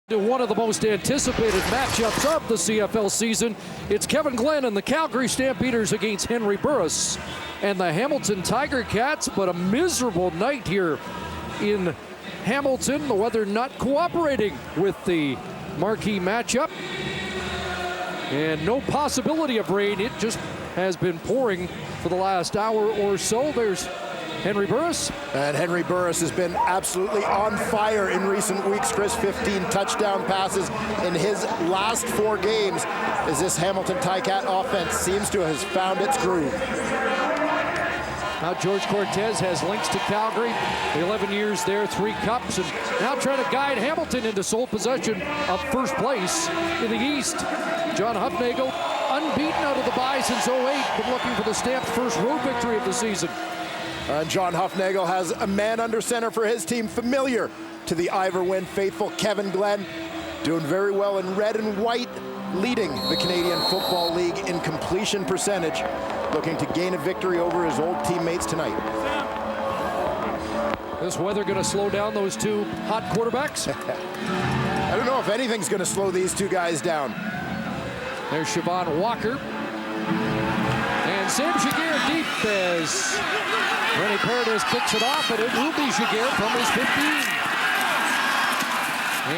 To one of the most anticipated matchups of the CFL season. It's Kevin Glenn and the Calgary Stampeders against Henry Burris and the Hamilton Tiger Cats, but a miserable night here in Hamilton. The weather not cooperating with the marquee matchup and no possibility of rain. It just has been pouring for the last hour or so. There's Henry Burris. And Henry Burris has been absolutely on fire in recent weeks. Chris, 15 touchdown passes in his last 4 games as this Hamilton Ticat offense seems to have found its groove. Now George Cortez has links to Calgary, 11 years there, 3 cups, and now trying to guide Hamilton into sole possession of first place in the East. John Hufnagel, unbeaten out of the bye since 08, but looking for the Stamps' first road victory of the season. And John Hufnagel has a man under center for his team, familiar to the Ivor Wynn faithful, Kevin Glenn, doing very well in red and white, leading the Canadian Football League in completion percentage, looking to gain a victory over his old teammates tonight. This weather going to slow down those 2 hot quarterbacks? I don't know if anything's going to slow these 2 guys down. There's Siobhan Walker. And Sam Jaguar deep as Rennie Paredes kicks it off, and it will be Jaguar from his 15.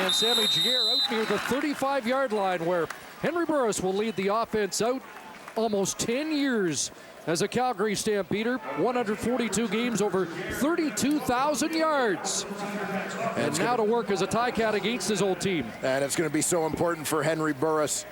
And Sammy Jaguar out near the 35-yard line, where Henry Burris will lead the offense out almost 10 years as a Calgary Stampeder, 142 games, over 32,000 yards. And now to work as a Ticat against his old team. And it's going to be so important for Henry Burris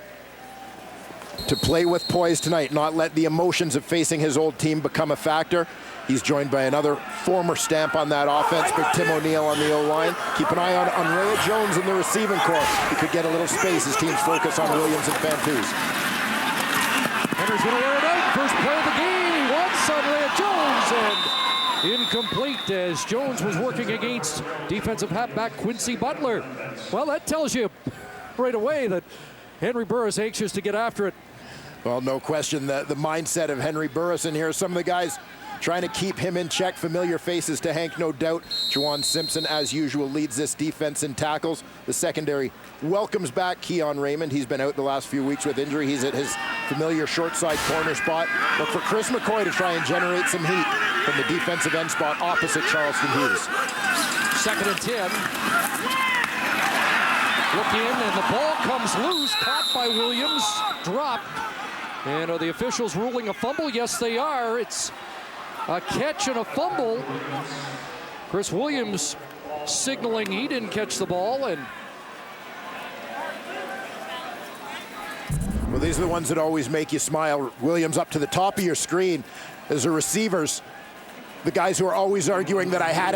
to play with poise tonight, not let the emotions of facing his old team become a factor. He's joined by another former Stamp on that offense, Big Tim O'Neill on the O-line. Keep an eye on Rhea Jones in the receiving corps. He could get a little space as teams focus on Williams and Fantus. Henry's going to wear it out. First play of the game. He wants on Rhea Jones, and incomplete as Jones was working against defensive halfback Quincy Butler. Well, that tells you right away that Henry Burris anxious to get after it. Well, no question the mindset of Henry Burris in here. Some of the guys trying to keep him in check. Familiar faces to Hank, no doubt. Juwan Simpson, as usual, leads this defense in tackles. The secondary welcomes back Keon Raymond. He's been out the last few weeks with injury. He's at his familiar short side corner spot. Look for Chris McCoy to try and generate some heat from the defensive end spot opposite Charleston Hughes. 2nd and 10. Look in, and the ball comes loose, caught by Williams, dropped. And are the officials ruling a fumble? Yes, they are. It's a catch and a fumble. Chris Williams signaling he didn't catch the ball. And well, these are the ones that always make you smile. Williams up to the top of your screen as the receivers. The guys who are always arguing that I had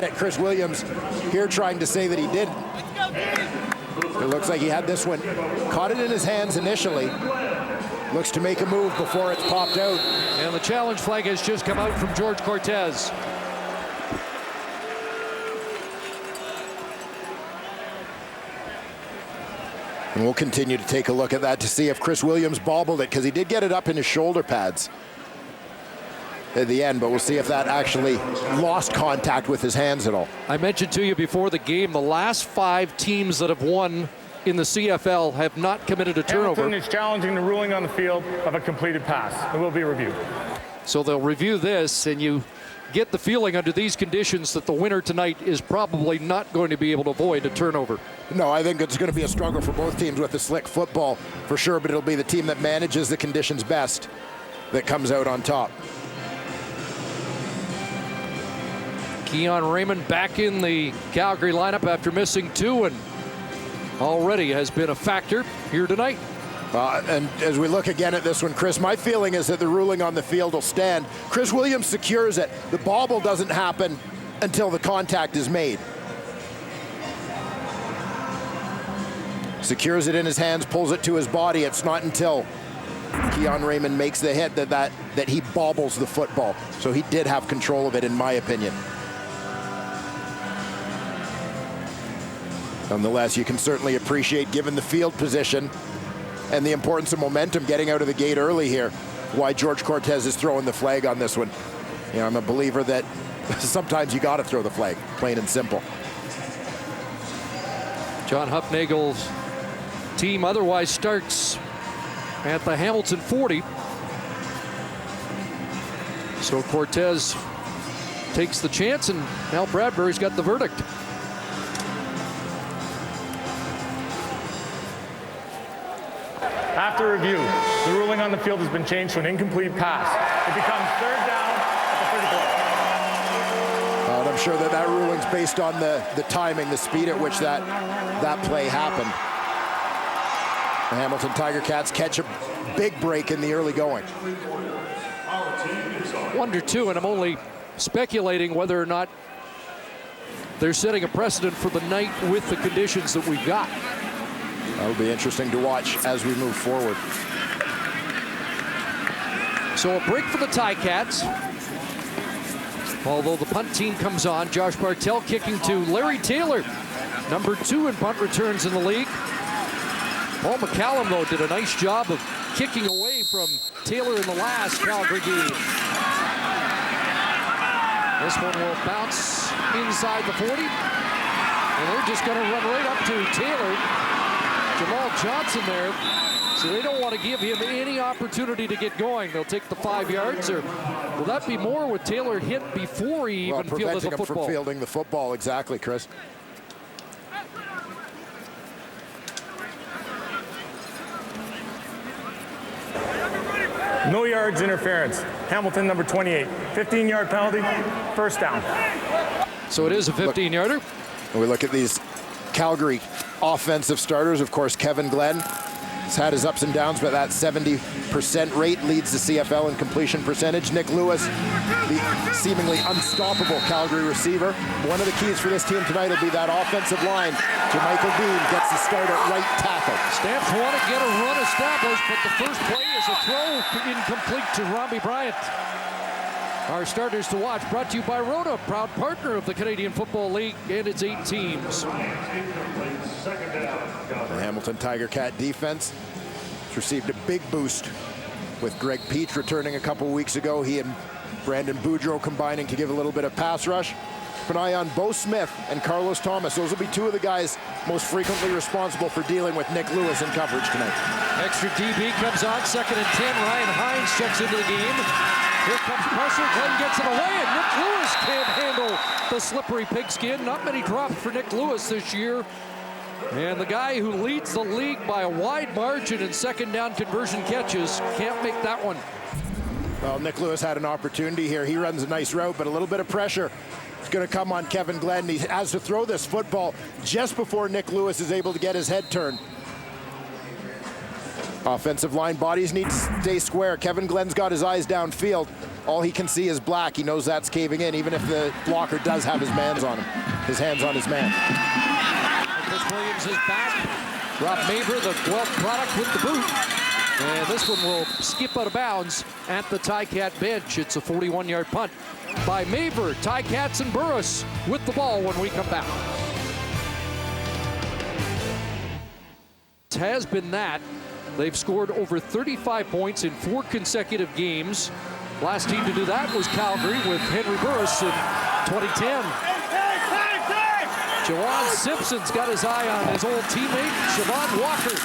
it. Chris Williams here trying to say that he didn't. It looks like he had this one. Caught it in his hands initially. Looks to make a move before it's popped out. And the challenge flag has just come out from George Cortez. And we'll continue to take a look at that to see if Chris Williams bobbled it, because he did get it up in his shoulder pads at the end, but we'll see if that actually lost contact with his hands at all. I mentioned to you before the game, the last 5 teams that have won in the CFL have not committed a turnover. Hamilton is challenging the ruling on the field of a completed pass. It will be reviewed. So they'll review this, and you get the feeling under these conditions that the winner tonight is probably not going to be able to avoid a turnover. No, I think it's going to be a struggle for both teams with the slick football for sure, but it'll be the team that manages the conditions best that comes out on top. Keon Raymond back in the Calgary lineup after missing 2, and already has been a factor here tonight. And as we look again at this one, Chris, my feeling is that the ruling on the field will stand. Chris Williams secures it. The bobble doesn't happen until the contact is made. Secures it in his hands, pulls it to his body. It's not until Keon Raymond makes the hit that he bobbles the football. So he did have control of it, in my opinion. Nonetheless, you can certainly appreciate, given the field position and the importance of momentum getting out of the gate early here, why George Cortez is throwing the flag on this one. You know, I'm a believer that sometimes you got to throw the flag, plain and simple. John Hufnagel's team otherwise starts at the Hamilton 40. So Cortez takes the chance, and Al Bradbury's got the verdict. After review, the ruling on the field has been changed to an incomplete pass. It becomes third down at the 34. And I'm sure that ruling's based on the timing, the speed at which that play happened. The Hamilton Tiger Cats catch a big break in the early going. 1-2, and I'm only speculating whether or not they're setting a precedent for the night with the conditions that we've got. That'll be interesting to watch as we move forward. So a break for the Ticats. Although the punt team comes on, Josh Bartell kicking to Larry Taylor, number 2 in punt returns in the league. Paul McCallum, though, did a nice job of kicking away from Taylor in the last Calgary game. This one will bounce inside the 40. And they're just going to run right up to Taylor. Jamal Johnson there. So they don't want to give him any opportunity to get going. They'll take the 5 yards, or will that be more with Taylor hit before he even fielded the football? From fielding the football, exactly, Chris. No yards interference. Hamilton, number 28. 15-yard penalty, first down. So it is a 15-yarder. When we look at these Calgary offensive starters, of course, Kevin Glenn has had his ups and downs, but that 70% rate leads the CFL in completion percentage. Nick Lewis, the seemingly unstoppable Calgary receiver. One of the keys for this team tonight will be that offensive line. Jermichael Dean gets the start at right tackle. Stamps want to get a run established, but the first play is a throw incomplete to Robbie Bryant. Our starters to watch, brought to you by Rhoda, proud partner of the Canadian Football League and its 8 teams. The Hamilton Tiger Cat defense has received a big boost with Greg Peach returning a couple weeks ago. He and Brandon Boudreau combining to give a little bit of pass rush. Keep an eye on Bo Smith and Carlos Thomas. Those will be 2 of the guys most frequently responsible for dealing with Nick Lewis in coverage tonight. Extra DB comes on, 2nd and 10. Ryan Hines checks into the game. Here comes pressure. Glenn gets it away, and Nick Lewis can't handle the slippery pigskin. Not many drops for Nick Lewis this year. And the guy who leads the league by a wide margin in 2nd down conversion catches can't make that one. Well, Nick Lewis had an opportunity here. He runs a nice route, but a little bit of pressure is going to come on Kevin Glenn. He has to throw this football just before Nick Lewis is able to get his head turned. Offensive line bodies need to stay square. Kevin Glenn's got his eyes downfield. All he can see is black. He knows that's caving in, even if the blocker does have his hands on him. His hands on his man. Chris Williams is back. Rob Maver, the Guelph product, with the boot. And this one will skip out of bounds at the Ticat bench. It's a 41-yard punt by Maver. Ticats and Burris with the ball when we come back. It has been that. They've scored over 35 points in 4 consecutive games. Last team to do that was Calgary with Henry Burris in 2010. Jawan Simpson's got his eye on his old teammate, Siobhan Walker,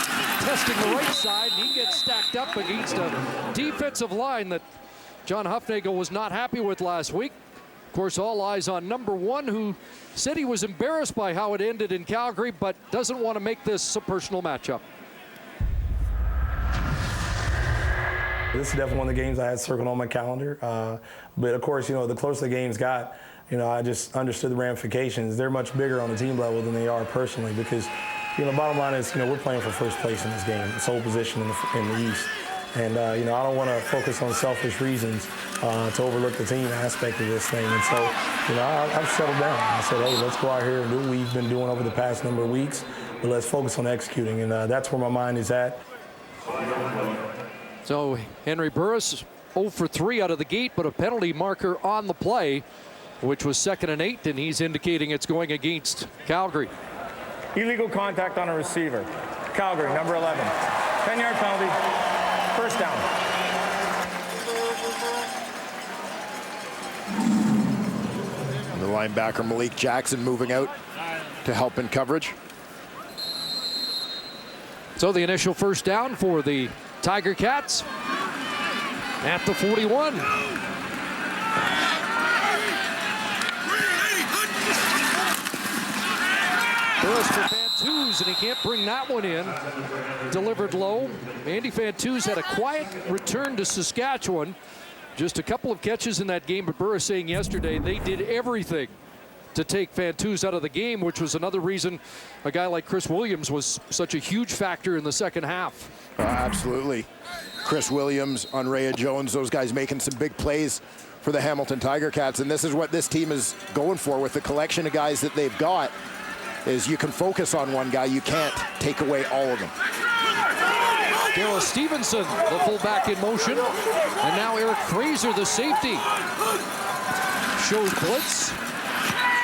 testing the right side. He gets stacked up against a defensive line that John Hufnagel was not happy with last week. Of course, all eyes on number 1, who said he was embarrassed by how it ended in Calgary, but doesn't want to make this a personal matchup. This is definitely one of the games I had circled on my calendar. But of course, the closer the games got, I just understood the ramifications. They're much bigger on the team level than they are personally because, bottom line is, we're playing for first place in this game, sole position in the East. And, I don't want to focus on selfish reasons to overlook the team aspect of this thing. And so, I've settled down. I said, hey, let's go out here and do what we've been doing over the past number of weeks, but let's focus on executing. And that's where my mind is at. So Henry Burris 0 for 3 out of the gate, but a penalty marker on the play, which was 2nd and 8, and he's indicating it's going against Calgary. Illegal contact on a receiver. Calgary, number 11. 10-yard penalty, first down. The linebacker Malik Jackson moving out to help in coverage. So the initial first down for the Tiger Cats at the 41. Burris for Fantuz, and he can't bring that one in. Delivered low. Andy Fantuz had a quiet return to Saskatchewan. Just a couple of catches in that game, but Burris saying yesterday they did everything to take Fantuz out of the game, which was another reason a guy like Chris Williams was such a huge factor in the second half. Absolutely. Chris Williams, Andrea Jones, those guys making some big plays for the Hamilton Tiger Cats, and this is what this team is going for with the collection of guys that they've got, is you can focus on one guy, you can't take away all of them. Darryl Stevenson, the fullback in motion, and now Eric Fraser, the safety. Shows blitz.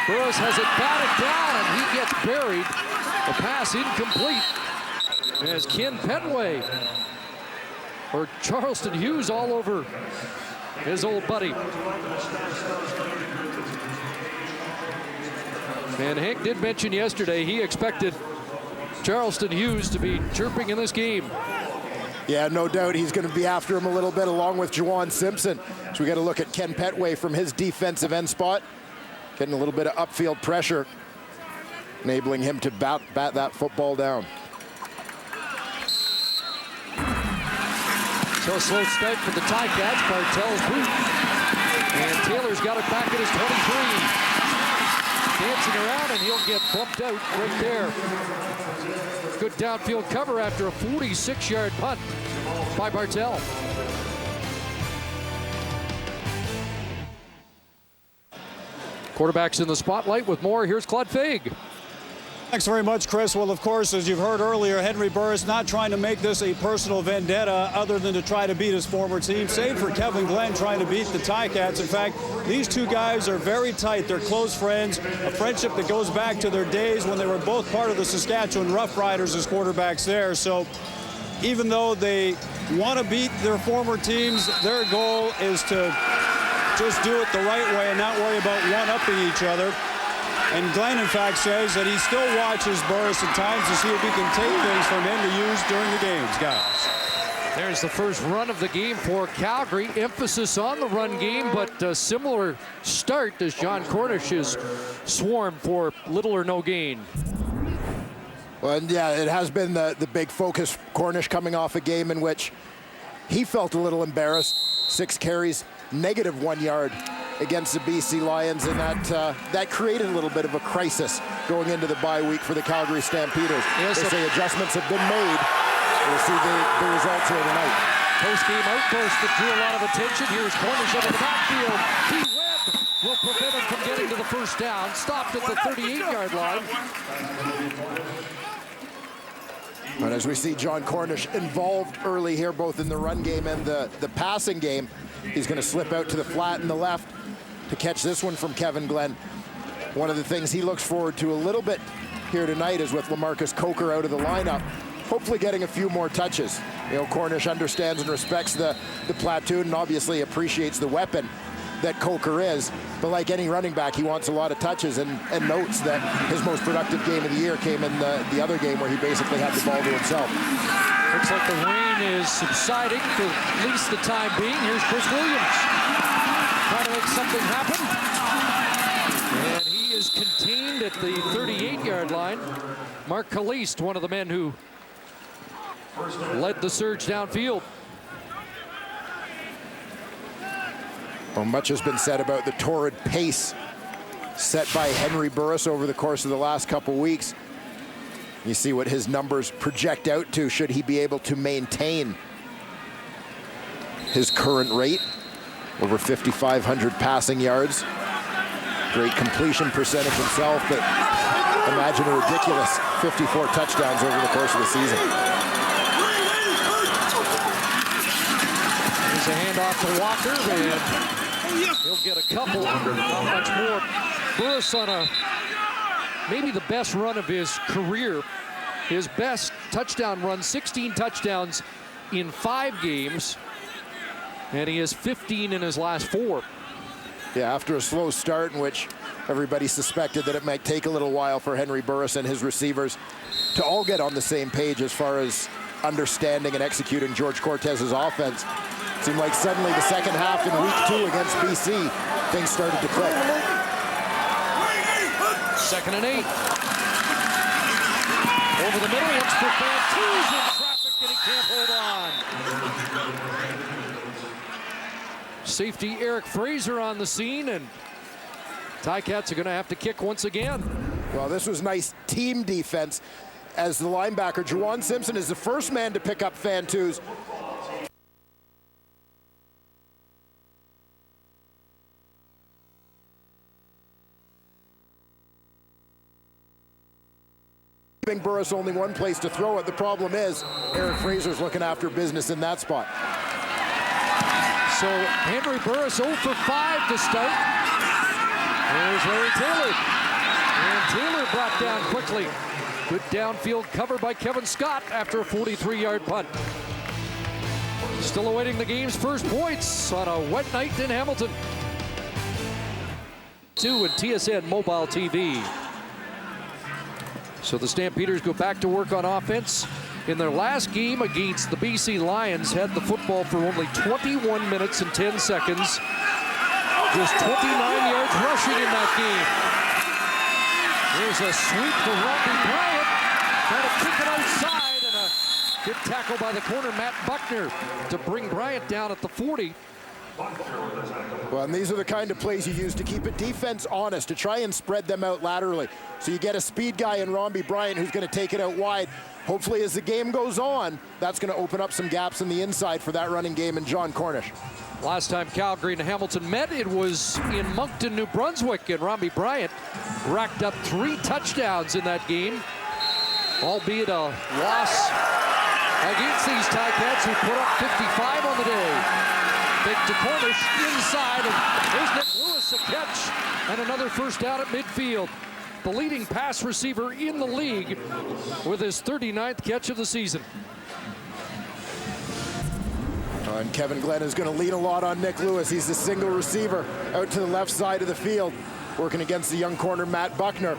Burris has it batted down, and he gets buried. The pass incomplete as Ken Petway, or Charleston Hughes, all over his old buddy. And Hank did mention yesterday he expected Charleston Hughes to be chirping in this game. Yeah, no doubt he's going to be after him a little bit, along with Juwan Simpson. So we got to look at Ken Petway from his defensive end spot, getting a little bit of upfield pressure, enabling him to bat that football down. So a slow start for the Ticats. Bartel's boot. And Taylor's got it back at his 23. Dancing around, and he'll get bumped out right there. Good downfield cover after a 46-yard punt by Bartel. Quarterbacks in the spotlight with more. Here's Claude Faig. Thanks very much, Chris. Well, of course, as you've heard earlier, Henry Burris not trying to make this a personal vendetta other than to try to beat his former team, save for Kevin Glenn trying to beat the Ticats. In fact, these two guys are very tight. They're close friends, a friendship that goes back to their days when they were both part of the Saskatchewan Roughriders as quarterbacks there. So even though they want to beat their former teams, their goal is to just do it the right way and not worry about one-upping each other. And Glenn, in fact, says that he still watches Burris at times to see if he can take things from him to use during the games, guys. There's the first run of the game for Calgary. Emphasis on the run game, but a similar start as John Cornish is swarmed for little or no gain. Well, and yeah, it has been the big focus. Cornish coming off a game in which he felt a little embarrassed. 6 carries, negative 1 yard against the BC Lions, and that created a little bit of a crisis going into the bye week for the Calgary Stampeders. Yes, they say adjustments have been made. We'll see the results here tonight. Post-game outburst that drew a lot of attention. Here's Cornish into the backfield. T. Webb will prevent him from getting to the first down. Stopped at the 38-yard line. And as we see John Cornish involved early here, both in the run game and the passing game, he's going to slip out to the flat in the left to catch this one from Kevin Glenn. One of the things he looks forward to a little bit here tonight is with LaMarcus Coker out of the lineup, hopefully getting a few more touches. You know, Cornish understands and respects the platoon and obviously appreciates the weapon that Coker is. But like any running back, he wants a lot of touches, and notes that his most productive game of the year came in the other game where he basically had the ball to himself. Looks like the rain is subsiding for at least the time being. Here's Chris Williams trying to make something happen. And he is contained at the 38-yard line. Mark Caliste, one of the men who led the surge downfield. Well, much has been said about the torrid pace set by Henry Burris over the course of the last couple weeks. You see what his numbers project out to should he be able to maintain his current rate. Over 5,500 passing yards. Great completion percentage himself, but imagine a ridiculous 54 touchdowns over the course of the season. There's a handoff to Walker, and he'll get a couple, not much more. Burris on maybe the best run of his career. His best touchdown run, 16 touchdowns in 5 games, and he has 15 in his last 4. Yeah, after a slow start in which everybody suspected that it might take a little while for Henry Burris and his receivers to all get on the same page as far as understanding and executing George Cortez's offense. It seemed like suddenly the second half in week 2 against BC, things started to click. 2nd and 8. Over the middle, looks for Fantuz in traffic, and he can't hold on. Safety Eric Fraser on the scene, and Ticats are going to have to kick once again. Well, this was nice team defense as the linebacker, Juwan Simpson, is the first man to pick up Fantuz. Giving Burris only one place to throw it. The problem is Eric Fraser's looking after business in that spot. So Henry Burris 0 for 5 to start. There's Larry Taylor. And Taylor brought down quickly. Good downfield cover by Kevin Scott after a 43-yard punt. Still awaiting the game's first points on a wet night in Hamilton. 2 and TSN Mobile TV. So the Stampeders go back to work on offense. In their last game against the BC Lions, had the football for only 21 minutes and 10 seconds. Just 29 yards rushing in that game. There's a sweep for Robbie Bryant. Trying to kick it outside, and a good tackle by the corner, Matt Buckner, to bring Bryant down at the 40. Well, and these are the kind of plays you use to keep a defense honest, to try and spread them out laterally. So you get a speed guy in Robbie Bryant who's going to take it out wide. Hopefully, as the game goes on, that's going to open up some gaps in the inside for that running game and John Cornish. Last time Calgary and Hamilton met, it was in Moncton, New Brunswick, and Robbie Bryant racked up 3 touchdowns in that game, albeit a loss against these Ticats, who put up 55 on the day. Big to Cornish inside, and there's Nick Lewis, a catch, and another first down at midfield. The leading pass receiver in the league with his 39th catch of the season. And Kevin Glenn is going to lean a lot on Nick Lewis. He's the single receiver out to the left side of the field, working against the young corner, Matt Buckner.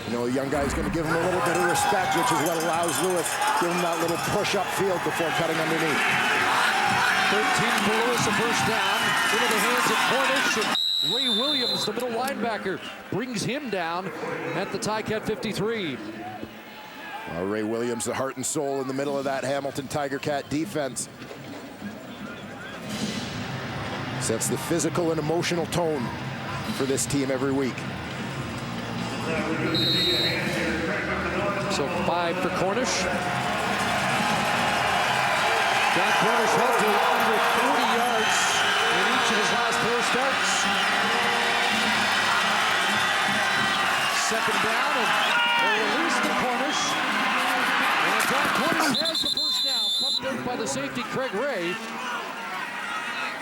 You know, the young guy's going to give him a little bit of respect, which is what allows Lewis, give him that little push up field before cutting underneath. 13 for Lewis, a first down into the hands of Cornish. And Ray Williams, the middle linebacker, brings him down at the Ticat 53. Ray Williams, the heart and soul in the middle of that Hamilton Tiger Cat defense. Sets the physical and emotional tone for this team every week. So 5 for Cornish. John Cornish held to under 40 yards in each of his last 4 starts. Second down, and they release to Cornish. And John Cornish has the first down, pumped out by the safety Craig Ray.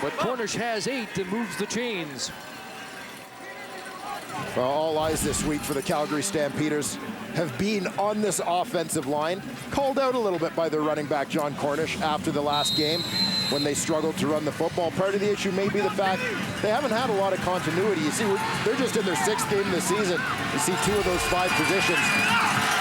But Cornish has 8 and moves the chains. Well, all eyes this week for the Calgary Stampeders have been on this offensive line, called out a little bit by their running back, John Cornish, after the last game when they struggled to run the football. Part of the issue may be the fact they haven't had a lot of continuity. You see, they're just in their 6th game this season. You see 2 of those 5 positions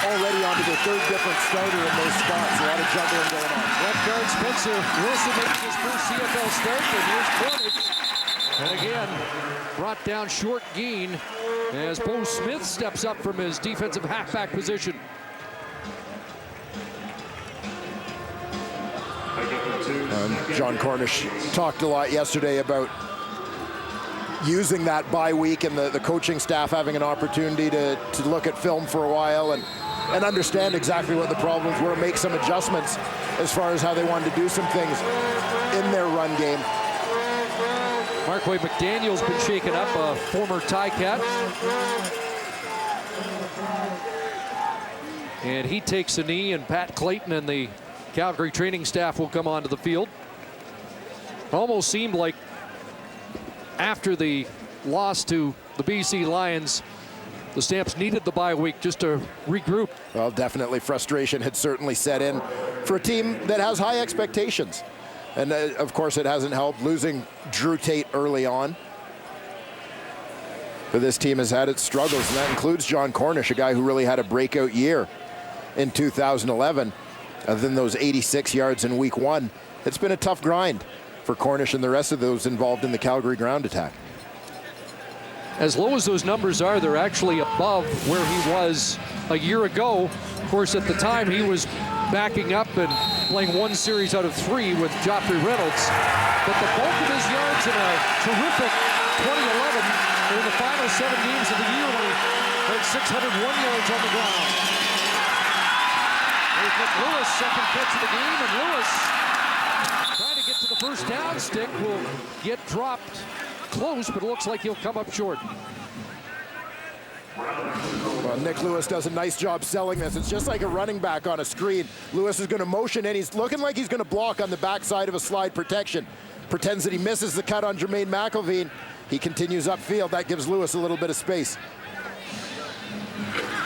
already onto their 3rd different starter in those spots. A lot of juggling going on. Left guard Spencer Wilson makes his first CFL start, and here's Cornish. And again, brought down short gain as Bo Smith steps up from his defensive halfback position. John Cornish talked a lot yesterday about using that bye week and the coaching staff having an opportunity to look at film for a while and understand exactly what the problems were, make some adjustments as far as how they wanted to do some things in their run game. Markway McDaniel's been shaken up, a former Ticat. And he takes a knee, and Pat Clayton and the Calgary training staff will come onto the field. Almost seemed like after the loss to the BC Lions, the Stamps needed the bye week just to regroup. Well, definitely frustration had certainly set in for a team that has high expectations. And of course, it hasn't helped losing Drew Tate early on. for this team has had its struggles, and that includes John Cornish, a guy who really had a breakout year in 2011. Other than those 86 yards in week 1, it's been a tough grind for Cornish and the rest of those involved in the Calgary ground attack. As low as those numbers are, they're actually above where he was a year ago. Of course, at the time, he was backing up and playing 1 series out of 3 with Joffrey Reynolds. But the bulk of his yards in a terrific 2011 were in the final 7 games of the year when he had 601 yards on the ground. There's Nick Lewis, second catch of the game, and Lewis trying to get to the first down stick will get dropped close, but it looks like he'll come up short. Well, Nick Lewis does a nice job selling this. It's just like a running back on a screen. Lewis is going to motion, and he's looking like he's going to block on the backside of a slide protection. Pretends that he misses the cut on Jermaine McElveen. He continues upfield. That gives Lewis a little bit of space.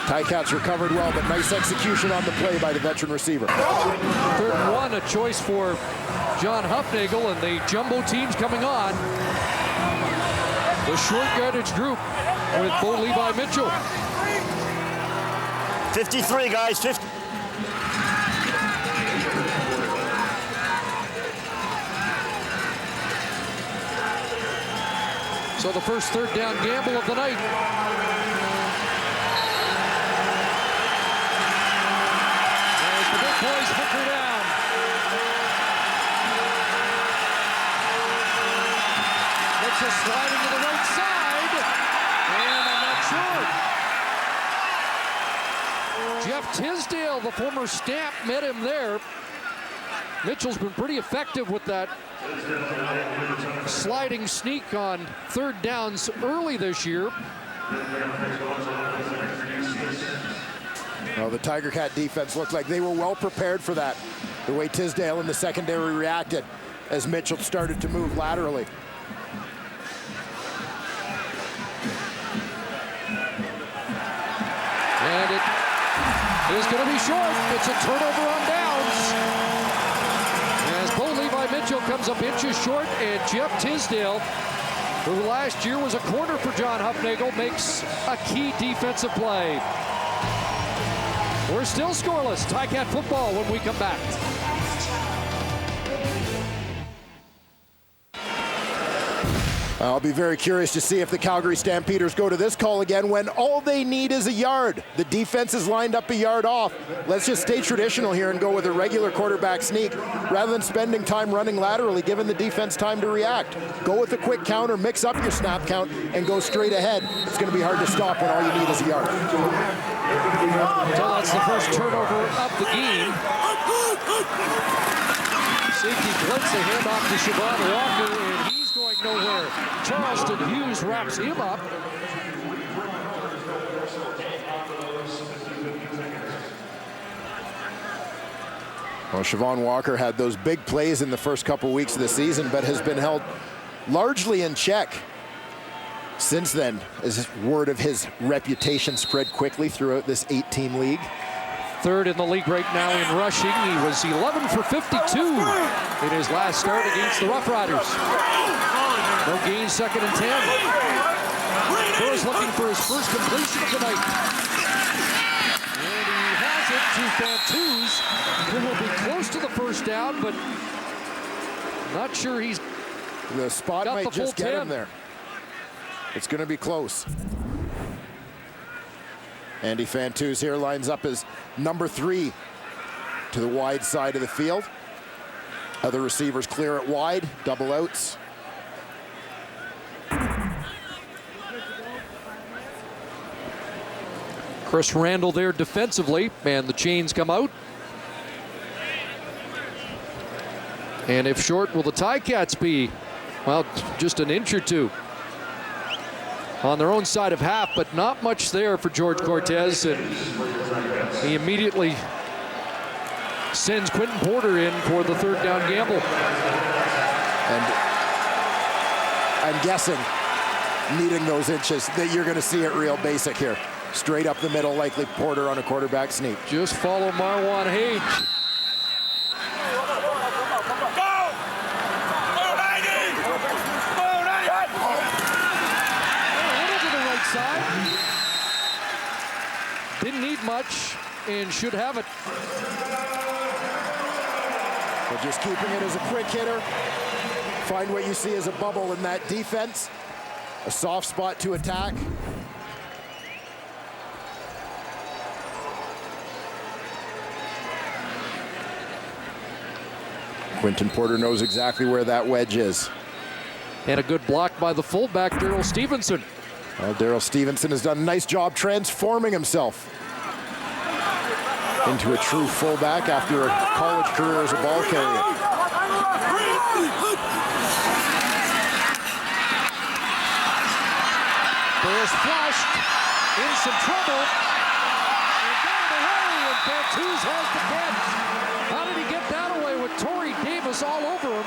Ticats recovered well, but nice execution on the play by the veteran receiver. 3rd and 1, a choice for John Hufnagel, and the jumbo team's coming on. The short yardage group with Bo Levi Mitchell. 53, guys, 50. So the first 3rd down gamble of the night. As the big boys hunker down. Mitchell sliding to the right side. And I'm not sure. Jeff Tisdale, the former Stamp, met him there. Mitchell's been pretty effective with that sliding sneak on 3rd downs early this year. Well, the Tiger Cat defense looked like they were well prepared for that. The way Tisdale and the secondary reacted as Mitchell started to move laterally. And it is going to be short. It's a turnover on downs. As Bo Levi Mitchell comes up inches short, and Jeff Tisdale, who last year was a corner for John Hufnagel, makes a key defensive play. We're still scoreless. Ticat football when we come back. I'll be very curious to see if the Calgary Stampeders go to this call again when all they need is a yard. The defense is lined up a yard off. Let's just stay traditional here and go with a regular quarterback sneak rather than spending time running laterally, giving the defense time to react. Go with a quick counter, mix up your snap count, and go straight ahead. It's going to be hard to stop when all you need is a yard. So that's the first turnover of the game. Safety blitz, a handoff to Siobhan Walker, and he's going nowhere. Charleston Hughes wraps him up. Well, Siobhan Walker had those big plays in the first couple weeks of the season, but has been held largely in check since then, as word of his reputation spread quickly throughout this 8-team league. 3rd in the league right now in rushing. He was 11 for 52 in his last start against the Rough Riders. No gain, 2nd and 10. Burris looking for his first completion of the night. And he has it to Fantuz, who will be close to the first down, but not sure he's The spot got might the full just get 10. him there. It's going to be close. Andy Fantuz here lines up as number 3 to the wide side of the field. Other receivers clear it wide, double outs. Chris Randall there defensively, and the chains come out. And if short, will the Ticats be, well, just an inch or two on their own side of half, but not much there for George Cortez, and he immediately sends Quentin Porter in for the 3rd down gamble. And I'm guessing, needing those inches, that you're going to see it real basic here. Straight up the middle, likely Porter on a quarterback sneak. Just follow Marwan Hage. Didn't need much and should have it. But just keeping it as a quick hitter. Find what you see as a bubble in that defense. A soft spot to attack. Quinton Porter knows exactly where that wedge is. And a good block by the fullback, Daryl Stevenson. Well, Daryl Stevenson has done a nice job transforming himself into a true fullback after a college career as a ball carrier. Burris flushed, in some trouble, and down the way, and Fantuz has the catch. How did he get that away with Torrey Davis all over him?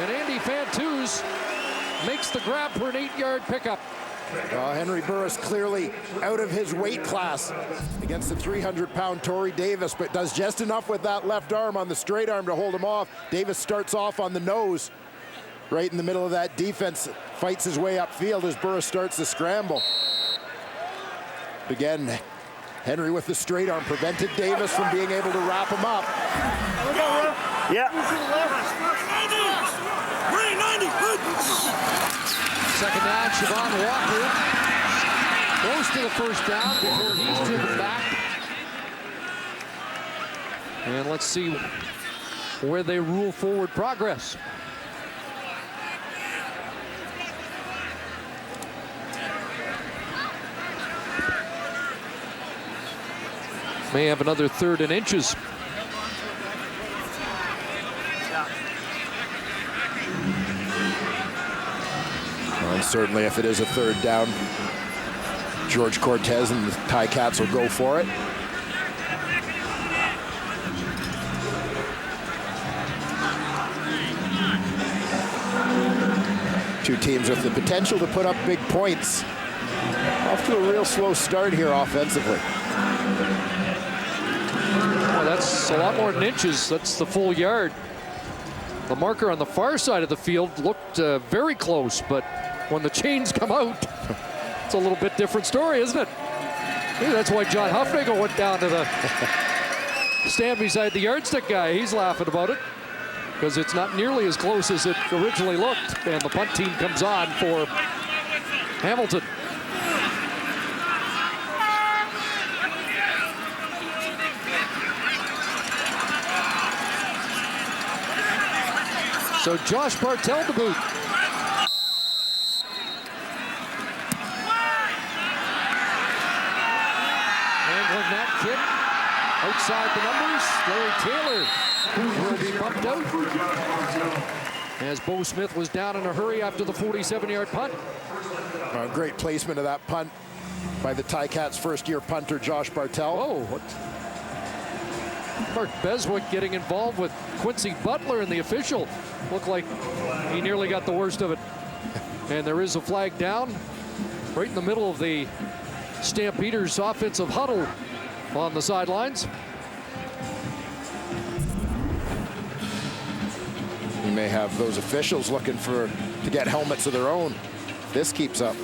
And Andy Fantuz makes the grab for an 8-yard pickup. Henry Burris clearly out of his weight class against the 300-pound Torrey Davis, but does just enough with that left arm on the straight arm to hold him off. Davis starts off on the nose, right in the middle of that defense, fights his way upfield as Burris starts to scramble. Again, Henry with the straight arm prevented Davis from being able to wrap him up. Second down, Siobhan Walker close to the first down before he's driven back. And let's see where they rule forward progress. May have another 3rd and inches. And certainly if it is a 3rd down, George Cortez and the Ticats will go for it. Two teams with the potential to put up big points. Off to a real slow start here offensively. Well, that's a lot more than inches. That's the full yard. The marker on the far side of the field looked very close, but when the chains come out, it's a little bit different story, isn't it? Maybe that's why John Huffnagel went down to the stand beside the yardstick guy. He's laughing about it because it's not nearly as close as it originally looked. And the punt team comes on for Hamilton. So Josh Bartell to boot. Handling that kick outside the numbers. Larry Taylor will be bumped out as Bo Smith was down in a hurry after the 47-yard punt. Great placement of that punt by the Ticats' first-year punter, Josh Bartell. Oh, what? Mark Beswick getting involved with Quincy Butler, and the official looked like he nearly got the worst of it. And there is a flag down right in the middle of the Stampeders offensive huddle on the sidelines. You may have those officials looking to get helmets of their own. This keeps up.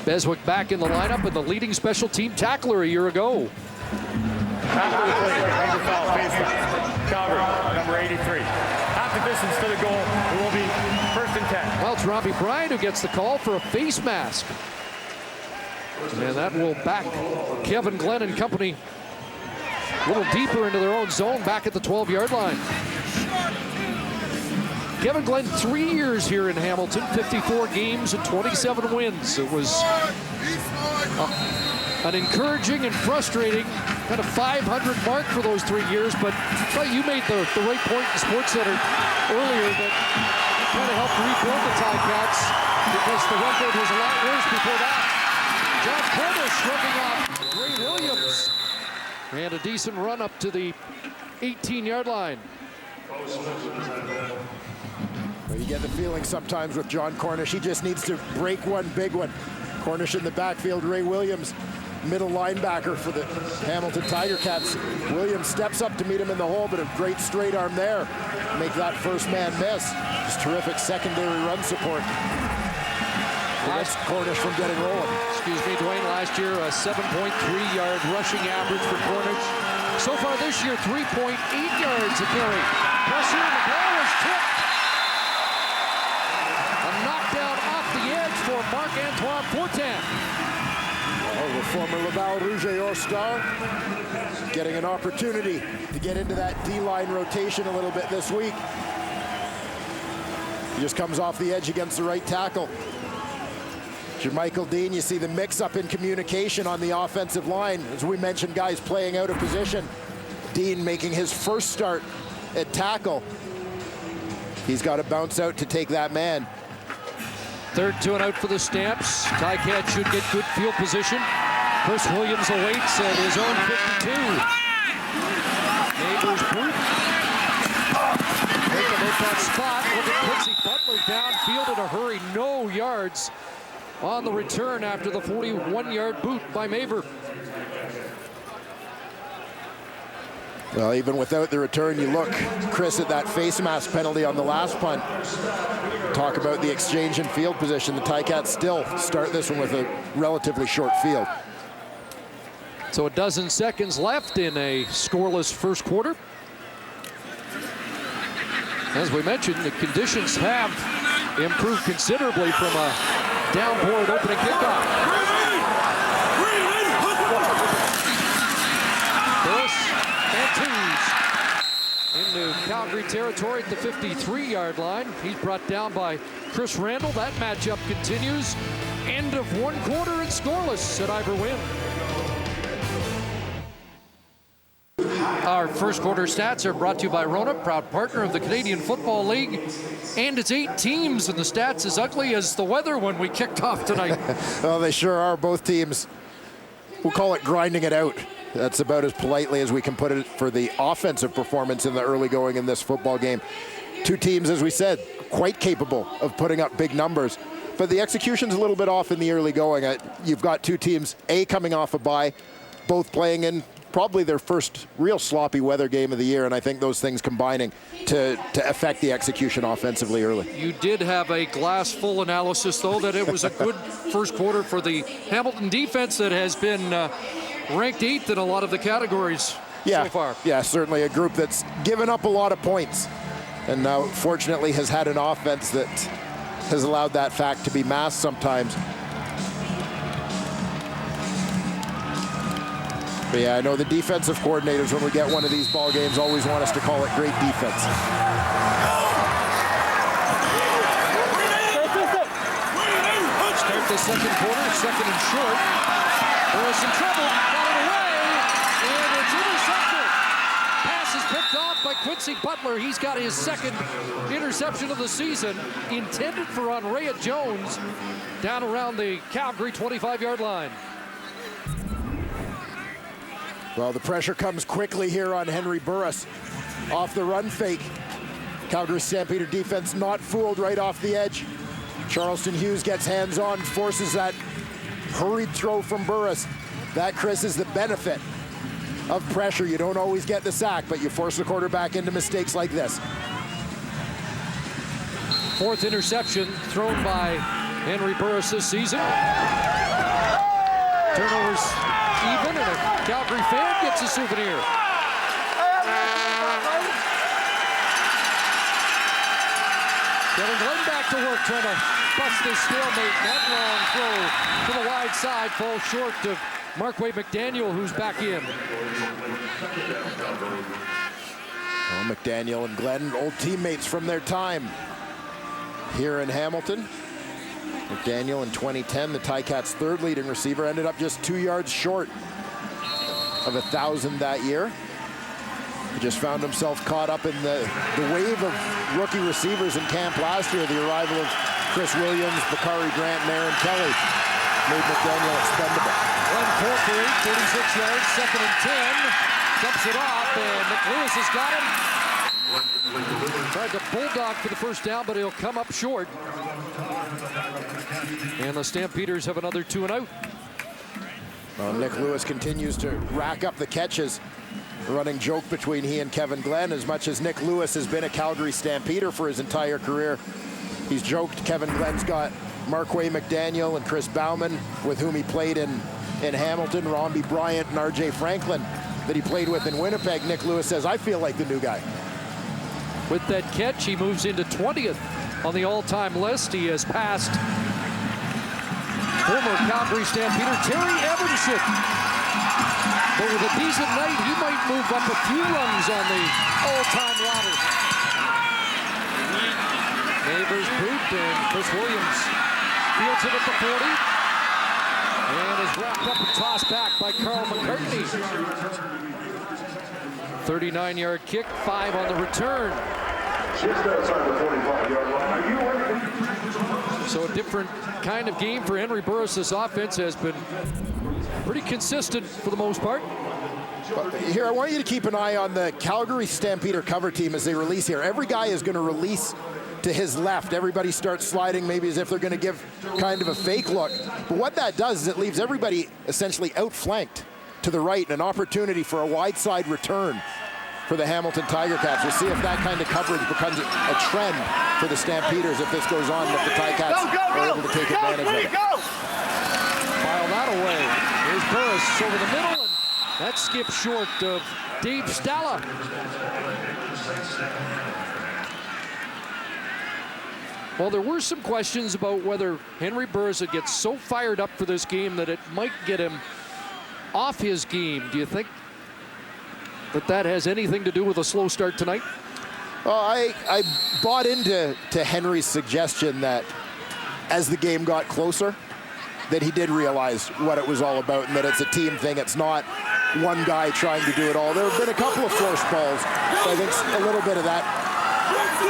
Beswick back in the lineup and the leading special team tackler a year ago. After the play, major foul, face down. Calgary, number 83. Half the distance to the goal. It will be 1st and 10. Well, it's Robbie Bryant who gets the call for a face mask. And that will back Kevin Glenn and company a little deeper into their own zone, back at the 12-yard line. Kevin Glenn, 3 years here in Hamilton, 54 games and 27 wins. It was an encouraging and frustrating kind of 500 mark for those 3 years, but you made the right point in Sports Center earlier that kind of helped rebuild the Ticats because the record was a lot worse before that. John Cornish working off Ray Williams, and a decent run up to the 18-yard line. Well, you get the feeling sometimes with John Cornish, he just needs to break one big one. Cornish in the backfield, Ray Williams, middle linebacker for the Hamilton Tiger Cats. Williams steps up to meet him in the hole, but a great straight arm there. Make that first man miss. Just terrific secondary run support. prevents Cornish from getting rolling. Excuse me, Dwayne, last year a 7.3-yard rushing average for Cornish. So far this year, 3.8 yards a carry. Pressure, the ball is tipped. A knockdown off the edge for Marc-Antoine Fortin. Oh, the former Laval Rougeayor star getting an opportunity to get into that D-line rotation a little bit this week. He just comes off the edge against the right tackle. Jermichael Dean, you see the mix-up in communication on the offensive line. As we mentioned, guys playing out of position. Dean making his first start at tackle. He's got to bounce out to take that man. Third 2 and out for the Stamps. Ticats should get good field position. Chris Williams awaits at his own 52. Neighbors boot. Taking at that spot. Look at Quincy Butler downfield in a hurry. No yards on the return after the 41-yard boot by Maver. Well, even without the return, you look, Chris, at that face mask penalty on the last punt. Talk about the exchange in field position. The Ticats still start this one with a relatively short field. So a dozen seconds left in a scoreless first quarter. As we mentioned, the conditions have improved considerably from a downpour at opening kickoff. Burris and twos into Calgary territory at the 53-yard line. He's brought down by Chris Randall. That matchup continues. End of one quarter and scoreless at Ivor Wynn. Our first quarter stats are brought to you by Rona, proud partner of the Canadian Football League. And it's 8 teams, and the stats as ugly as the weather when we kicked off tonight. Well, they sure are. Both teams, we'll call it grinding it out. That's about as politely as we can put it for the offensive performance in the early going in this football game. 2 teams, as we said, quite capable of putting up big numbers. But the execution's a little bit off in the early going. You've got 2 teams, A, coming off a bye, both playing in probably their first real sloppy weather game of the year, and I think those things combining to affect the execution offensively early. You did have a glass full analysis, though, that it was a good first quarter for the Hamilton defense that has been ranked 8th in a lot of the categories so far. Yeah, certainly a group that's given up a lot of points, and now fortunately has had an offense that has allowed that fact to be masked sometimes. But yeah, I know the defensive coordinators, when we get one of these ball games, always want us to call it great defense. Start the second quarter, second and short. Burris in trouble, got it away, and it's intercepted. Pass is picked off by Quincy Butler. He's got his second interception of the season, intended for Andrea Jones, down around the Calgary 25-yard line. Well, the pressure comes quickly here on Henry Burris. Off the run fake. Calgary Stampeder defense not fooled right off the edge. Charleston Hughes gets hands on, forces that hurried throw from Burris. That, Chris, is the benefit of pressure. You don't always get the sack, but you force the quarterback into mistakes like this. 4th interception thrown by Henry Burris this season. Turnovers even, and a Calgary fan gets a souvenir. Kevin Glenn back to work, trying to bust this stalemate. That long throw to the wide side falls short of Markway McDaniel, who's back in. Well, McDaniel and Glenn, old teammates from their time here in Hamilton. McDaniel in 2010, the Ticats' 3rd leading receiver, ended up just 2 yards short of 1,000 that year. He just found himself caught up in the wave of rookie receivers in camp last year. The arrival of Chris Williams, Bakari Grant, and Aaron Kelly made McDaniel expendable. 1 4 for 8, 36 yards, 2nd and 10. Dumps it off, and Nick Lewis has got him. Tried to bulldog for the first down, but he'll come up short. And the Stampeders have another 2 and out. Well, Nick Lewis continues to rack up the catches. A running joke between he and Kevin Glenn. As much as Nick Lewis has been a Calgary Stampeder for his entire career, he's joked Kevin Glenn's got Marquay McDaniel and Chris Bauman, with whom he played in Hamilton, Romby Bryant and R.J. Franklin that he played with in Winnipeg. Nick Lewis says, I feel like the new guy. With that catch, he moves into 20th on the all-time list. He has passed former Calgary Stampeder Terry Evanship. But with a decent night, he might move up a few rungs on the all-time ladder. Neighbors boot, and Chris Williams fields it at the 40. And is wrapped up and tossed back by Carl McCartney. 39-yard kick, 5 on the return. Just outside the 45-yard line. So a different kind of game for Henry Burris' offense has been pretty consistent for the most part. Here, I want you to keep an eye on the Calgary Stampeder cover team as they release here. Every guy is going to release to his left. Everybody starts sliding maybe as if they're going to give kind of a fake look. But what that does is it leaves everybody essentially outflanked to the right, an opportunity for a wide side return for the Hamilton Tiger Cats. We'll see if that kind of coverage becomes a trend for the Stampeders if this goes on, if the Ticats are able to take advantage of it. File that away. Here's Burris over the middle, and that skips short of Dave Stala. Well, there were some questions about whether Henry Burris would get so fired up for this game that it might get him off his game. Do you think that has anything to do with a slow start tonight? Well, I bought into Henry's suggestion that as the game got closer, that he did realize what it was all about and that it's a team thing. It's not one guy trying to do it all. There have been a couple of forced balls, but I think a little bit of that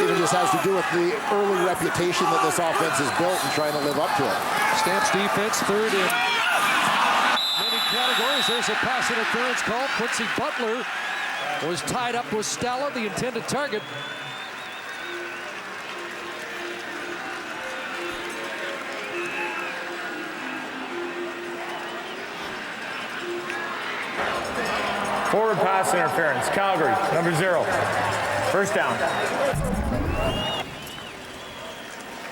even just has to do with the early reputation that this offense has built and trying to live up to it. Stamps defense, third in many categories. There's a pass interference call. Quincy Butler was tied up with Stella, the intended target. Forward pass interference. Calgary, number 0. First down.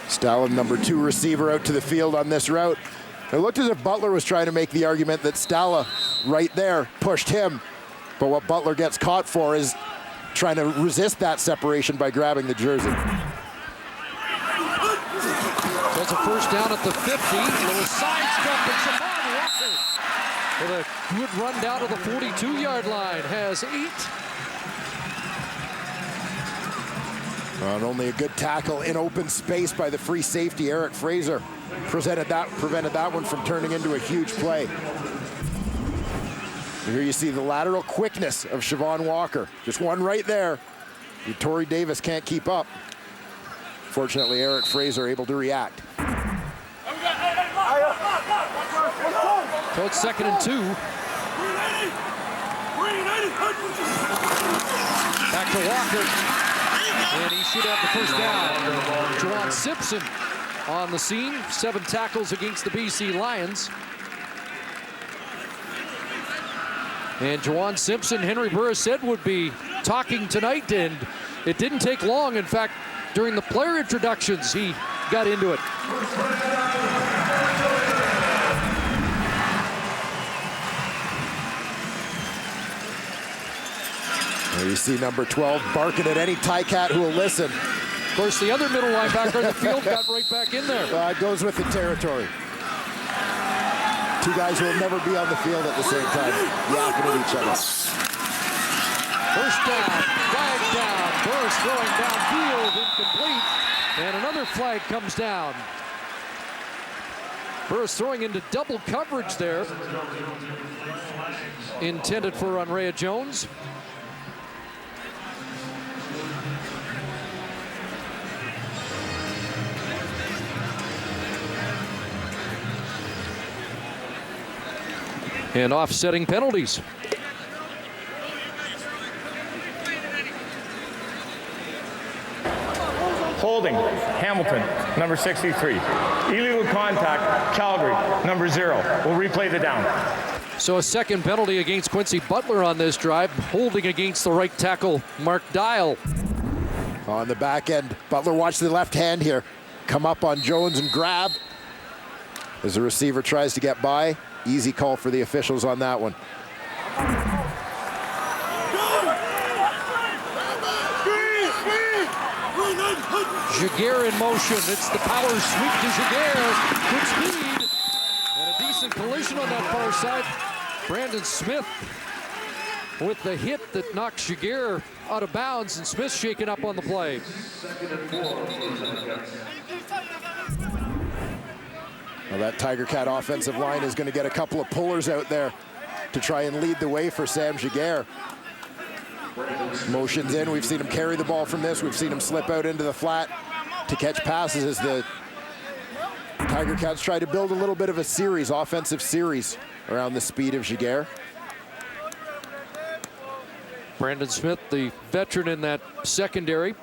Stalin, number 2 receiver, out to the field on this route. It looked as if Butler was trying to make the argument that Stala right there pushed him. But what Butler gets caught for is trying to resist that separation by grabbing the jersey. That's a first down at the 50. Little sidestep, and Siobhan Walker with a good run down to the 42-yard line has 8. And only a good tackle in open space by the free safety, Eric Fraser. Prevented that one from turning into a huge play. Here you see the lateral quickness of Siobhan Walker. Just one right there. Torrey Davis can't keep up. Fortunately, Eric Fraser able to react. So it's 2nd and 2. Back to Walker. And he should have the first down. Juwan Simpson on the scene. 7 tackles against the BC Lions. And Juwan Simpson, Henry Burris said, would be talking tonight, and it didn't take long. In fact, during the player introductions, he got into it. There you see number 12 barking at any Ticat who will listen. Of course, the other middle linebacker in the field got right back in there. It goes with the territory. 2 guys who will never be on the field at the same time, yapping at each other. First down, flag down. Burris throwing downfield, incomplete. And another flag comes down. Burris throwing into double coverage there. Intended for Andrea Jones. And offsetting penalties. Holding, Hamilton, number 63. Illegal contact, Calgary, number 0. We'll replay the down. So a second penalty against Quincy Butler on this drive. Holding against the right tackle, Mark Dial. On the back end, Butler watched the left hand here. Come up on Jones and grab. As the receiver tries to get by, easy call for the officials on that one. Giguère in motion. It's the power sweep to Giguère. Good speed. And a decent collision on that far side. Brandon Smith with the hit that knocks Giguère out of bounds, and Smith shaken up on the play. Well, that Tiger Cat offensive line is going to get a couple of pullers out there to try and lead the way for Sam Giguère. Motions in. We've seen him carry the ball from this. We've seen him slip out into the flat to catch passes as the Tiger Cats try to build a little bit of a series, offensive series, around the speed of Giguère. Brandon Smith, the veteran in that secondary.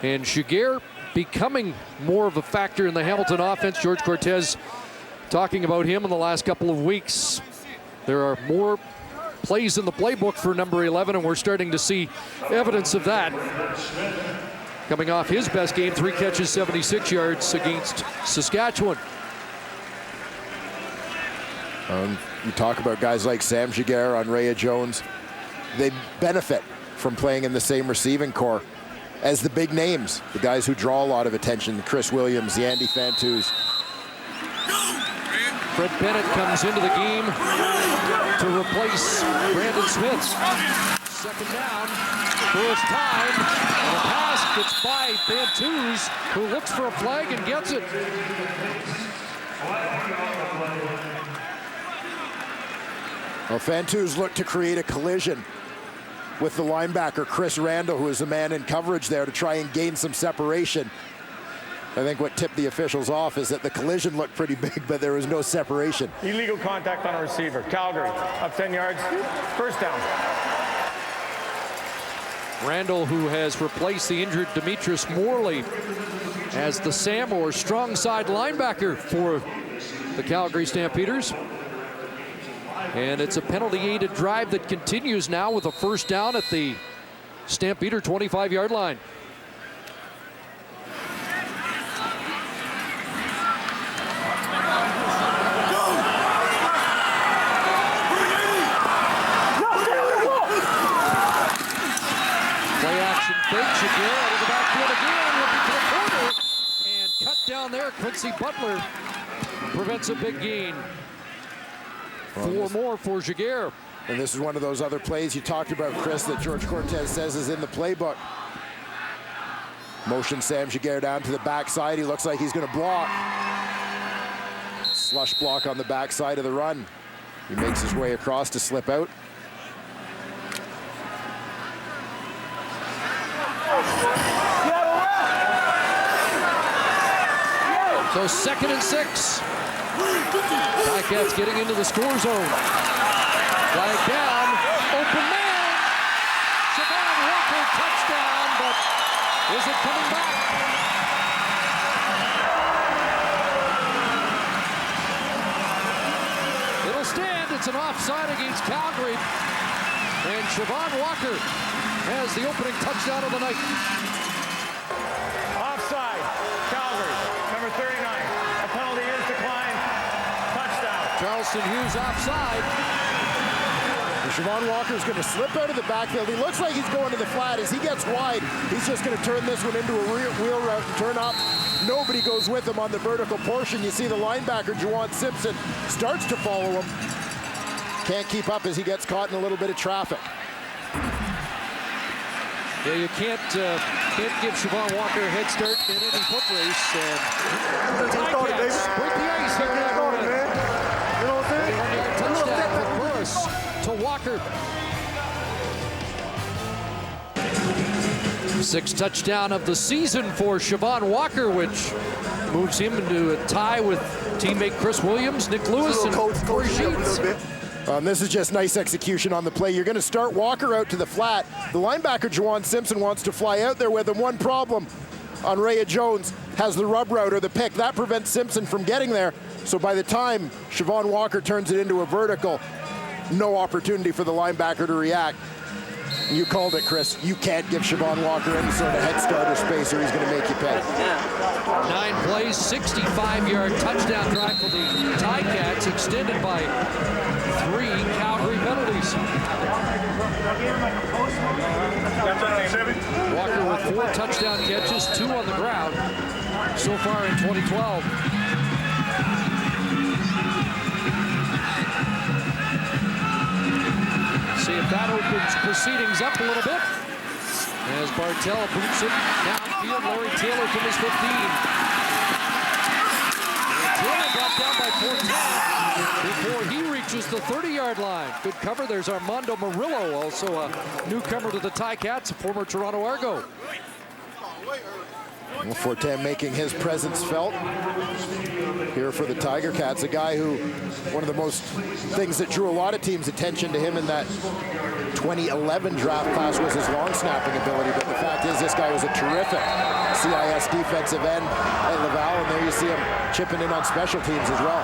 And Giguère becoming more of a factor in the Hamilton offense. George Cortez talking about him in the last couple of weeks. There are more plays in the playbook for number 11, and we're starting to see evidence of that. Coming off his best game, 3 catches, 76 yards against Saskatchewan. You talk about guys like Sam Giguère, Andrea Jones. They benefit from playing in the same receiving corps as the big names, the guys who draw a lot of attention. Chris Williams, Yandy Fantus. Fred Bennett comes into the game to replace Brandon Smith. Second down, first time, and a pass gets by Fantus, who looks for a flag and gets it. Well, Fantus looked to create a collision with the linebacker, Chris Randall, who is the man in coverage there to try and gain some separation. I think what tipped the officials off is that the collision looked pretty big, but there was no separation. Illegal contact on a receiver. Calgary, up 10 yards, first down. Randall, who has replaced the injured Demetrius Morley as the Sam or strong side linebacker for the Calgary Stampeders. And it's a penalty-aided drive that continues now with a first down at the Stampeder 25-yard line. Play action fake. Giguère out of the backfield again, looking to the corner, and cut down there. Quincy Butler prevents a big gain. 4 more for Giguère. And this is one of those other plays you talked about, Chris, that George Cortez says is in the playbook. Motion Sam Giguère down to the backside. He looks like he's going to block. Slush block on the backside of the run. He makes his way across to slip out. So 2nd and 6. Ticats getting into the score zone. Flag down, open man. Siobhan Walker touchdown, but is it coming back? It'll stand. It's an offside against Calgary. And Siobhan Walker has the opening touchdown of the night. Offside, Calgary, number 39. A penalty is declined. Touchdown. Charleston Hughes offside. And Siobhan Walker's going to slip out of the backfield. He looks like he's going to the flat. As he gets wide, he's just going to turn this one into a wheel route and turn up. Nobody goes with him on the vertical portion. You see the linebacker, Juwan Simpson, starts to follow him. Can't keep up as he gets caught in a little bit of traffic. Yeah, you can't give Siobhan Walker a head start in any foot race. And Ticats break the ice here in Everett. You know what I'm saying? Touchdown for Burris to Walker. 6th touchdown of the season for Siobhan Walker, which moves him into a tie with teammate Chris Williams, Nick Lewis, and Corey Sheets. This is just nice execution on the play. You're going to start Walker out to the flat. The linebacker, Juwan Simpson, wants to fly out there with him. One problem, Andrea Jones has the rub route or the pick. That prevents Simpson from getting there. So by the time Siobhan Walker turns it into a vertical, no opportunity for the linebacker to react. You called it, Chris. You can't give Siobhan Walker any sort of head start or space, or he's going to make you pay. 9 plays, 65-yard touchdown drive for the Ticats, extended by 3 Calgary penalties. Walker with 4 touchdown catches, 2 on the ground so far in 2012. See if that opens proceedings up a little bit. As Bartell boots it downfield, Larry Taylor from his 15. Taylor got down by 14 before he reaches the 30-yard line. Good cover. There's Armando Murillo, also a newcomer to the Ticats, a former Toronto Argo. Well, Fortin making his presence felt here for the Tiger Cats, a guy who, one of the most things that drew a lot of teams' attention to him in that 2011 draft class was his long snapping ability, but the fact is this guy was a terrific CIS defensive end at Laval, and there you see him chipping in on special teams as well.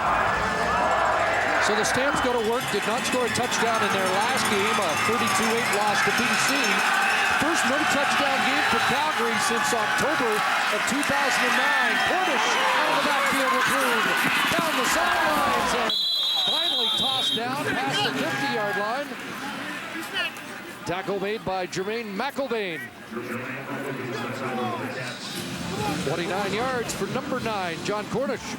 So the Stamps go to work, did not score a touchdown in their last game, a 32-8 loss to BC. First no-touchdown game for Calgary since October of 2009. Cornish out of the backfield with Roon. Down the sidelines and finally tossed down past the 50-yard line. Tackle made by Jermaine McIlvain. 29 yards for number 9, John Cornish.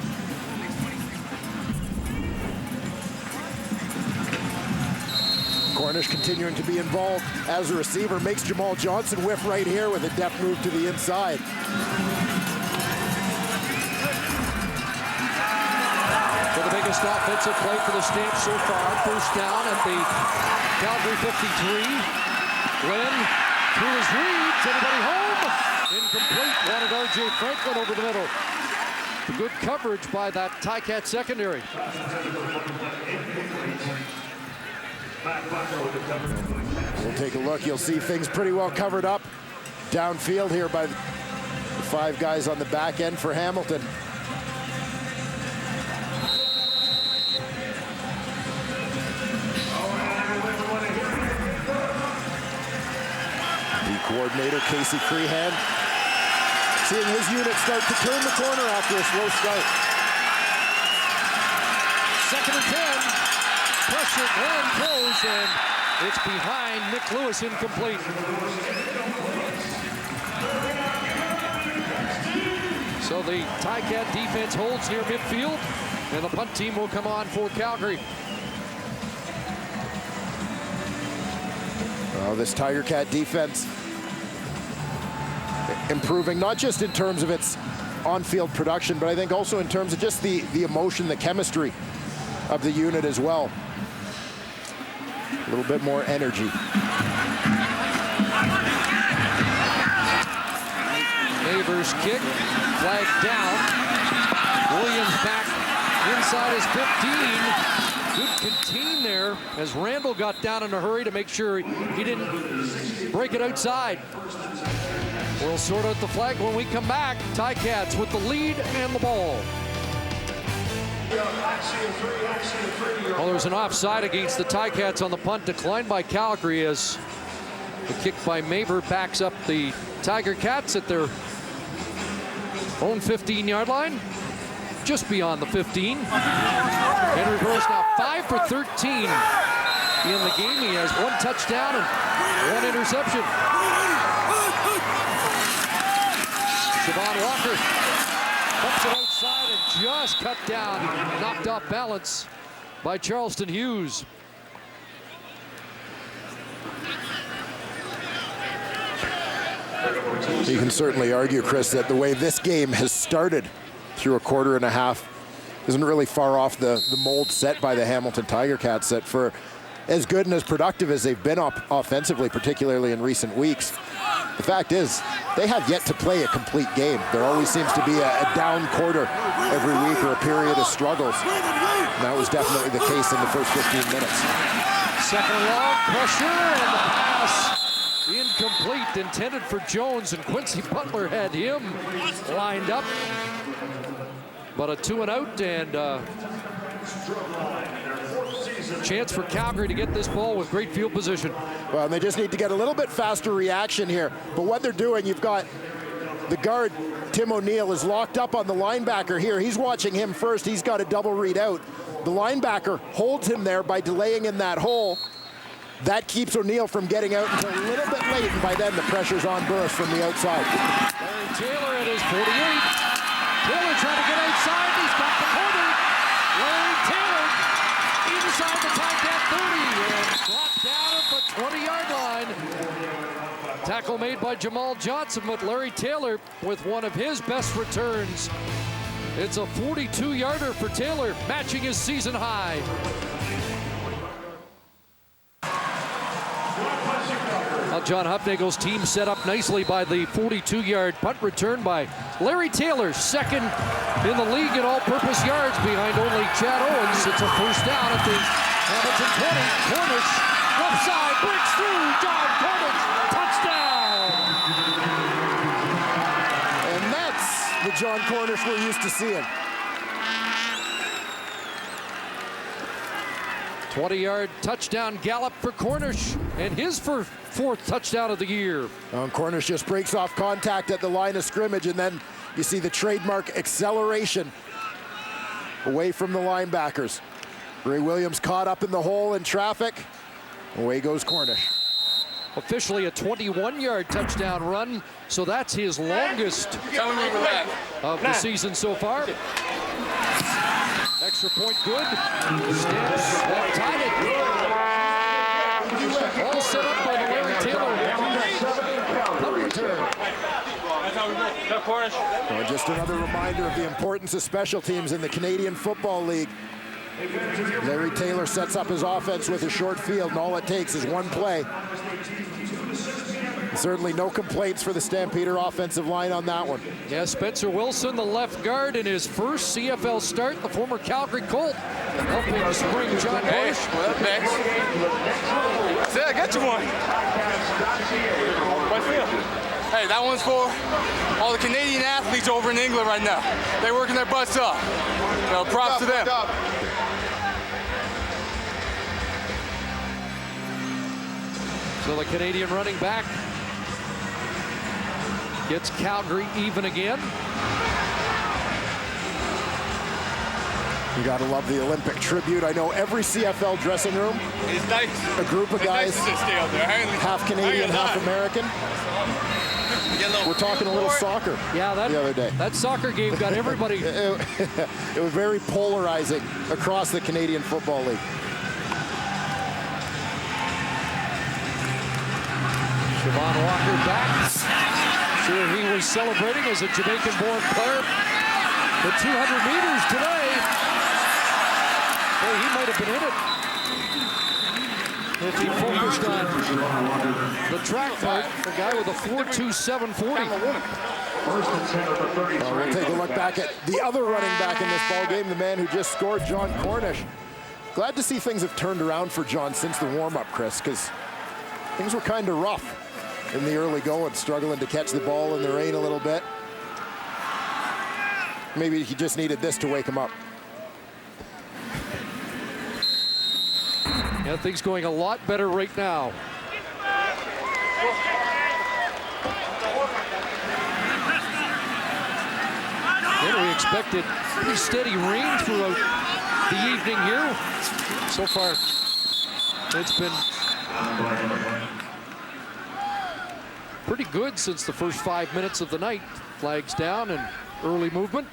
Cornish continuing to be involved as a receiver, makes Jamal Johnson whiff right here with a deft move to the inside. For the biggest offensive play for the Stamps so far, first down at the Calgary 53. Glenn through his reads, anybody home? Incomplete, wanted R.J. Franklin over the middle. Good coverage by that Ticat secondary. We'll take a look. You'll see things pretty well covered up downfield here by the 5 guys on the back end for Hamilton. The coordinator, Casey Freehand, seeing his unit start to turn the corner after a slow start. 2nd and 10. Pressure, Glenn throws, and it's behind Nick Lewis, incomplete. So the Ticat defense holds near midfield, and the punt team will come on for Calgary. Well, this Tiger Cat defense improving, not just in terms of its on-field production, but I think also in terms of just the emotion, the chemistry of the unit as well. A little bit more energy. Neighbors kick, flag down. Williams back inside his 15. Good contain there as Randall got down in a hurry to make sure he didn't break it outside. We'll sort out the flag when we come back. Ticats with the lead and the ball. Well, there's an offside against the Ticats on the punt, declined by Calgary as the kick by Maver backs up the Tiger Cats at their own 15-yard line, just beyond the 15. Henry Burris now 5 for 13 in the game. He has 1 touchdown and 1 interception. Siobhan Walker bumps it outside and just cut down, knocked off balance by Charleston Hughes. You can certainly argue, Chris, that the way this game has started through a quarter and a half isn't really far off the mold set by the Hamilton Tiger Cats, that for as good and as productive as they've been offensively, particularly in recent weeks, the fact is they have yet to play a complete game. There always seems to be a down quarter every week or a period of struggles. And that was definitely the case in the first 15 minutes. 2nd and long, pressure, and the pass incomplete, intended for Jones, and Quincy Butler had him lined up. But a 2 and out, and Chance for Calgary to get this ball with great field position. Well, and they just need to get a little bit faster reaction here. But what they're doing, you've got the guard, Tim O'Neill, is locked up on the linebacker here. He's watching him first. He's got a double read out. The linebacker holds him there by delaying in that hole. That keeps O'Neill from getting out until a little bit late, and by then the pressure's on Burris from the outside. Larry Taylor at his 48. Taylor trying to get outside. He's got the corner. Larry Taylor inside the Ticat 30 and brought down at the 20-yard line. Tackle made by Jamal Johnson, but Larry Taylor with one of his best returns. It's a 42-yarder for Taylor, matching his season high. Now John Hufnagel's team set up nicely by the 42-yard punt return by Larry Taylor, second in the league in all-purpose yards behind only Chad Owens. It's a first down at the Hamilton 20. Cornish, left side, breaks through. John Cornish, touchdown! And that's the John Cornish we're used to seeing. 20-yard touchdown gallop for Cornish, and his fourth touchdown of the year. Cornish just breaks off contact at the line of scrimmage, and then you see the trademark acceleration away from the linebackers. Ray Williams caught up in the hole in traffic. Away goes Cornish. Officially a 21-yard touchdown run, so that's his longest of the season so far. Extra point good. Stamps tied it. All set up by the Larry Taylor punt return. Well, just another reminder of the importance of special teams in the Canadian Football League. Larry Taylor sets up his offense with a short field, and all it takes is one play. Certainly no complaints for the Stampeder offensive line on that one. Yeah, Spencer Wilson, the left guard, in his first CFL start, the former Calgary Colt, helping to spring John Bush. What up, Max? Say, I got you one. Hey, that one's for all the Canadian athletes over in England right now. They're working their butts up. You know, props to them. So the Canadian running back gets Calgary even again. You gotta love the Olympic tribute. I know every CFL dressing room, It's nice. a group of guys, Nice to stay out there. half Canadian, half American. We're talking a little soccer Yeah, the other day. that soccer game got everybody. It was very polarizing across the Canadian Football League. Siobhan Walker back. Sure, he was celebrating as a Jamaican-born player. The 200 meters today. Boy, he might have been in it if he focused on the track part. The guy with a 4.2740. We'll take a look back at the other running back in this ball game, the man who just scored, John Cornish. Glad to see things have turned around for John since the warm-up, Chris, because things were kind of rough in the early going, struggling to catch the ball in the rain a little bit. Maybe he just needed this to wake him up. Yeah, things going a lot better right now. Yeah, we expected pretty steady rain throughout the evening here. So far, it's been pretty good since the first 5 minutes of the night. Flags down and early movement.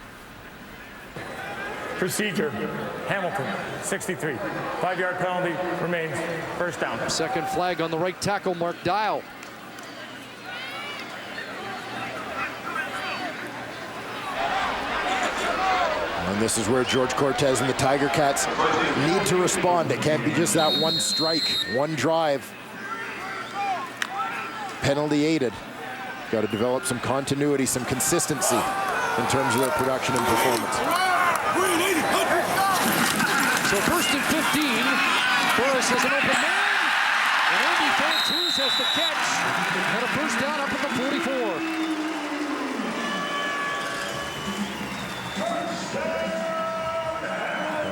Procedure, Hamilton, 63. 5-yard penalty remains, first down. Second flag on the right tackle, Mark Dial. And this is where George Cortez and the Tiger Cats need to respond. It can't be just that one strike, one drive. Penalty aided. Got to develop some continuity, some consistency in terms of their production and performance. So first and 15. Burris has an open man. And Andy Fantus has the catch. And a first down up at the 44.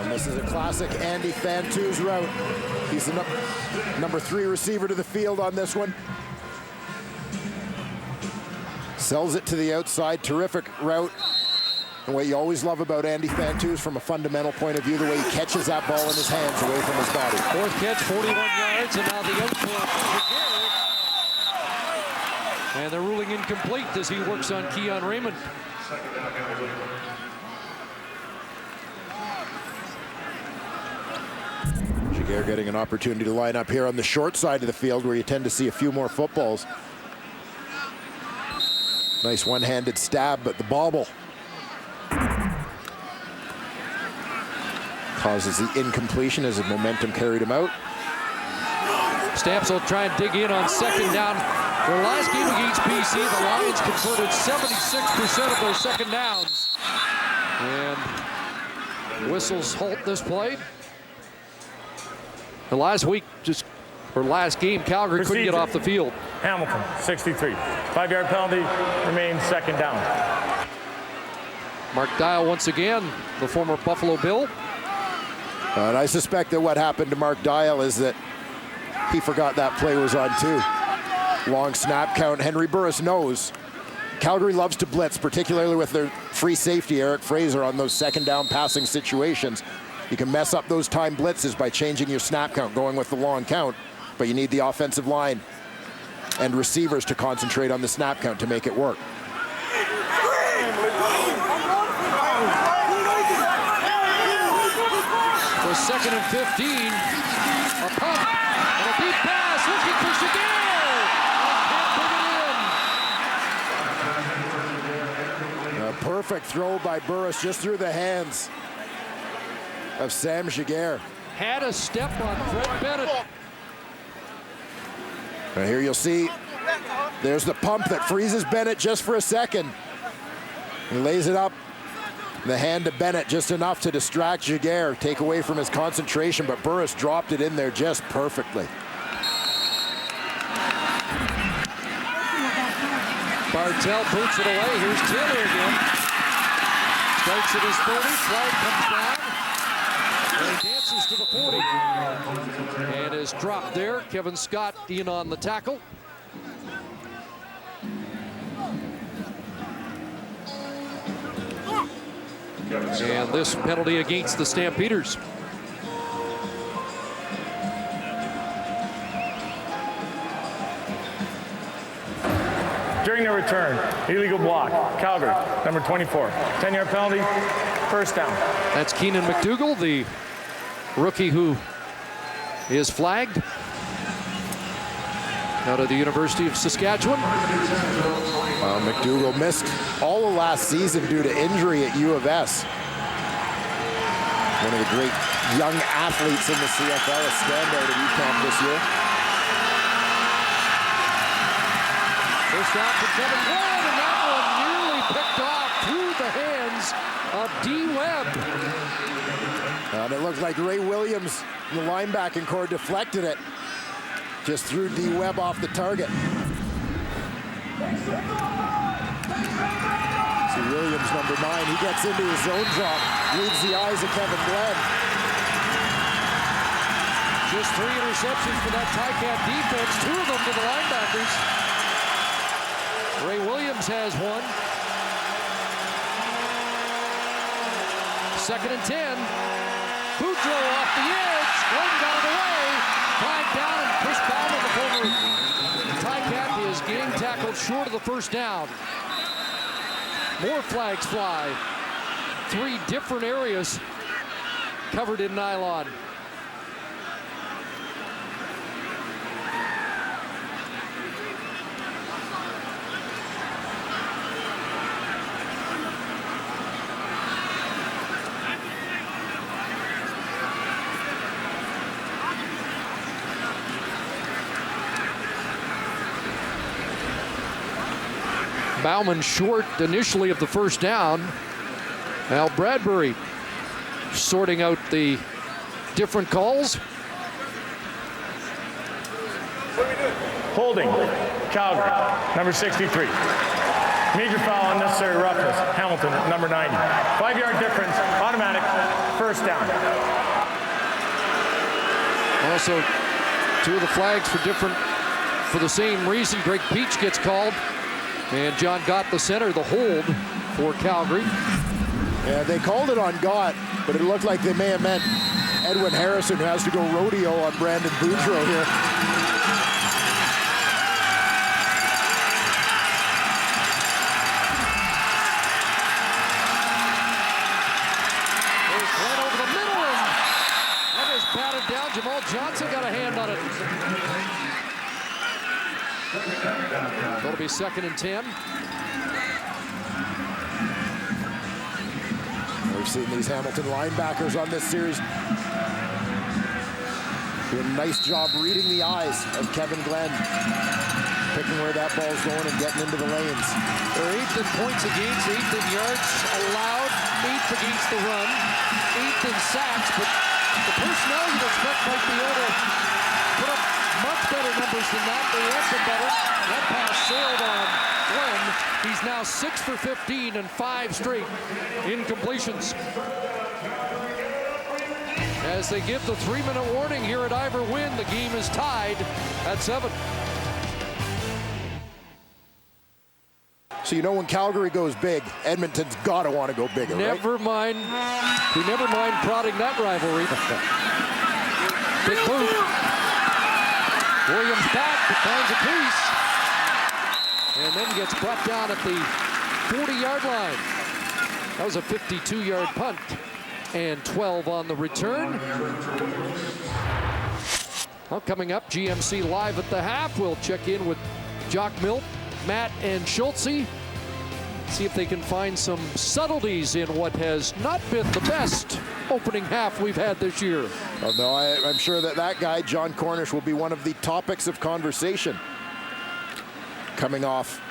And the This is a classic Andy Fantuz route. He's the number 3 receiver to the field on this one. Sells it to the outside. Terrific route. And what you always love about Andy Fantuz from a fundamental point of view, the way he catches that ball in his hands away from his body. 4th catch, 41 yards, and now the end for Shigere. And they're ruling incomplete as he works on Keon Raymond. Shigere getting an opportunity to line up here on the short side of the field where you tend to see a few more footballs. Nice one-handed stab, but the bobble causes the incompletion as the momentum carried him out. Stamps will try and dig in on 2nd down. Their last game against BC, the Lions converted 76% of their 2nd downs. And whistles halt this play. The last game, Calgary couldn't get off the field. Hamilton, 63. 5-yard penalty, remains 2nd down. Mark Dial once again, the former Buffalo Bill. And I suspect that what happened to Mark Dial is that he forgot that play was on too. Long snap count. Henry Burris knows Calgary loves to blitz, particularly with their free safety, Eric Fraser, on those 2nd down passing situations. You can mess up those time blitzes by changing your snap count, going with the long count, but you need the offensive line and receivers to concentrate on the snap count to make it work. For 2nd and 15, a pump and a deep pass, looking for Shigere. Can't put it in. A perfect throw by Burris just through the hands of Sam Shigere. Had a step on Fred Bennett. Now here you'll see, there's the pump that freezes Bennett just for a second. He lays it up. The hand to Bennett just enough to distract Shigere, take away from his concentration, but Burris dropped it in there just perfectly. Bartell boots it away. Here's Taylor again. Starts at his 30, flag comes down. And he dances to the 40. And is dropped there. Kevin Scott in on the tackle. And this penalty against the Stampeders. During the return, illegal block, Calgary, number 24. 10-yard penalty, 1st down. That's Keenan McDougall, the rookie who is flagged out of the University of Saskatchewan. McDougall missed all of last season due to injury at U of S. One of the great young athletes in the CFL, a standout at UCamp this year. First down for Kevin Glenn, and that one nearly picked off through the hands of D. Webb. And it looked like Ray Williams, the linebacking core, deflected it. Just threw D. Webb off the target. See Williams, number 9, he gets into his zone drop, reads the eyes of Kevin Glenn. Just 3 interceptions for that Ticat defense, 2 of them to the linebackers. Ray Williams has 1. 2nd and 10. Boudreau off the edge. Glenn got it away. Flag down, and Chris Bauman, the former Ticat, is getting tackled short of the 1st down. More flags fly. 3 different areas covered in nylon. Bauman short initially of the 1st down. Al Bradbury sorting out the different calls. Holding, Calgary, number 63. Major foul, unnecessary roughness, Hamilton, number 90. 5-yard difference, automatic, 1st down. Also, two of the flags for the same reason. Greg Peach gets called, and John Gott, the center, the hold for Calgary. Yeah, they called it on Gott, but it looked like they may have meant Edwin Harrison, who has to go rodeo on Brandon Boudreau here. Jamal Johnson got a hand on it. It'll be 2nd and 10. We've seen these Hamilton linebackers on this series do a nice job reading the eyes of Kevin Glenn, picking where that ball's going and getting into the lanes. They're 8th in points against, 8th in yards allowed, 8th against the run, 8th in sacks, but the personnel you'd expect might be able to put up much better numbers than that. They have been better. That pass sailed on Glenn. He's now 6 for 15 and 5 straight incompletions. As they give the 3-minute warning here at Ivor Wynn, the game is tied at 7. So you know when Calgary goes big, Edmonton's got to want to go bigger, never mind. We never mind prodding that rivalry. Big boot. Williams back, but finds a piece. And then gets brought down at the 40-yard line. That was a 52-yard punt. And 12 on the return. Well, coming up, GMC Live at the half. We'll check in with Jock Milt, Matt, and Schultze. See if they can find some subtleties in what has not been the best opening half we've had this year. Oh, no, I'm sure that guy, John Cornish, will be one of the topics of conversation coming off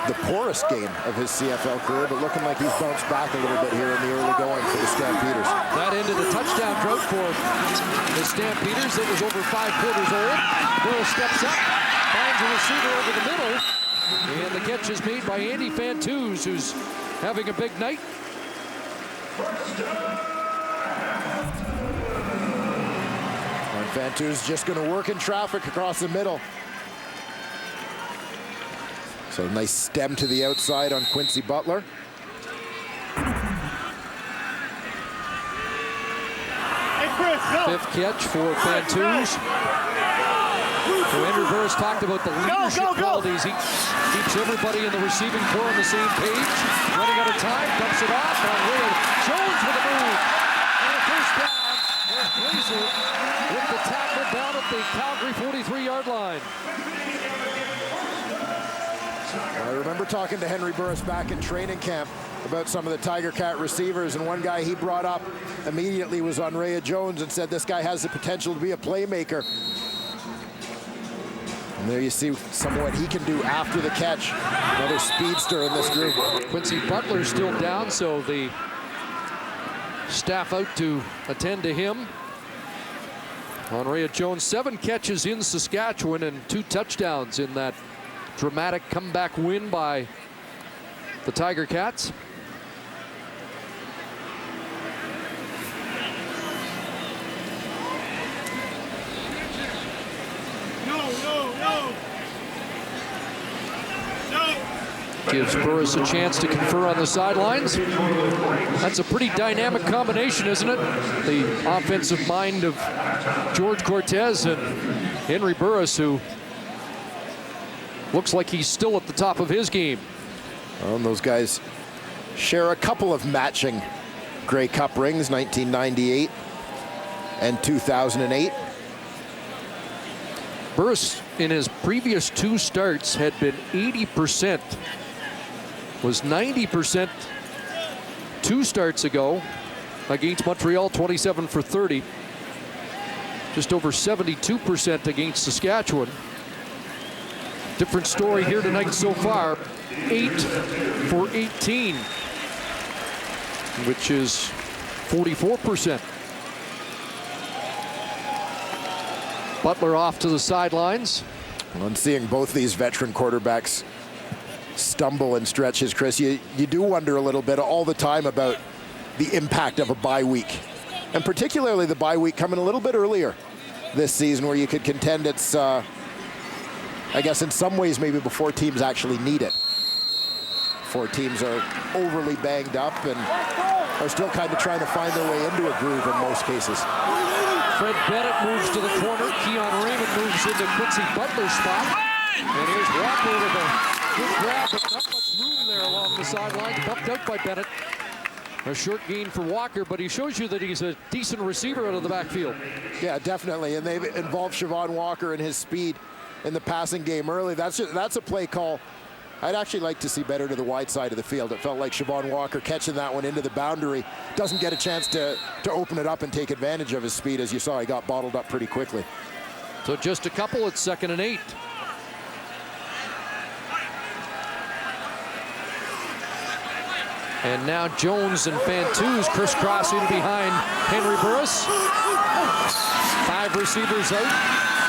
the poorest game of his CFL career, but looking like he's bounced back a little bit here in the early going for the Stampeders. That ended a touchdown drought for the Stampeders that was over 5 quarters old. Burrow steps up, finds a receiver over the middle, and the catch is made by Andy Fantuz, who's having a big night. And Fantuz just going to work in traffic across the middle. So nice stem to the outside on Quincy Butler. Hey, Chris, go. 5th catch for Fantuz. So Andrew Burris talked about the leadership qualities. He keeps everybody in the receiving corps on the same page. Running out of time, dumps it off on Ray Jones with a move. And a first down. And Glazer with the tackle down at the Calgary 43-yard line. I remember talking to Henry Burris back in training camp about some of the Tiger Cat receivers, and one guy he brought up immediately was on Ray Jones and said this guy has the potential to be a playmaker. And there you see some of what he can do after the catch. Another speedster in this group. Quincy Butler's still down, so the staff out to attend to him. Ray Jones, 7 catches in Saskatchewan and 2 touchdowns in that dramatic comeback win by the Tiger Cats. Gives Burris a chance to confer on the sidelines. That's a pretty dynamic combination, isn't it? The offensive mind of George Cortez and Henry Burris, who looks like he's still at the top of his game. Well, and those guys share a couple of matching Grey Cup rings, 1998 and 2008. Burris, in his previous 2 starts, had been 80%. Was 90% 2 starts ago against Montreal, 27 for 30. Just over 72% against Saskatchewan. Different story here tonight so far. 8 for 18, which is 44%. Butler off to the sidelines. I'm seeing both these veteran quarterbacks stumble and stretches, Chris. You do wonder a little bit all the time about the impact of a bye week, and particularly the bye week coming a little bit earlier this season where you could contend it's, I guess in some ways maybe before teams actually need it. Before teams are overly banged up and are still kind of trying to find their way into a groove in most cases. Fred Bennett moves to the corner. Keon Raymond moves into Quincy Butler's spot. And here's Walker with a good grab, but not much room there along the sideline. Bumped out by Bennett. A short gain for Walker, but he shows you that he's a decent receiver out of the backfield. Yeah, definitely. And they've involved Siobhan Walker and his speed in the passing game early. That's a play call I'd actually like to see better to the wide side of the field. It felt like Siobhan Walker catching that one into the boundary doesn't get a chance to open it up and take advantage of his speed. As you saw, he got bottled up pretty quickly. So just a couple, it's 2nd and 8. And now Jones and Fantus crisscrossing behind Henry Burris. 5 receivers out.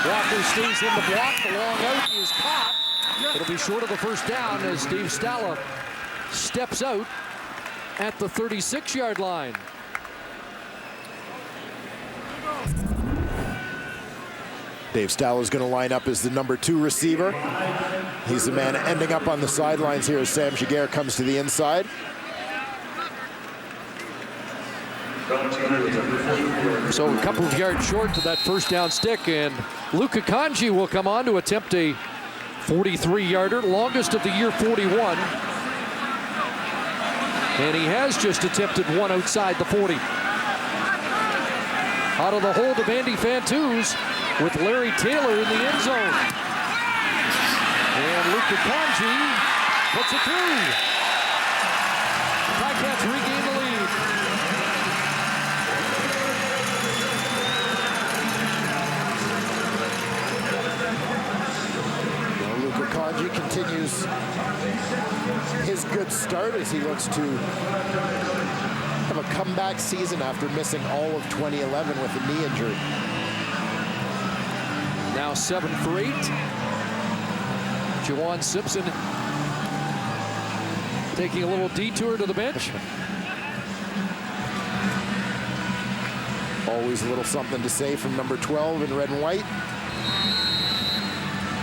Walker stays in the block. The long out is caught. It'll be short of the first down as Dave Stala steps out at the 36-yard line. Dave Stala is going to line up as the number 2 receiver. He's the man ending up on the sidelines here as Sam Giguère comes to the inside. So a couple of yards short to that first down stick, and Luka Kanji will come on to attempt a 43-yarder, longest of the year, 41. And he has just attempted one outside the 40. Out of the hold of Andy Fantus with Larry Taylor in the end zone. And Luka Kanji puts it through. Ticats regain the lead. Kanji continues his good start as he looks to have a comeback season after missing all of 2011 with a knee injury. Now 7 for 8. Juwan Simpson taking a little detour to the bench. Always a little something to say from number 12 in red and white.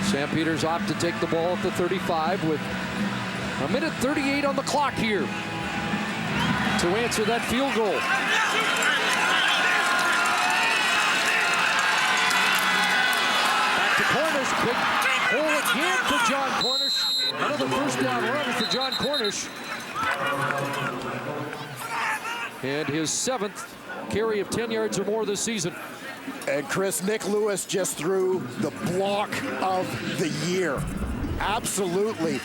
Stampeders opt to take the ball at the 35 with 1:38 on the clock here to answer that field goal. Back to Cornish. Big hole again for John Cornish. Another first down run for John Cornish. And his 7th carry of 10 yards or more this season. And Chris, Nick Lewis just threw the block of the year. Absolutely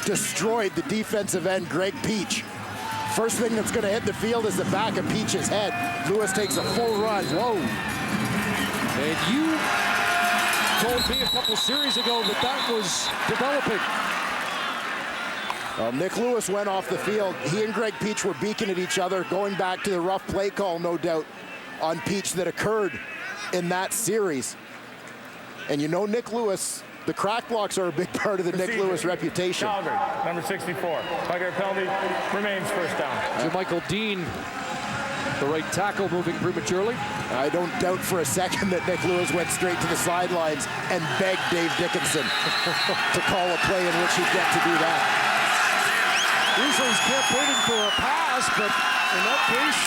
destroyed the defensive end, Greg Peach. First thing that's going to hit the field is the back of Peach's head. Lewis takes a full run. Whoa. And you told me a couple series ago that was developing. Well, Nick Lewis went off the field. He and Greg Peach were beaking at each other, going back to the rough play call, no doubt, on Peach that occurred in that series. And you know Nick Lewis, the crack blocks are a big part of the Nick Lewis reputation. Calgary, number 64. Calgary penalty remains first down. Michael Dean, the right tackle, moving prematurely. I don't doubt for a second that Nick Lewis went straight to the sidelines and begged Dave Dickinson to call a play in which he'd get to do that. Usually he's campaigning for a pass, but in that case,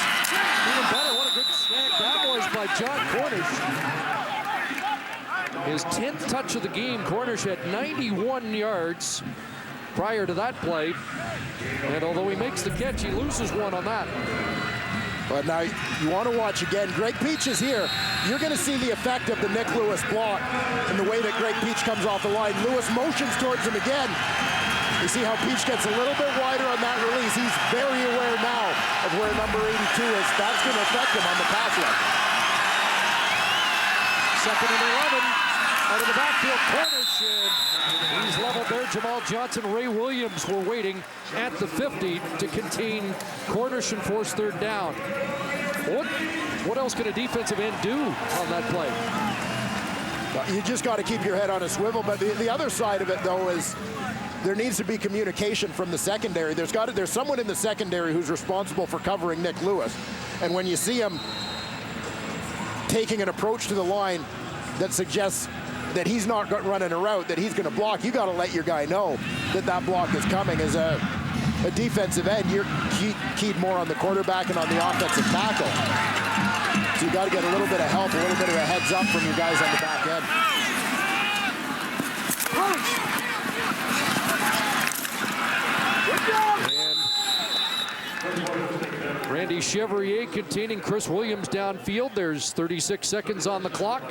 even better. What a good snag that was by John Cornish. His 10th touch of the game. Cornish had 91 yards prior to that play. And although he makes the catch, he loses one on that. But now you want to watch again. Greg Peach is here. You're going to see the effect of the Nick Lewis block and the way that Greg Peach comes off the line. Lewis motions towards him again. You see how Peach gets a little bit wider on that release. He's very aware now of where number 82 is. That's going to affect him on the pass rush. 2nd and 11. Out of the backfield, Cornish, and he's leveled there. Jamal Johnson, Ray Williams were waiting at the 50 to contain Cornish and force 3rd down. What else can a defensive end do on that play? You just got to keep your head on a swivel. But the other side of it, though, is there needs to be communication from the secondary. There's someone in the secondary who's responsible for covering Nick Lewis. And when you see him taking an approach to the line, that suggests that he's not running a route that he's going to block, you got to let your guy know that that block is coming. As a defensive end, you're keyed more on the quarterback and on the offensive tackle. So you got to get a little bit of help, a little bit of a heads up from your guys on the back end. And Randy Chevrier containing Chris Williams downfield. There's 36 seconds on the clock.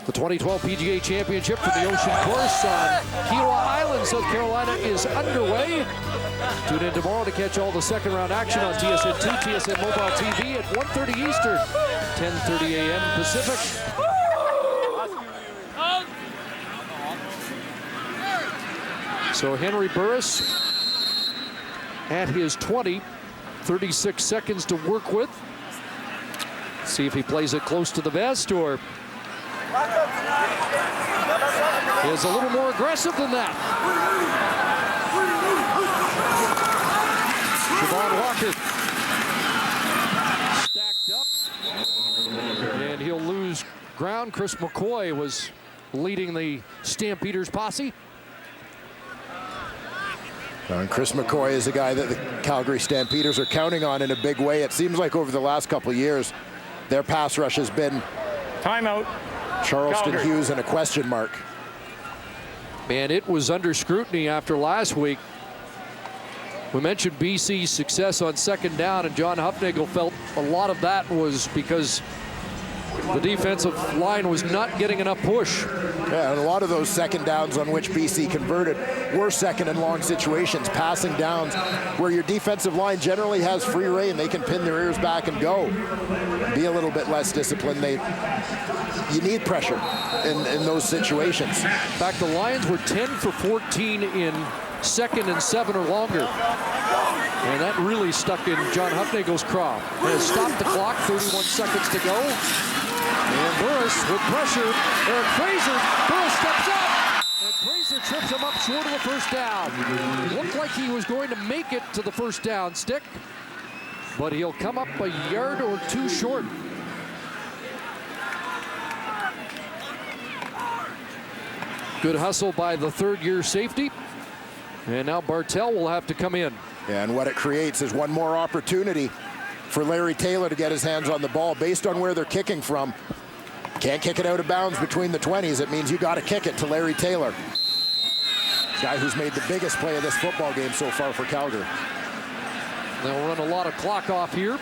The 2012 PGA Championship for the Ocean Course on Kiowa Island, South Carolina is underway. Tune in tomorrow to catch all the second round action on TSN2, TSN Mobile TV at 1:30 Eastern, 10:30 a.m. Pacific. So Henry Burris at his 20, 36 seconds to work with. See if he plays it close to the vest or is a little more aggressive than that. Siobhan Walker stacked up, and he'll lose ground. Chris McCoy was leading the Stampeders posse. And Chris McCoy is a guy that the Calgary Stampeders are counting on in a big way. It seems like over the last couple of years, their pass rush has been timeout. Charleston Calgary. Hughes and a question mark. Man, it was under scrutiny after last week. We mentioned BC's success on second down, and John Hufnagel felt a lot of that was because the defensive line was not getting enough push. Yeah, and a lot of those second downs on which BC converted were second and long situations, passing downs where your defensive line generally has free rein. They can pin their ears back and go. Be a little bit less disciplined. You need pressure in those situations. In fact, the Lions were 10 for 14 in second and 7 or longer. And that really stuck in John Hufnagel's craw. Has stopped the clock, 31 seconds to go. And Burris with pressure. Eric Fraser. Burris steps up. And Fraser trips him up short of the first down. It looked like he was going to make it to the first down stick, but he'll come up a yard or two short. Good hustle by the third-year safety. And now Bartell will have to come in. Yeah, and what it creates is one more opportunity for Larry Taylor to get his hands on the ball based on where they're kicking from. Can't kick it out of bounds between the 20s. It means you got to kick it to Larry Taylor. Guy who's made the biggest play of this football game so far for Calgary. They'll run a lot of clock off here.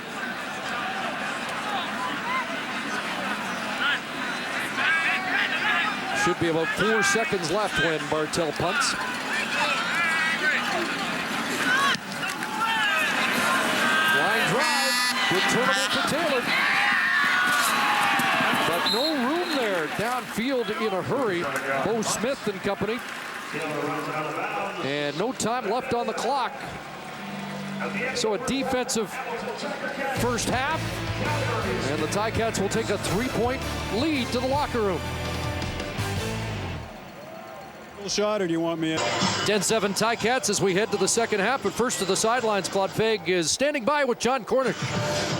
Should be about 4 seconds left when Bartell punts. Line drive, good turnover for Taylor. But no room there downfield in a hurry. Bo Smith and company. And no time left on the clock. So a defensive first half. And the Ticats will take a 3-point lead to the locker room. Shot, or do you want me in? 10-7 Ticats as we head to the second half. But first to the sidelines, Claude Fegg is standing by with John Cornish.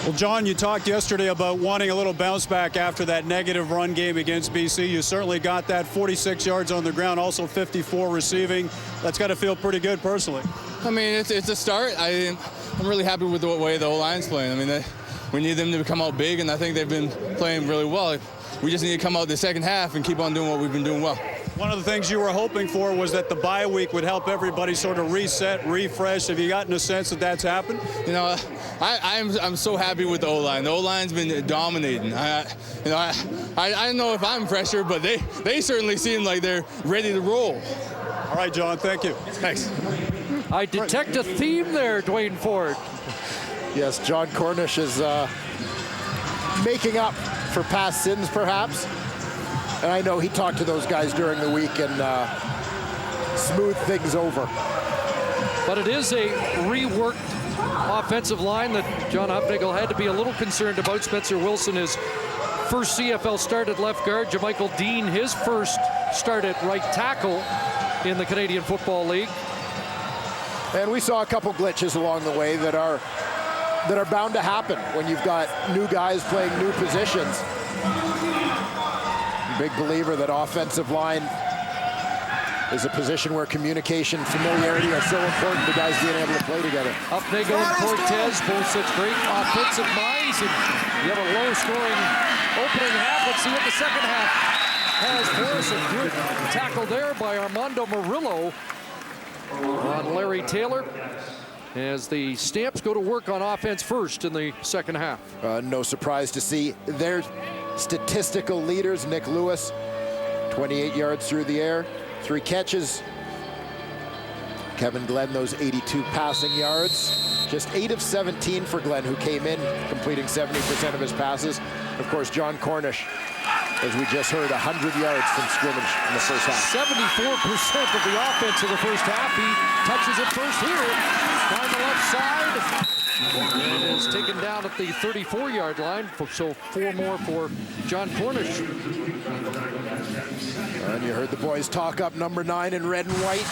Well, John, you talked yesterday about wanting a little bounce back after that negative run game against BC. You certainly got that. 46 yards on the ground, also 54 receiving. That's got to feel pretty good personally. I mean, it's a start. I'm really happy with the way the O-line's playing. I mean, we need them to come out big, and I think they've been playing really well. We just need to come out the second half and keep on doing what we've been doing well. One of the things you were hoping for was that the bye week would help everybody sort of reset, refresh. Have you gotten a sense that that's happened? You know, I'm so happy with the O-line. The O-line's been dominating. I don't know if I'm fresher, but they certainly seem like they're ready to roll. All right, John, thank you. Thanks. I detect a theme there, Dwayne Ford. Yes, John Cornish is making up for past sins, perhaps. And I know he talked to those guys during the week and smoothed things over. But it is a reworked offensive line that John Hufnagel had to be a little concerned about. Spencer Wilson, his first CFL start at left guard. Jermichael Dean, his first start at right tackle in the Canadian Football League. And we saw a couple glitches along the way that are bound to happen when you've got new guys playing new positions. Big believer that offensive line is a position where communication, familiarity are so important to guys being able to play together. Upnego and Cortez, both such great offensive minds, and you have a low-scoring opening half. Let's see what the second half has for us. A good tackle there by Armando Murillo on Larry Taylor, as the Stamps go to work on offense first in the second half. No surprise to see their statistical leaders, Nick Lewis, 28 yards through the air, 3 catches. Kevin Glenn, those 82 passing yards. Just 8 of 17 for Glenn, who came in completing 70% of his passes. Of course, John Cornish, as we just heard, 100 yards from scrimmage in the first half. 74% of the offense in the first half. He touches it first here down the left side. And is taken down at the 34-yard line. So 4 more for John Cornish. And you heard the boys talk up number 9 in red and white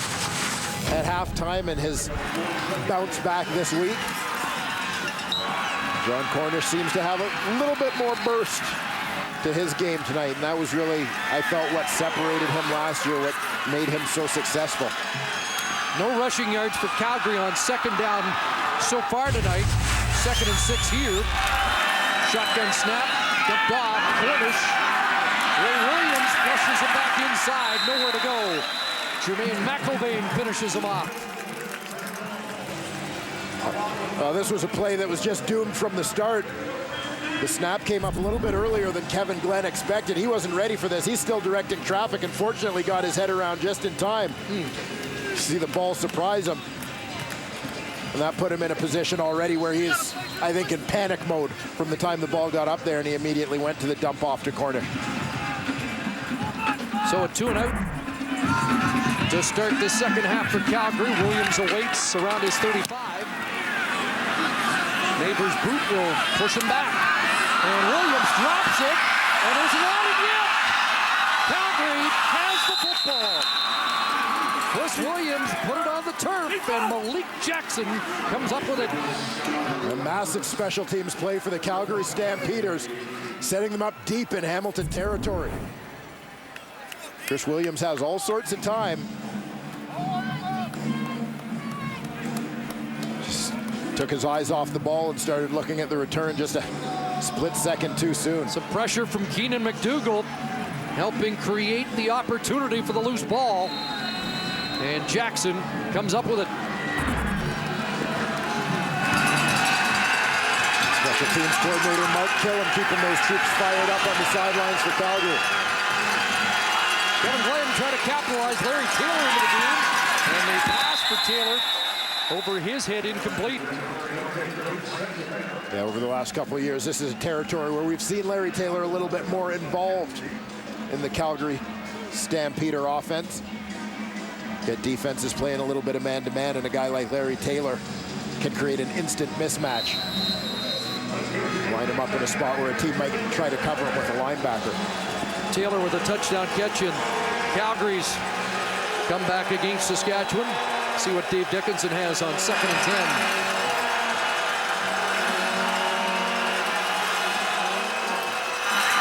at halftime, and his bounce back this week. John Cornish seems to have a little bit more burst to his game tonight, and that was really, I felt, what separated him last year, what made him so successful. No rushing yards for Calgary on second down so far tonight. 2nd and 6 here. Shotgun snap, dumped off, Cornish. Ray Williams flushes it back inside, nowhere to go. Jermaine McIlvain finishes him off. This was a play that was just doomed from the start. The snap came up a little bit earlier than Kevin Glenn expected. He wasn't ready for this. He's still directing traffic, and fortunately got his head around just in time. See the ball surprise him. And that put him in a position already where he's, I think, in panic mode from the time the ball got up there, and he immediately went to the dump off to Cornish. So a 2 and out to start the second half for Calgary. Williams awaits around his 35. Neighbors' boot will push him back. And Williams drops it, and isn't on it yet. Calgary has the football. Chris Williams put it on the turf, and Malik Jackson comes up with it. A massive special teams play for the Calgary Stampeders, setting them up deep in Hamilton territory. Chris Williams has all sorts of time. Just took his eyes off the ball and started looking at the return just a split second too soon. Some pressure from Keenan McDougall, helping create the opportunity for the loose ball. And Jackson comes up with it. Special teams coordinator Mark Killam keeping those troops fired up on the sidelines for Calgary. Kevin Glenn trying to capitalize Larry Taylor into the game. And they pass for Taylor over his head, incomplete. Yeah, over the last couple of years, this is a territory where we've seen Larry Taylor a little bit more involved in the Calgary Stampeder offense. Get defenses playing a little bit of man-to-man, and a guy like Larry Taylor can create an instant mismatch. Line him up in a spot where a team might try to cover him with a linebacker. Taylor with a touchdown catch in Calgary's comeback against Saskatchewan. See what Dave Dickinson has on 2nd and 10.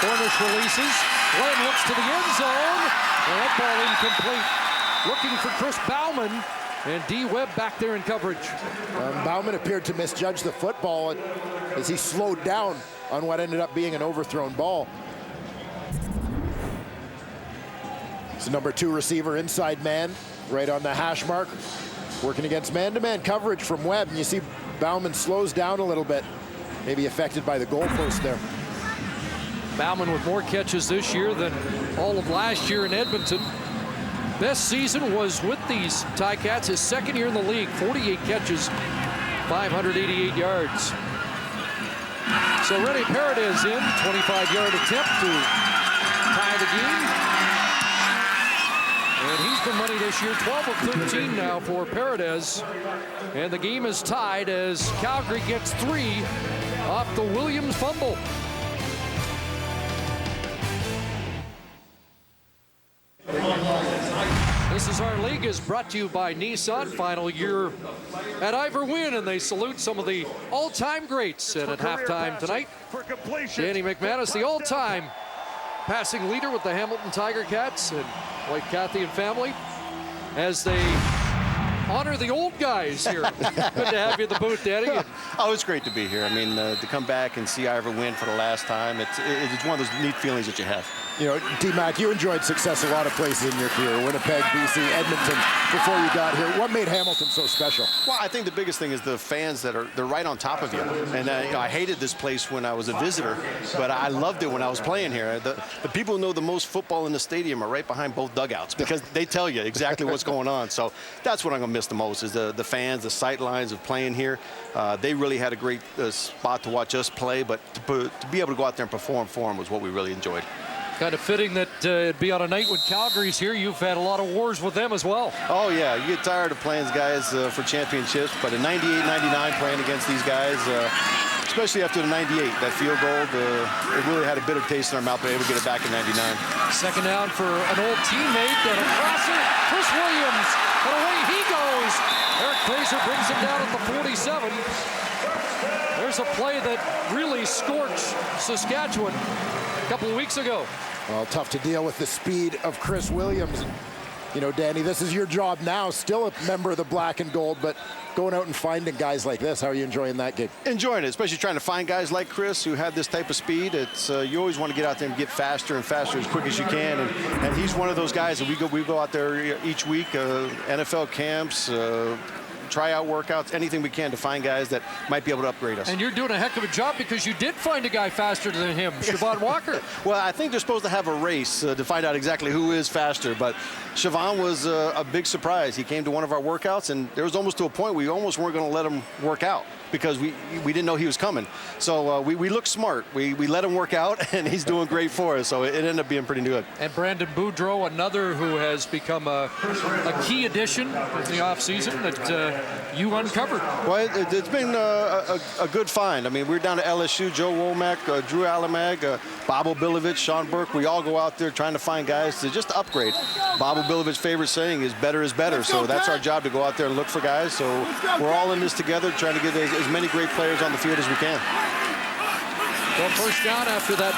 Cornish releases. Glenn looks to the end zone. And that ball incomplete. Looking for Chris Bauman, and D. Webb back there in coverage. Bauman appeared to misjudge the football as he slowed down on what ended up being an overthrown ball. It's number 2 receiver, inside man, right on the hash mark, working against man-to-man coverage from Webb. And you see Bauman slows down a little bit, maybe affected by the goalpost there. Bauman with more catches this year than all of last year in Edmonton. Best season was with these Ticats, his 2nd year in the league, 48 catches, 588 yards. So Rene Paredes in, 25-yard attempt to tie the game. And he's been money this year, 12 of 13 now for Paredes. And the game is tied as Calgary gets 3 off the Williams fumble. This is Our League is brought to you by Nissan. Final year at Ivor Wynn, and they salute some of the all-time greats. And at halftime tonight, Danny McManus, the all-time passing leader with the Hamilton Tiger Cats and wife Kathy and family as they honor the old guys here. Good to have you at the booth, Danny. Oh, it's great to be here. I mean, to come back and see Ivor win for the last time, it's one of those neat feelings that you have. You know, D-Mac, you enjoyed success a lot of places in your career. Winnipeg, BC, Edmonton, before you got here. What made Hamilton so special? Well, I think the biggest thing is the fans they're right on top of you. And I hated this place when I was a visitor, but I loved it when I was playing here. The people who know the most football in the stadium are right behind both dugouts because they tell you exactly what's going on. So that's what I'm going to miss the most is the fans, the sight lines of playing here. They really had a great spot to watch us play, but to be able to go out there and perform for them was what we really enjoyed. Kind of fitting that it'd be on a night when Calgary's here. You've had a lot of wars with them as well. Oh, yeah. You get tired of playing guys for championships, but in 98, 99 playing against these guys, especially after the 98, that field goal, it really had a bitter taste in our mouth, but able to get it back in 99. Second down for an old teammate and a crosser, Chris Williams, and away he goes. Eric Fraser brings him down at the 47. There's a play that really scorched Saskatchewan a couple of weeks ago. Well, tough to deal with the speed of Chris Williams. You know, Danny, this is your job now, still a member of the black and gold, but going out and finding guys like this, how are you enjoying that gig? Enjoying it, especially trying to find guys like Chris who had this type of speed. It's you always want to get out there and get faster and faster as quick as you can, and he's one of those guys that we go out there each week, NFL camps, tryout workouts, anything we can to find guys that might be able to upgrade us. And you're doing a heck of a job because you did find a guy faster than him, Siobhan Walker. Well, I think they're supposed to have a race to find out exactly who is faster, but Siobhan was a big surprise. He came to one of our workouts, and there was almost to a point we almost weren't going to let him work out because we didn't know he was coming. So we looked smart. We let him work out, and he's doing great for us, so it ended up being pretty good. And Brandon Boudreau, another who has become a key addition in the offseason that you uncovered. Well, it's been a good find. I mean, we're down to LSU, Joe Womack, Drew Alamag, Bob Obilovich, Sean Burke. We all go out there trying to find guys to just upgrade. Bob Obilovich's favorite saying is better is better. So that's our job, to go out there and look for guys. So we're all in this together, trying to get as many great players on the field as we can. Well, first down after that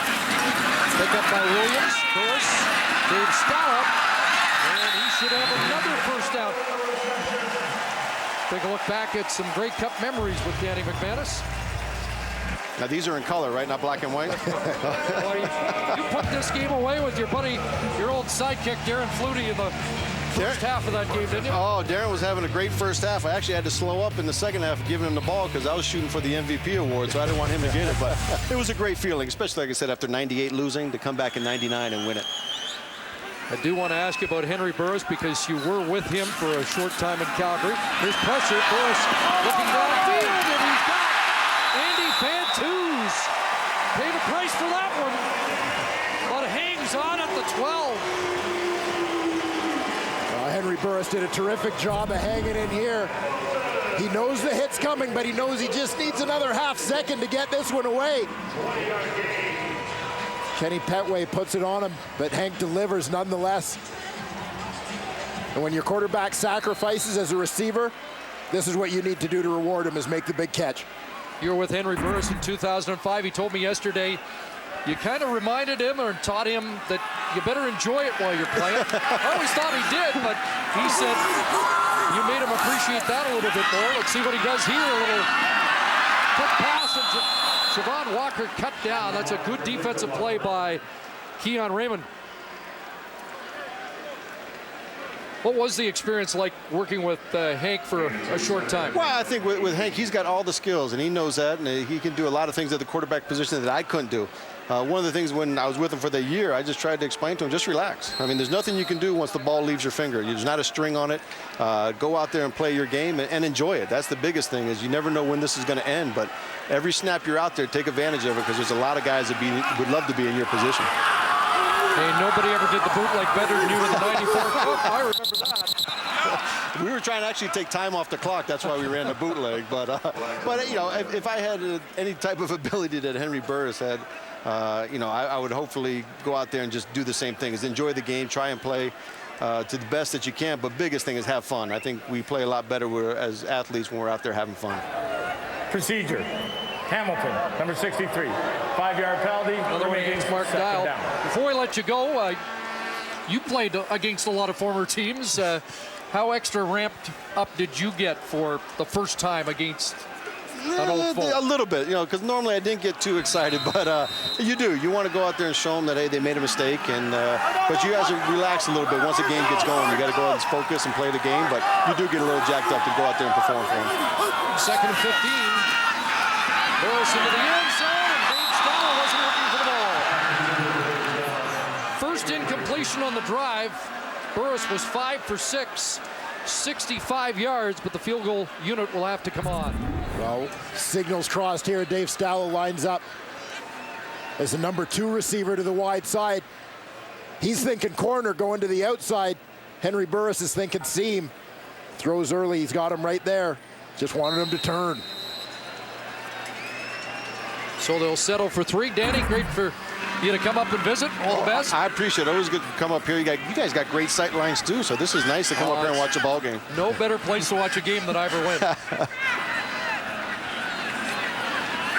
pickup by Williams. Burris, Dave Scallop, and he should have another first down. Take a look back at some Grey Cup memories with Danny McManus. Now, these are in color, right? Not black and white? Well, you put this game away with your buddy, your old sidekick, Darren Flutie, in the first half of that game, didn't you? Oh, Darren was having a great first half. I actually had to slow up in the second half giving him the ball because I was shooting for the MVP award, so I didn't want him to get it. But it was a great feeling, especially, like I said, after 98 losing, to come back in 99 and win it. I do want to ask you about Henry Burris because you were with him for a short time in Calgary. There's pressure. Burris looking downfield, and he's got Andy Fantus. Paid a price for that one, but hangs on at the 12. Henry Burris did a terrific job of hanging in here. He knows the hit's coming, but he knows he just needs another half second to get this one away. Kenny Petway puts it on him, but Hank delivers nonetheless. And when your quarterback sacrifices as a receiver, this is what you need to do to reward him, is make the big catch. You were with Henry Burris in 2005. He told me yesterday you kind of reminded him or taught him that you better enjoy it while you're playing. I always thought he did, but he said you made him appreciate that a little bit more. Let's see what he does here. A little quick pass, and Siobhan Walker cut down. That's a good defensive play by Keon Raymond. What was the experience like working with Hank for a short time? Well, I think with Hank, he's got all the skills, and he knows that, and he can do a lot of things at the quarterback position that I couldn't do. One of the things when I was with him for the year, I just tried to explain to him, just relax. I mean, there's nothing you can do once the ball leaves your finger. There's not a string on it. Go out there and play your game and enjoy it. That's the biggest thing, is you never know when this is going to end, but every snap you're out there, take advantage of it, because there's a lot of guys that would love to be in your position. Hey, nobody ever did the bootleg better than you in the 94 Cup. I remember that. We were trying to actually take time off the clock. That's why we ran the bootleg. But you know, if I had any type of ability that Henry Burris had, you know, I would hopefully go out there and just do the same thing, is enjoy the game, try and play to the best that you can. But biggest thing is have fun. I think we play a lot better as athletes when we're out there having fun. Procedure. Hamilton, number 63. 5-yard penalty. Another one against Mark Dial. Before I let you go, you played against a lot of former teams. How extra ramped up did you get for the first time against an old foe? A little bit, because normally I didn't get too excited, but you do. You want to go out there and show them that, hey, they made a mistake, and but you guys relax a little bit. Once the game gets going, you got to go out and focus and play the game, but you do get a little jacked up to go out there and perform for them. 2nd and 15. Burris into the end zone, and Dave Stoller wasn't looking for the ball. First incompletion on the drive. Burris was 5 for 6, 65 yards, but the field goal unit will have to come on. Well, signals crossed here. Dave Stoller lines up as the number 2 receiver to the wide side. He's thinking corner, going to the outside. Henry Burris is thinking seam. Throws early. He's got him right there. Just wanted him to turn. So they'll settle for 3. Danny, great for you to come up and visit. All the best. I appreciate it. Always good to come up here. You guys got great sight lines too, so this is nice to come up here and watch a ball game. No better place to watch a game than I ever went.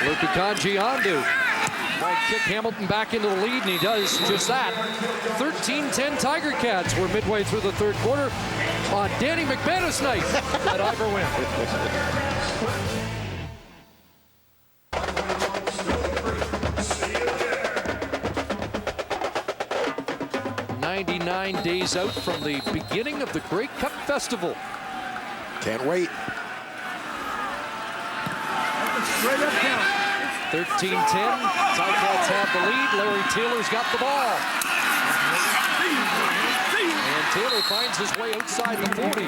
Luka Kanji-Andu might kick Hamilton back into the lead, and he does just that. 13-10 Tiger Cats. We're midway through the 3rd quarter on Danny McManus night at Ivor Wynn. 99 days out from the beginning of the Grey Cup Festival. Can't wait. 13-10. Ticats have the lead. Larry Taylor's got the ball. And Taylor finds his way outside the 40.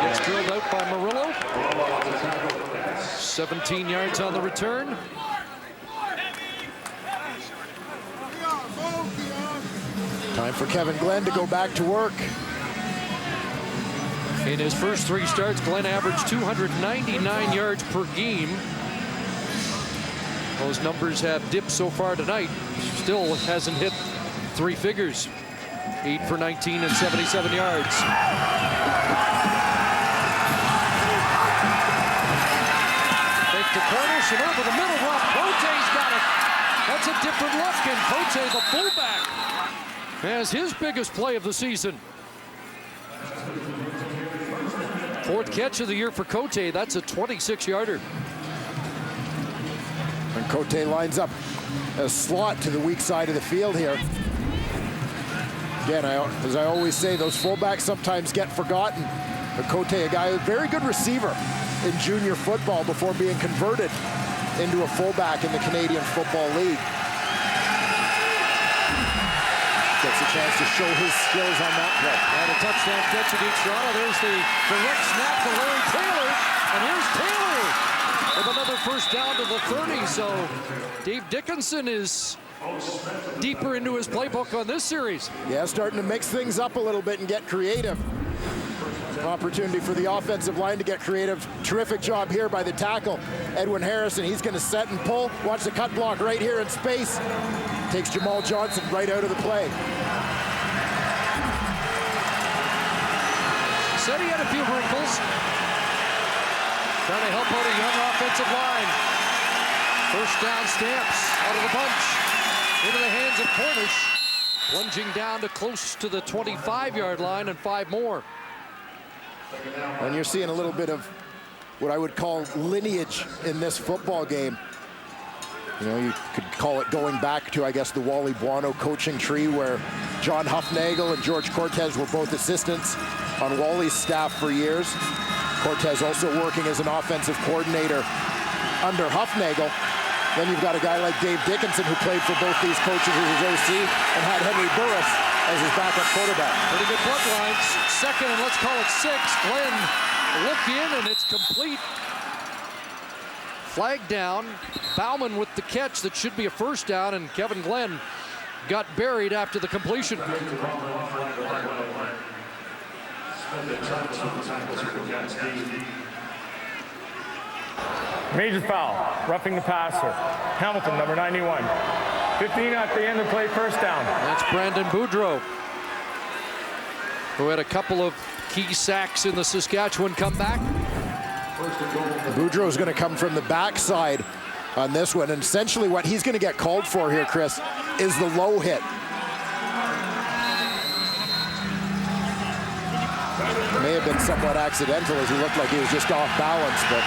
Gets drilled out by Murillo. 17 yards on the return. Time for Kevin Glenn to go back to work. In his first 3 starts, Glenn averaged 299 yards per game. Those numbers have dipped so far tonight. Still hasn't hit 3 figures. 8 for 19 and 77 yards. Fake to Cornish and over the middle. Rob Cote's got it. That's a different look, and Cote, the fullback, has his biggest play of the season. 4th catch of the year for Cote. That's a 26-yarder. And Cote lines up a slot to the weak side of the field here. Again, as I always say, those fullbacks sometimes get forgotten. But Cote, a guy, a very good receiver in junior football before being converted into a fullback in the Canadian Football League. Gets a chance to show his skills on that play. And a touchdown catch against Toronto. There's the direct snap to Larry Taylor. And here's Taylor with another first down to the 30. So Dave Dickinson is deeper into his playbook on this series. Yeah, starting to mix things up a little bit and get creative. An opportunity for the offensive line to get creative. Terrific job here by the tackle, Edwin Harrison. He's going to set and pull. Watch the cut block right here in space. Takes Jamal Johnson right out of the play. Said he had a few wrinkles. Trying to help out a young offensive line. First down Stamps out of the bunch. Into the hands of Cornish. Plunging down to close to the 25-yard line and 5 more. And you're seeing a little bit of what I would call lineage in this football game. You know, you could call it going back to, I guess, the Wally Buono coaching tree, where John Huffnagel and George Cortez were both assistants on Wally's staff for years. Cortez also working as an offensive coordinator under Huffnagel. Then you've got a guy like Dave Dickinson, who played for both these coaches as his OC, and had Henry Burris as his backup quarterback. Pretty good bloodlines. 2nd and let's call it 6. Glenn look in, and it's complete. Flag down. Bauman with the catch that should be a first down, and Kevin Glenn got buried after the completion. Major foul, roughing the passer. Hamilton, number 91. 15 at the end of play, first down. That's Brandon Boudreau, who had a couple of key sacks in the Saskatchewan comeback. Boudreau's going to come from the backside on this one, and essentially what he's going to get called for here, Chris, is the low hit. It may have been somewhat accidental as he looked like he was just off balance, but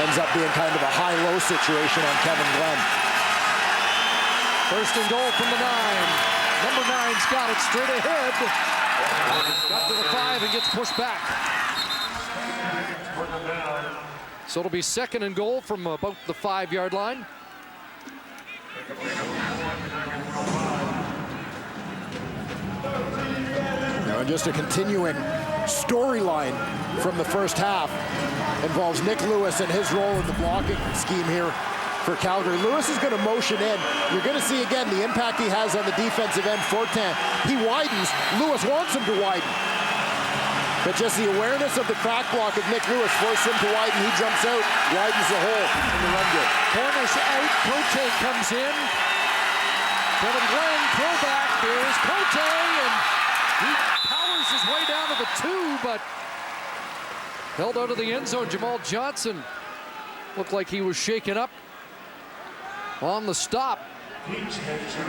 ends up being kind of a high-low situation on Kevin Glenn. First and goal from the 9. Number 9's got it straight ahead. Got to the 5 and gets pushed back. So it'll be second and goal from about the 5-yard line. Now, just a continuing storyline from the first half involves Nick Lewis and his role in the blocking scheme here for Calgary. Lewis is going to motion in. You're going to see again the impact he has on the defensive end. Fortin, he widens. Lewis wants him to widen. But just the awareness of the crack block of Nick Lewis forces him to widen. He jumps out, widens the hole in the run game. Cornish out, Cote comes in. Kevin Glenn, throwback. There's Cote, and he powers his way down to the 2, but held out of the end zone. Jamal Johnson looked like he was shaken up on the stop.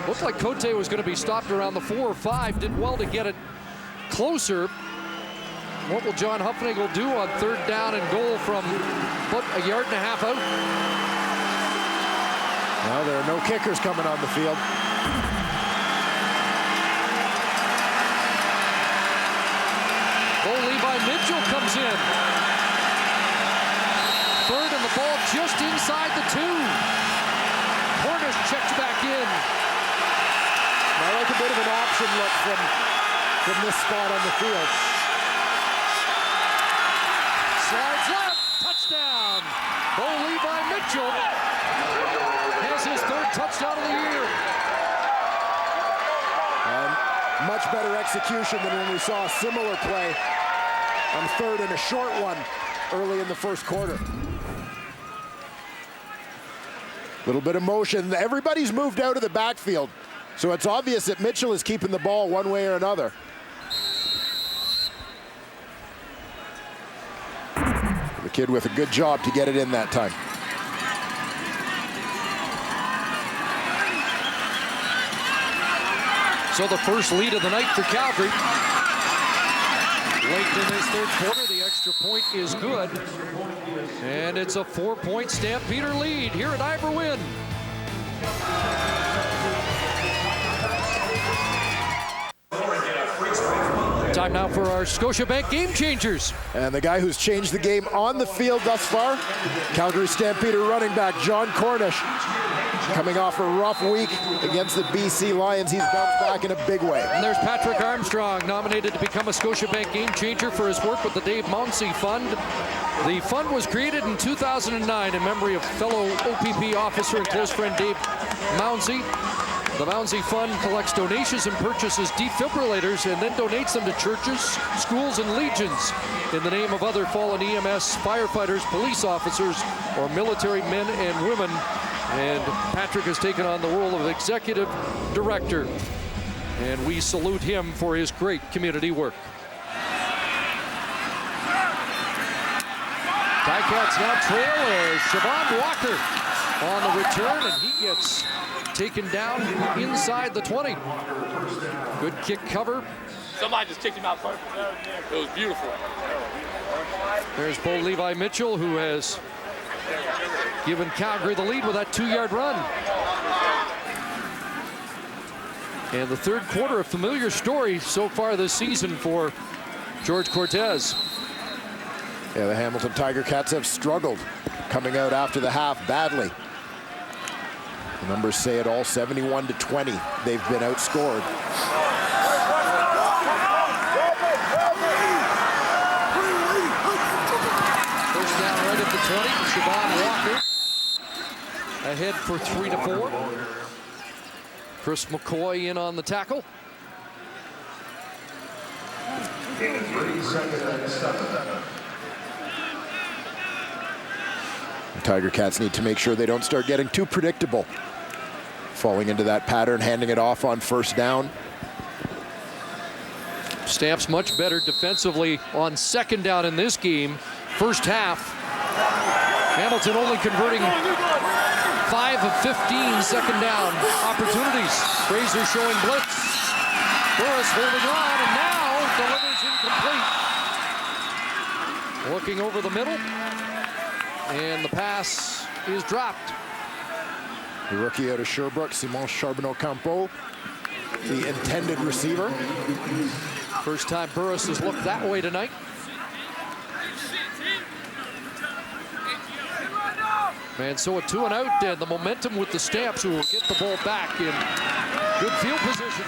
Looked like Cote was going to be stopped around the 4 or 5. Did well to get it closer. What will John Huffnagel do on third down and goal from about a yard and a half out? Well, there are no kickers coming on the field. Bo Levi Mitchell comes in. Third and the ball just inside the 2. Cornish checks back in. I like a bit of an option look from this spot on the field. Slides left, touchdown. Bo Levi Mitchell has his 3rd touchdown of the year. And much better execution than when we saw a similar play on 3rd and a short one early in the first quarter. Little bit of motion. Everybody's moved out of the backfield, so it's obvious that Mitchell is keeping the ball one way or another. The kid with a good job to get it in that time. So the first lead of the night for Calgary. Late in this 3rd quarter, the extra point is good. And it's a 4-point Stampeder lead here at Ivor Wynne. Time now for our Scotiabank Game Changers. And the guy who's changed the game on the field thus far, Calgary Stampeder running back John Cornish. Coming off a rough week against the BC Lions, he's bounced back in a big way. And there's Patrick Armstrong, nominated to become a Scotiabank Game Changer for his work with the Dave Mounsey Fund. The fund was created in 2009 in memory of fellow OPP officer and close friend Dave Mounsey. The Mounsey Fund collects donations and purchases defibrillators and then donates them to churches, schools, and legions in the name of other fallen EMS firefighters, police officers, or military men and women. And Patrick has taken on the role of executive director, and we salute him for his great community work. Ticats now trail as Siobhan Walker on the return, and he gets taken down inside the 20. Good kick cover. Somebody just kicked him out first. It was beautiful. There's Bo Levi Mitchell, who has given Calgary the lead with that 2-yard run. And the 3rd quarter, a familiar story so far this season for George Cortez. Yeah, the Hamilton Tiger Cats have struggled coming out after the half badly. The numbers say it all, 71-20. They've been outscored. First down right at the 20, Siobhan Walker. Ahead for 3-4. Chris McCoy in on the tackle. The Tiger Cats need to make sure they don't start getting too predictable. Falling into that pattern, handing it off on first down. Stamps much better defensively on second down in this game. First half, Hamilton only converting 5 of 15 second down opportunities. Fraser showing blitz. Burris holding on, and now delivers incomplete. Looking over the middle, and the pass is dropped. The rookie out of Sherbrooke, Simon Charbonneau-Campo, the intended receiver. First time Burris has looked that way tonight. And so a 2 and out, and the momentum with the Stamps, who will get the ball back in good field position.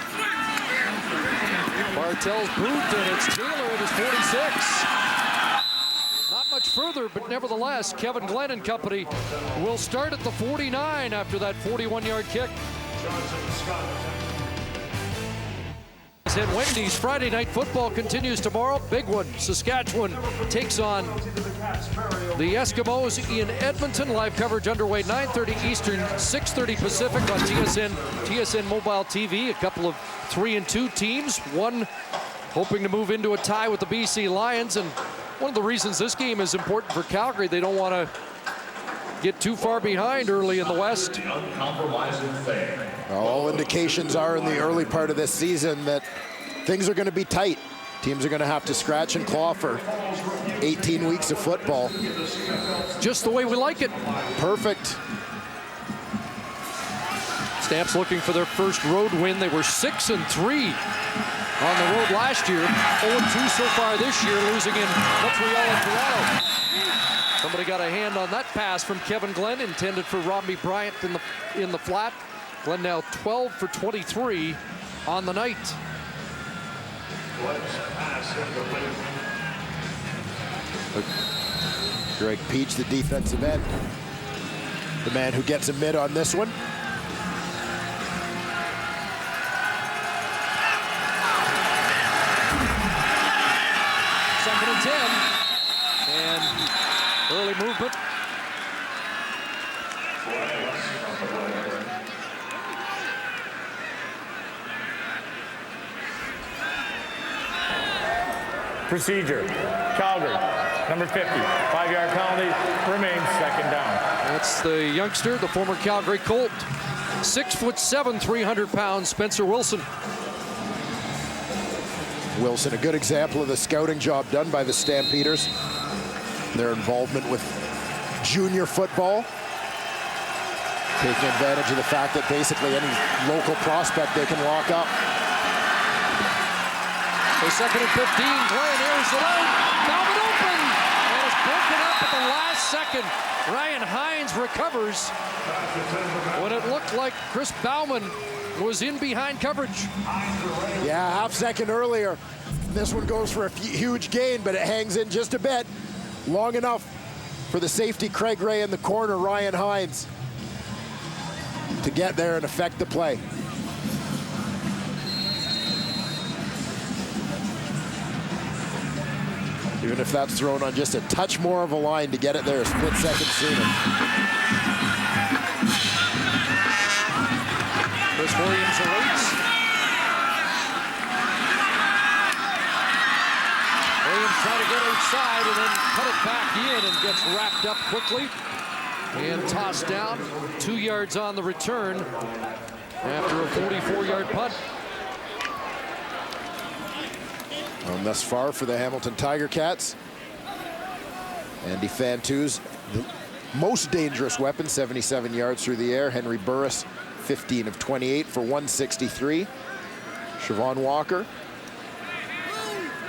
Bartel's boot, and it's Taylor at his 46. Not much further, but nevertheless, Kevin Glenn and company will start at the 49 after that 41-yard kick. And Wendy's Friday Night Football continues tomorrow. Big one. Saskatchewan takes on the Eskimos in Edmonton. Live coverage underway 9:30 Eastern, 6:30 Pacific on TSN Mobile TV. A couple of 3-2 teams. One hoping to move into a tie with the BC Lions. And one of the reasons this game is important for Calgary, they don't want to get too far behind early in the West. All indications are in the early part of this season that things are going to be tight. Teams are going to have to scratch and claw for 18 weeks of football. Just the way we like it. Perfect. Stamps looking for their first road win. They were 6-3 on the road last year. 0-2 so far this year, losing in Montreal and Toronto. Somebody got a hand on that pass from Kevin Glenn, intended for Robbie Bryant in the flat. Glenn now 12 for 23 on the night. Greg Peach, the defensive end, the man who gets a mid on this one. Second and 10, and early movement. Procedure. Calgary, number 50, 5-yard penalty, remains second down. That's the youngster, the former Calgary Colt. 6'7", 300 pounds, Spencer Wilson. Wilson, a good example of the scouting job done by the Stampeders. Their involvement with junior football, taking advantage of the fact that basically any local prospect they can lock up. So second and 15, Glenn airs it out, Bauman open, and it's broken up at the last second. Ryan Hines recovers when it looked like Chris Bauman was in behind coverage. Yeah, half second earlier. This one goes for a huge gain, but it hangs in just a bit. Long enough for the safety, Craig Ray, in the corner, Ryan Hines, to get there and affect the play. Even if that's thrown on just a touch more of a line to get it there a split second sooner. Chris Williams awaits. Williams trying to get outside and then cut it back in and gets wrapped up quickly and tossed down. 2 yards on the return after a 44-yard punt. And thus far for the Hamilton Tiger Cats, Andy Fantu's the most dangerous weapon, 77 yards through the air. Henry Burris, 15 of 28 for 163. Siobhan Walker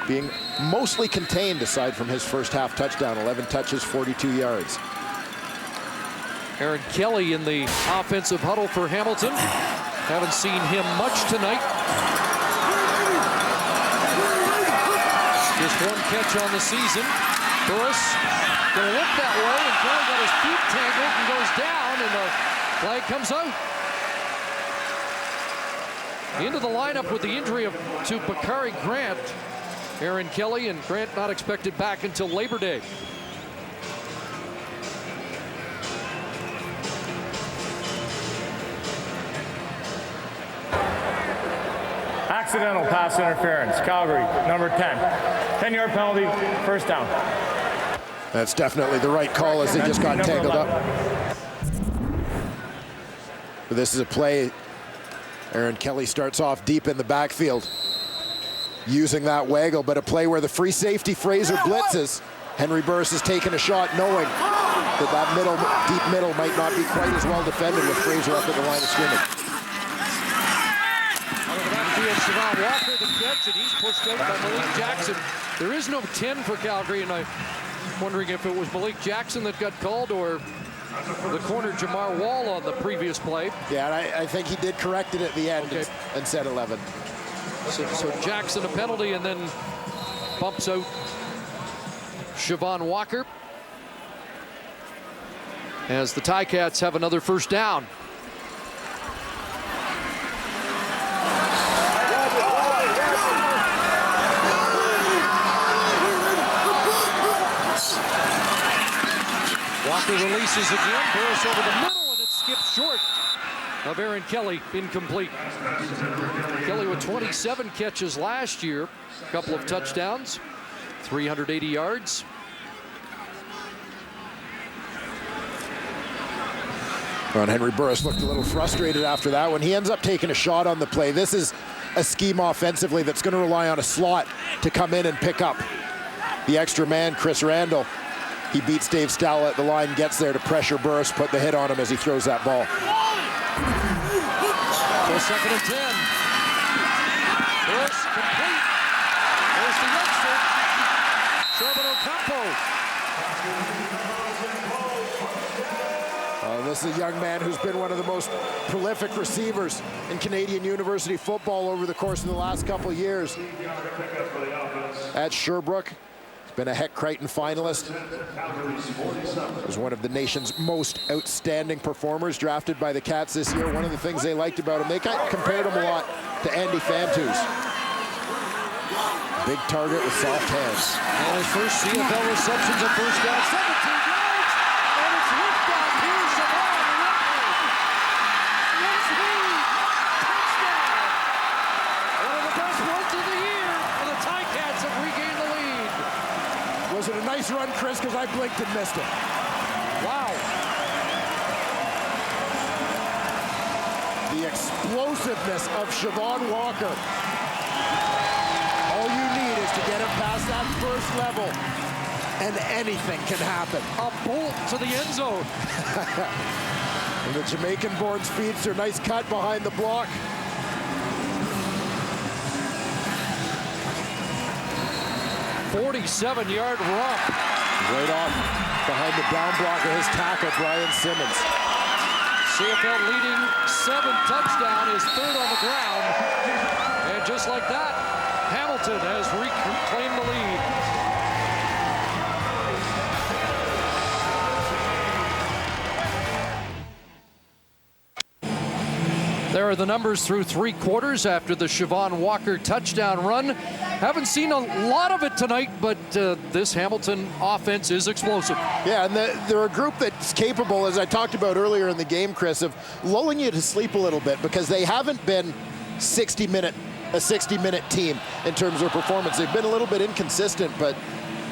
being mostly contained aside from his first half touchdown, 11 touches, 42 yards. Aaron Kelly in the offensive huddle for Hamilton. Haven't seen him much tonight. Just one catch on the season. Burris gonna look that way, and Kelly got his feet tangled and goes down, and the flag comes out. Into the lineup with the injury to Bakari Grant. Aaron Kelly, and Grant not expected back until Labor Day. Accidental pass interference. Calgary, number 10. 10-yard penalty, first down. That's definitely the right call as they just got tangled up. But this is a play. Aaron Kelly starts off deep in the backfield, using that waggle, but a play where the free safety Fraser blitzes. Henry Burris has taken a shot knowing that middle, deep middle might not be quite as well defended with Fraser up at the line of scrimmage. Siobhan Walker the catch, and he's pushed out by Malik Jackson. There is no 10 for Calgary, and I'm wondering if it was Malik Jackson that got called or the corner Jamar Wall on the previous play. Yeah, and I think he did correct it at the end and said 11. So Jackson a penalty and then bumps out Siobhan Walker as the Ticats have another first down. Walker releases again, Burris over the middle, and it skips short of Aaron Kelly, incomplete. Kelly with 27 catches last year, a couple of touchdowns, 380 yards. Well, Henry Burris looked a little frustrated after that when he ends up taking a shot on the play. This is a scheme offensively that's going to rely on a slot to come in and pick up the extra man, Chris Randall. He beats Dave Stalla at the line, gets there to pressure Burris, put the hit on him as he throws that ball. So 2nd and 10. Burris complete. There's the youngster, Sherman Ocampo. This is a young man who's been one of the most prolific receivers in Canadian University football over the course of the last couple of years. At Sherbrooke, he's been a Heck Crichton finalist. Was one of the nation's most outstanding performers drafted by the Cats this year. One of the things they liked about him, they compared him a lot to Andy Fantus. Big target with soft hands. And his first CFL receptions at first down, 17 yards, and it's whipped off here, Siobhan Walker. Touchdown. One of the best runs of the year, and the Ticats have regained the lead. Was it a nice run, Chris? Because I blinked and missed it. Wow. The explosiveness of Siobhan Walker. All you need is to get him past that first level, and anything can happen. A bolt to the end zone. And the Jamaican-born speedster, nice cut behind the block. .47-yard romp. Right off behind the down block of his tackle, Brian Simmons. CFL leading 7th touchdown, is 3rd on the ground. And just like that, Hamilton has reclaimed the lead. There are the numbers through 3 quarters after the Siobhan Walker touchdown run. Haven't seen a lot of it tonight, but this Hamilton offense is explosive. Yeah, and they're a group that's capable, as I talked about earlier in the game, Chris, of lulling you to sleep a little bit because they haven't been a 60-minute team in terms of performance. They've been a little bit inconsistent, but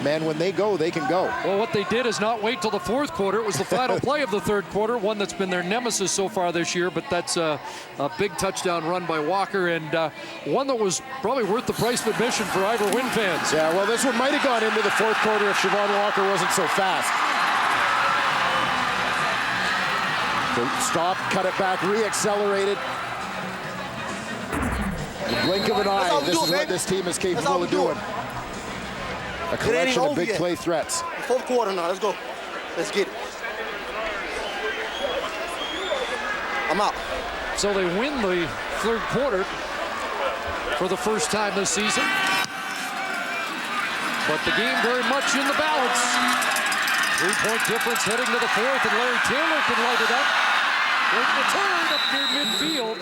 man, when they go, they can go. Well, what they did is not wait till the 4th quarter. It was the final play of the 3rd quarter, one that's been their nemesis so far this year, but that's a big touchdown run by Walker, and one that was probably worth the price of admission for Ivor Wynn fans. Yeah, well, this one might have gone into the 4th quarter if Siobhan Walker wasn't so fast. So stop, cut it back, re-accelerated. The blink of an eye, this is what this team is capable of doing. A collection of big play threats. 4th quarter now, let's go. Let's get it. I'm out. So they win the 3rd quarter for the first time this season. But the game very much in the balance. 3-point difference heading to the 4th, and Larry Taylor can light it up. Waiting the turn up near midfield.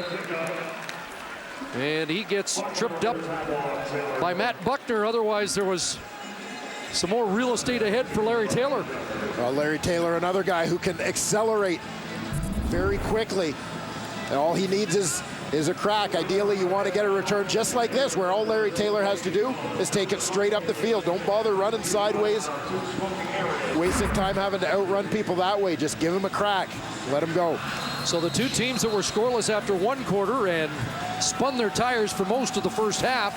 And he gets tripped up by Matt Buckner. Otherwise, there was some more real estate ahead for Larry Taylor. Well, Larry Taylor, another guy who can accelerate very quickly. And all he needs is is a crack. Ideally, you want to get a return just like this, where all Larry Taylor has to do is take it straight up the field. Don't bother running sideways, wasting time having to outrun people that way. Just give him a crack. Let him go. So the two teams that were scoreless after one quarter and spun their tires for most of the first half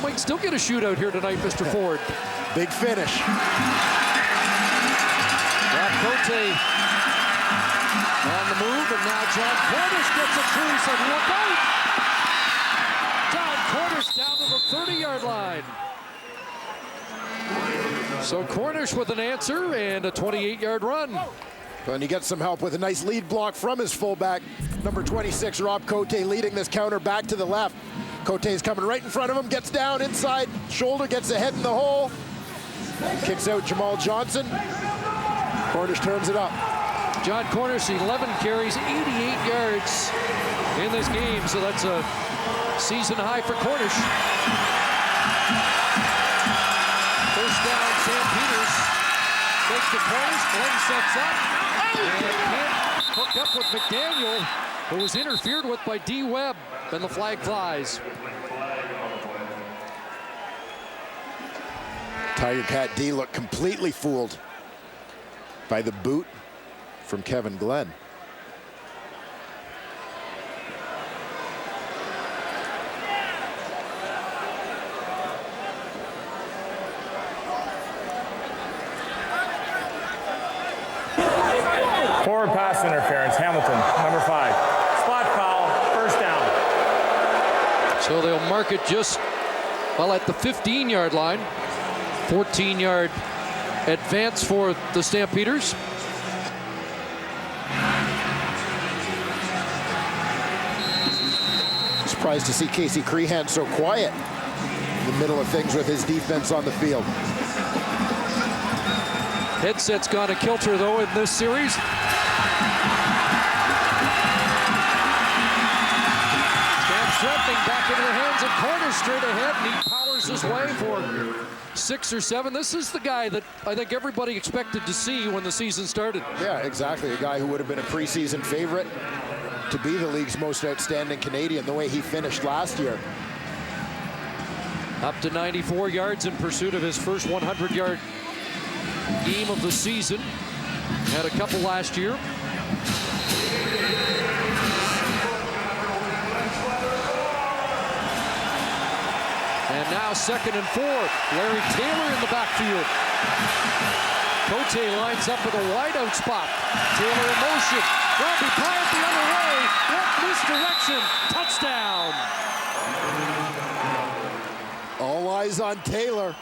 might still get a shootout here tonight, Mr. Ford. Big finish. Rob Cote on the move, and now John Cornish gets a crease and look out! John Cornish down to the 30-yard line. So Cornish with an answer and a 28-yard run. And he gets some help with a nice lead block from his fullback, number 26, Rob Cote, leading this counter back to the left. Cote's coming right in front of him, gets down inside, shoulder, gets a head in the hole. Kicks out Jamal Johnson. Cornish turns it up. John Cornish, 11 carries, 88 yards in this game, so that's a season high for Cornish. First down, Stampeders. Takes the Cornish, Glenn sets up, and can't hook up with McDaniel, who was interfered with by D. Webb, and the flag flies. Tiger Cat D looked completely fooled by the boot from Kevin Glenn. Forward pass interference, Hamilton, number 5. Spot foul, first down. So they'll mark it just, well, at the 15-yard line. 14-yard advance for the Stampeders. Surprised to see Casey Crehan so quiet in the middle of things with his defense on the field. Headset's gone a kilter, though, in this series. Stands threatening back into the hands of Cornish straight ahead, and he powers his way for 6 or 7. This is the guy that I think everybody expected to see when the season started. Yeah, exactly. A guy who would have been a preseason favorite to be the league's most outstanding Canadian, the way he finished last year. Up to 94 yards in pursuit of his first 100-yard game of the season. Had a couple last year. And now 2nd and 4. Larry Taylor in the backfield. Cote lines up with a wideout spot. Taylor in motion. Robbie Bryant the other way. What misdirection. Touchdown. All eyes on Taylor.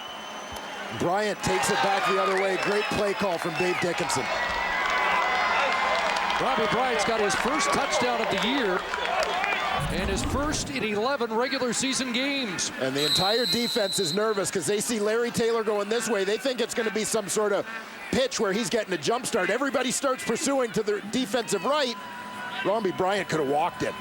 Bryant takes it back the other way. Great play call from Dave Dickinson. Robbie Bryant's got his first touchdown of the year and his first in 11 regular season games. And the entire defense is nervous because they see Larry Taylor going this way. They think it's going to be some sort of pitch where he's getting a jump start. Everybody starts pursuing to the defensive right. Robbie Bryant could have walked it.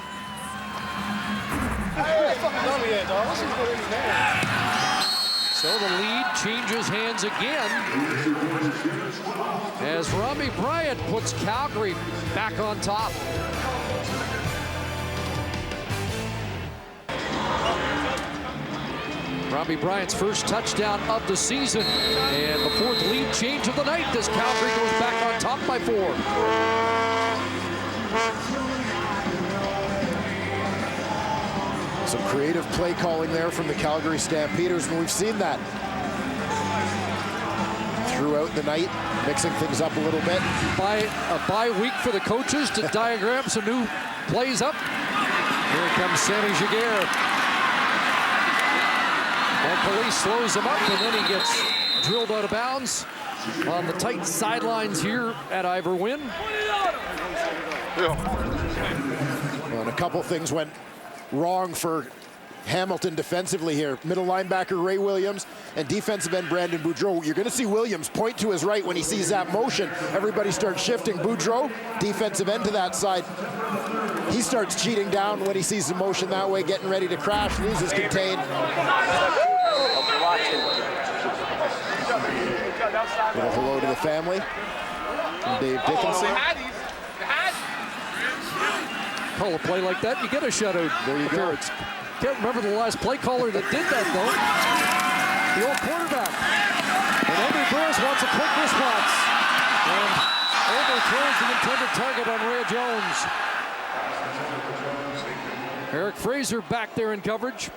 So the lead changes hands again as Robbie Bryant puts Calgary back on top. Robbie Bryant's first touchdown of the season and the 4th lead change of the night as Calgary goes back on top by 4. Some creative play calling there from the Calgary Stampeders, and we've seen that throughout the night, mixing things up a little bit. A bye week for the coaches to diagram some new plays up. Here comes Sammy Jaguar. And Police slows him up, and then he gets drilled out of bounds on the tight sidelines here at Ivor Wynn. Well, and a couple things went wrong for Hamilton defensively here. Middle linebacker Ray Williams and defensive end Brandon Boudreau. You're going to see Williams point to his right when he sees that motion. Everybody starts shifting. Boudreau, defensive end to that side. He starts cheating down when he sees the motion that way, getting ready to crash, loses contain. Hello to the family. Dave Dickinson. call a play like that, you get a shutout appearance. Can't remember the last play caller that did that, though. The old quarterback. And Henry Burris wants a quick response. And overthrows the intended target on Ray Jones. Eric Fraser back there in coverage.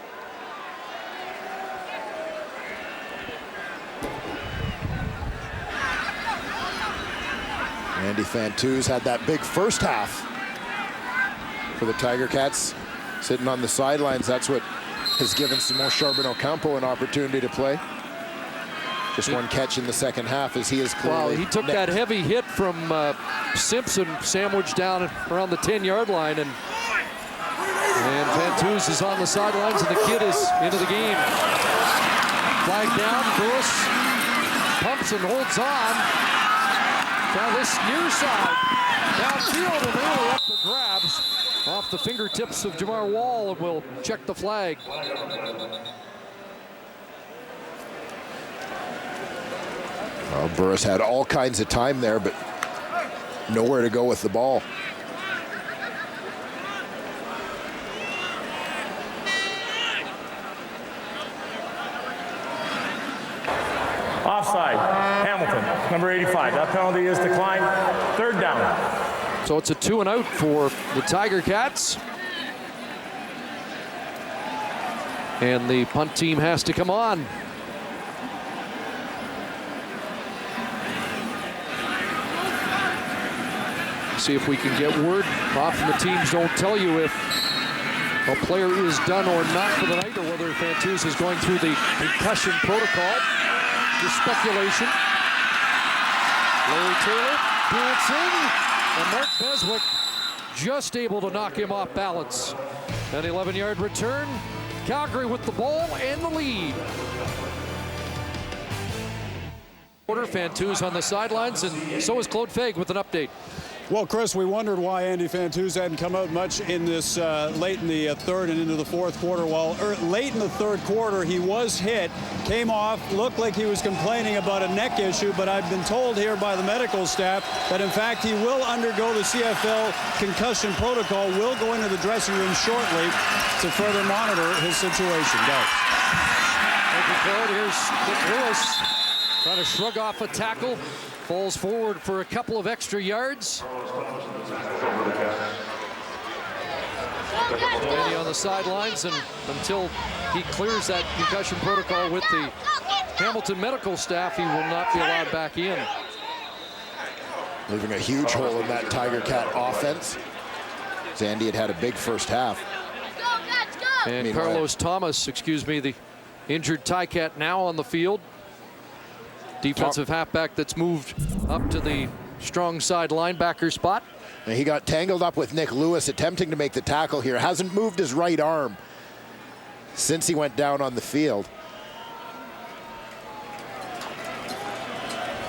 Andy Fantuz had that big first half for the Tiger Cats. Sitting on the sidelines, that's what has given Simon Charbonneau-Campo an opportunity to play. Just one catch in the second half as he is clearly... Well, he took that heavy hit from Simpson, sandwiched down around the 10-yard line, and Fantuz is on the sidelines, and the kid is into the game. Flag down, Burris pumps and holds on. Now this near side, downfield, and really up for grabs off the fingertips of Jamar Wall, and will check the flag. Well, Burris had all kinds of time there, but nowhere to go with the ball. Offside, Hamilton, number 85. That penalty is declined. Third down. So it's a 2 and out for the Tiger Cats. And the punt team has to come on. See if we can get word. Often the teams don't tell you if a player is done or not for the night, or whether Fantuz is going through the concussion protocol. Just speculation. Larry Taylor dancing, and Mark Beswick just able to knock him off balance. An 11-yard return. Calgary with the ball and the lead. Fantuz on the sidelines, and so is Claude Feg with an update. Well, Chris, we wondered why Andy Fantuz hadn't come out much in this late in the third and into the fourth quarter. Well, late in the third quarter, he was hit, came off, looked like he was complaining about a neck issue, but I've been told here by the medical staff that, in fact, he will undergo the CFL concussion protocol, will go into the dressing room shortly to further monitor his situation. Go. Thank you, Claude. Here's Nick Lewis trying to shrug off a tackle. Falls forward for a couple of extra yards. Andy on the sidelines, and until he clears that concussion protocol with the Hamilton medical staff, he will not be allowed back in. Leaving a huge hole in that Tiger Cat offense. Andy had a big first half. And Carlos Thomas, the injured Ticat now on the field. Defensive halfback that's moved up to the strong side linebacker spot. And he got tangled up with Nick Lewis attempting to make the tackle here. Hasn't moved his right arm since he went down on the field.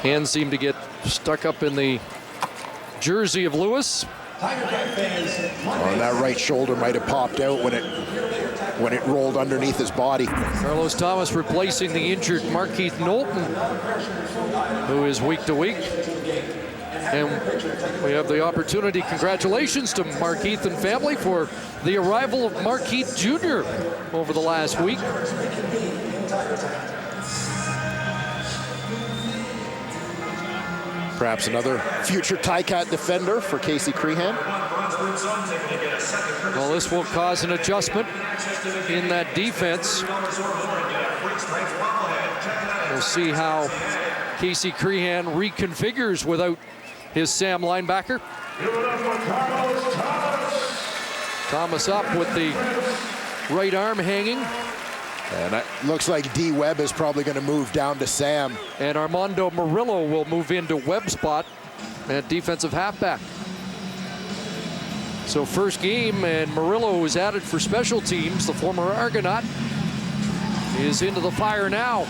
Hands seem to get stuck up in the jersey of Lewis. And that right shoulder might have popped out when it rolled underneath his body. Carlos Thomas replacing the injured Markeith Knowlton, who is week to week. And we have the opportunity, congratulations to Markeith and family for the arrival of Markeith Jr. over the last week. Perhaps another future Ticat defender for Casey Crehan. Well, this will cause an adjustment in that defense. We'll see how Casey Crehan reconfigures without his Sam linebacker. Thomas up with the right arm hanging. And it looks like D. Webb is probably going to move down to Sam. And Armando Murillo will move into Webb's spot at defensive halfback. So first game, and Murillo is added for special teams. The former Argonaut is into the fire now.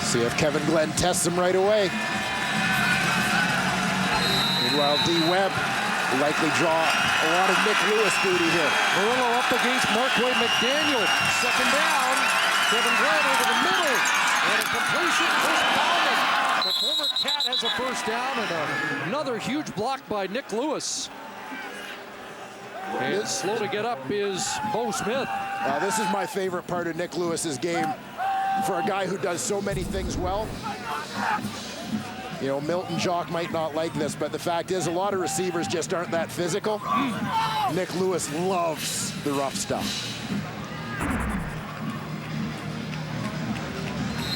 See if Kevin Glenn tests him right away. Meanwhile, D. Webb will likely draw a lot of Nick Lewis duty here. Murillo up against Markway McDaniel. Second down. Kevin Glenn over the middle. And a completion. Chris Bauman. The former Cat has has a first down and another huge block by Nick Lewis. And slow to get up is Bo Smith. This is my favorite part of Nick Lewis's game. For a guy who does so many things well, you know, Milton Jock might not like this, but the fact is a lot of receivers just aren't that physical. Nick Lewis loves the rough stuff.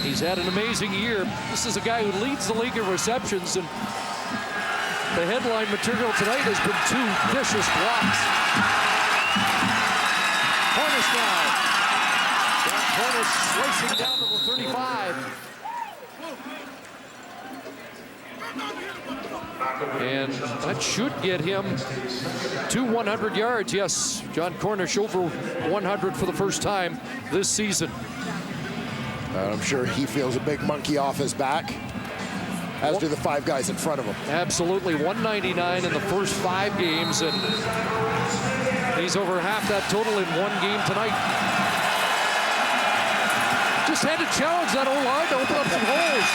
He's had an amazing year. This is a guy who leads the league in receptions, and the headline material tonight has been 2 vicious blocks. Cornish now. John Cornish slicing down to the 35. And that should get him to 100 yards. Yes, John Cornish over 100 for the first time this season. I'm sure he feels a big monkey off his back, as do the 5 guys in front of him. Absolutely, 199 in the first 5 games, and he's over half that total in 1 game tonight. Just had to challenge that O-line to open up some holes.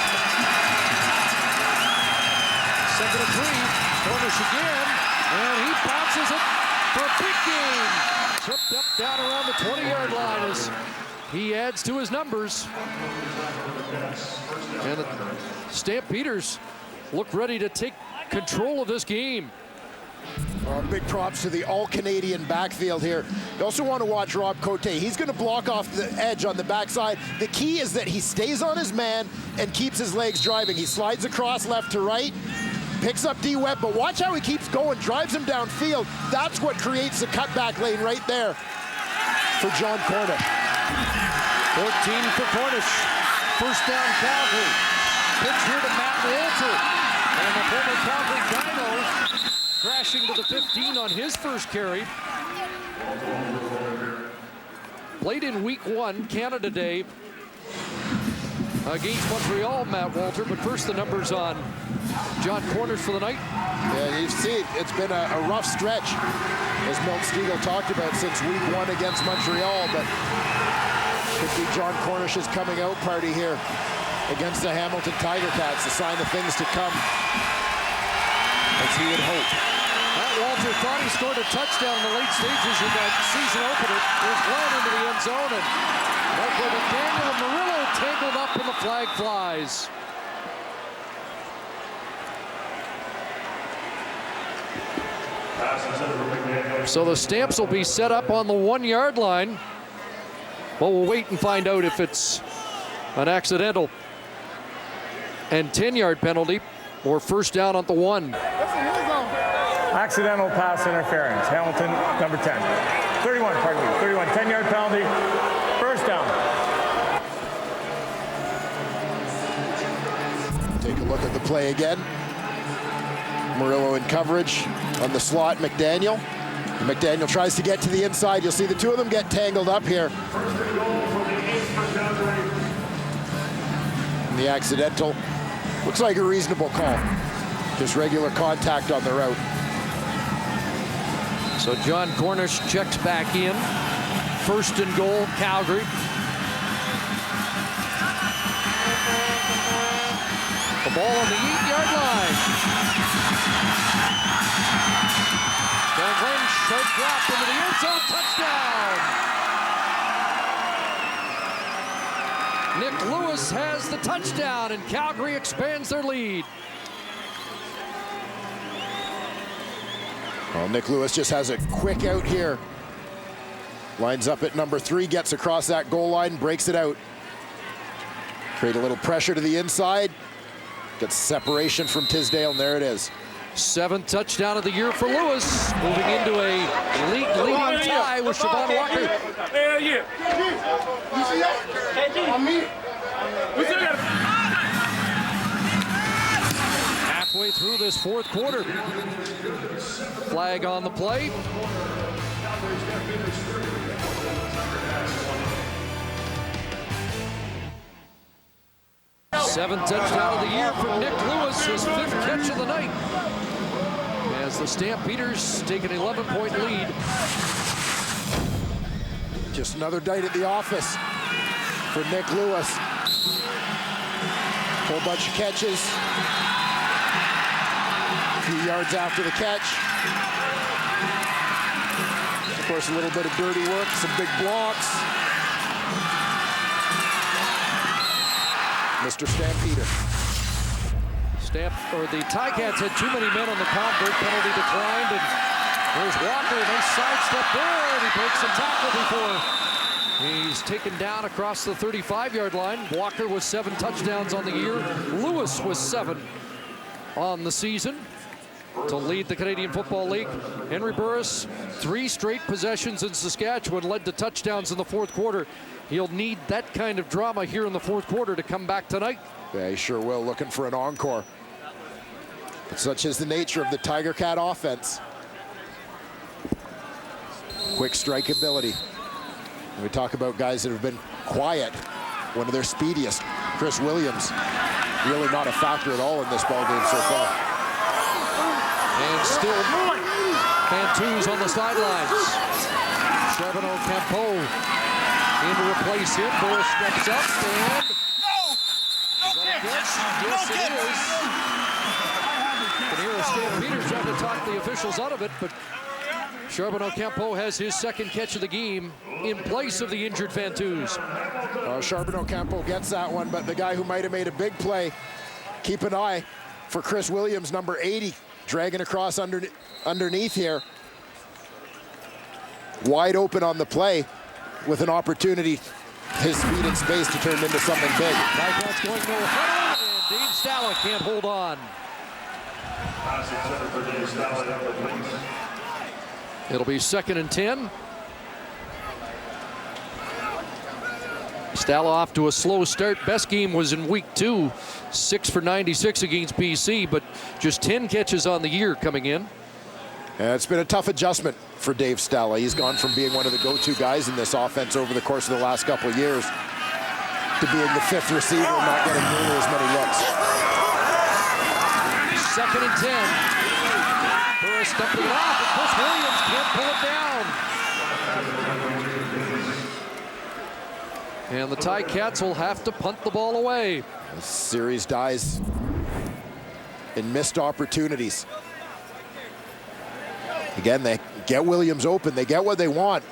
2nd and 3, Cornish again, and he bounces it for a big game. Tripped up down around the 20-yard line as he adds to his numbers. And the Stampeders look ready to take control of this game. Big props to the all-Canadian backfield here. You also want to watch Rob Cote. He's going to block off the edge on the backside. The key is that he stays on his man and keeps his legs driving. He slides across left to right, picks up D-Web, but watch how he keeps going, drives him downfield. That's what creates the cutback lane right there for John Cornish. 14 for Cornish. First down, Calgary. Pitch here to Matt Walter. And the former Calgary Dino crashing to the 15 on his first carry. Played in week 1, Canada Day, against Montreal, Matt Walter. But first, the numbers on John Cornish for the night. Yeah, you see, it's been a rough stretch, as Milt Stiegel talked about, since week 1 against Montreal. But could be John Cornish's coming out party here against the Hamilton Tiger Cats, a sign of things to come, as he would hope. Matt Walter thought he scored a touchdown in the late stages of that season opener. There's Glenn into the end zone, and Michael McDaniel and Murillo tangled up, and the flag flies. So the Stamps will be set up on the 1-yard line. Well, we'll wait and find out if it's an accidental and 10-yard penalty or first down at the 1. Accidental pass interference. Hamilton, number 10. 31, pardon me. 31, 10-yard penalty. First down. Take a look at the play again. Murillo in coverage on the slot, McDaniel. McDaniel tries to get to the inside. You'll see the 2 of them get tangled up here. And the accidental looks like a reasonable call. Just regular contact on the route. So John Cornish checks back in. First and goal, Calgary. The ball on the 8-yard line. Van Glen, short drop into the end zone, touchdown. Nick Lewis has the touchdown, and Calgary expands their lead. Well, Nick Lewis just has a quick out here. Lines up at number 3, gets across that goal line, breaks it out. Create a little pressure to the inside. Gets separation from Tisdale, and there it is. 7th touchdown of the year for Lewis, moving into a league-leading tie with Siobhan Walker. Hell yeah. You see that? On me. We still got Halfway through this 4th quarter. Flag on the play. Seventh touchdown of the year for Nick Lewis, his 5th catch of the night. As the Stampeders take an 11-point lead. Just another night at the office for Nick Lewis. Whole bunch of catches. few yards after the catch. Of course, a little bit of dirty work, some big blocks. Mr. Stampeder. The Ticats had too many men on the convert. Penalty declined, and there's Walker. Nice sidestep there, and he breaks a tackle before he's taken down across the 35-yard line. Walker with 7 touchdowns on the year. Lewis was 7 on the season to lead the Canadian Football League. Henry Burris, 3 straight possessions in Saskatchewan led to touchdowns in the fourth quarter. He'll need that kind of drama here in the fourth quarter to come back tonight. Yeah, he sure will, looking for an encore. But such is the nature of the Tiger Cat offense. Quick strike ability. When we talk about guys that have been quiet, one of their speediest, Chris Williams, really not a factor at all in this ballgame so far. And still Fantuz on the sidelines. Charbonneau Campo in to replace him. Burris steps up and... Yes, it is. You can hear Stampeders trying to talk the officials out of it, but Charbonneau Campo has his second catch of the game in place of the injured Fantuz. Charbonneau Campo gets that one, but the guy who might have made a big play, keep an eye for Chris Williams, number 80, dragging across underneath here. Wide open on the play with an opportunity, his speed and space to turn into something big. Ticats going no huddle, and Dave Stala can't hold on. It'll be 2nd and 10. Stala off to a slow start. Best game was in week 2, 6 for 96 against BC, but just 10 catches on the year coming in. It's been a tough adjustment for Dave Stala. He's gone from being one of the go-to guys in this offense over the course of the last couple of years to being the 5th receiver and not getting nearly as many looks. 2nd and 10. Burris dumping it off, and Chris Williams can't pull it down. And the Ticats will have to punt the ball away. The series dies in missed opportunities. Again, they get Williams open. They get what they want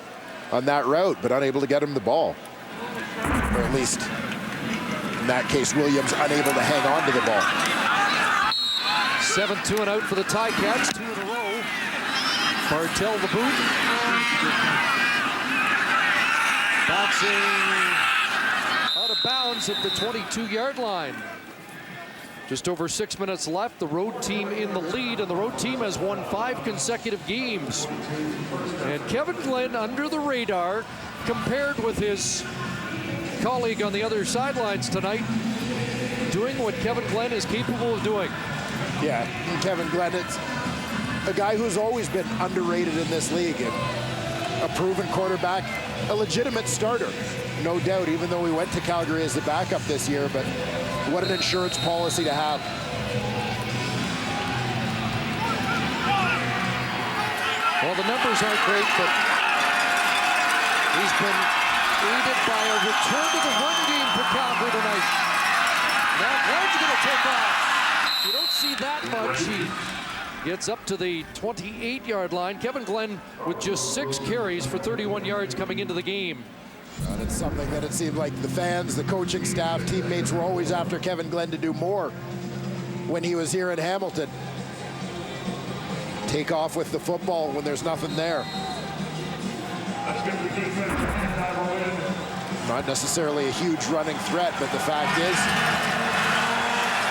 on that route, but unable to get him the ball. Or at least, in that case, Williams unable to hang on to the ball. 7-2 and out for the Ticats, 2 in a row. Bartel the boot. Bouncing out of bounds at the 22-yard line. Just over 6 minutes left. The road team in the lead, and the road team has won 5 consecutive games. And Kevin Glenn under the radar compared with his colleague on the other sidelines tonight, doing what Kevin Glenn is capable of doing. Yeah, Kevin Glenn, it's a guy who's always been underrated in this league, and a proven quarterback, a legitimate starter, no doubt, even though he went to Calgary as the backup this year, but what an insurance policy to have. Well, the numbers aren't great, but he's been aided by a return to the run game for Calgary tonight. Now Glenn's going to take off. You don't see that much. He gets up to the 28-yard line. Kevin Glenn with just 6 carries for 31 yards coming into the game. And it's something that it seemed like the fans, the coaching staff, teammates were always after Kevin Glenn to do more when he was here in Hamilton. Take off with the football when there's nothing there. Not necessarily a huge running threat, but the fact is,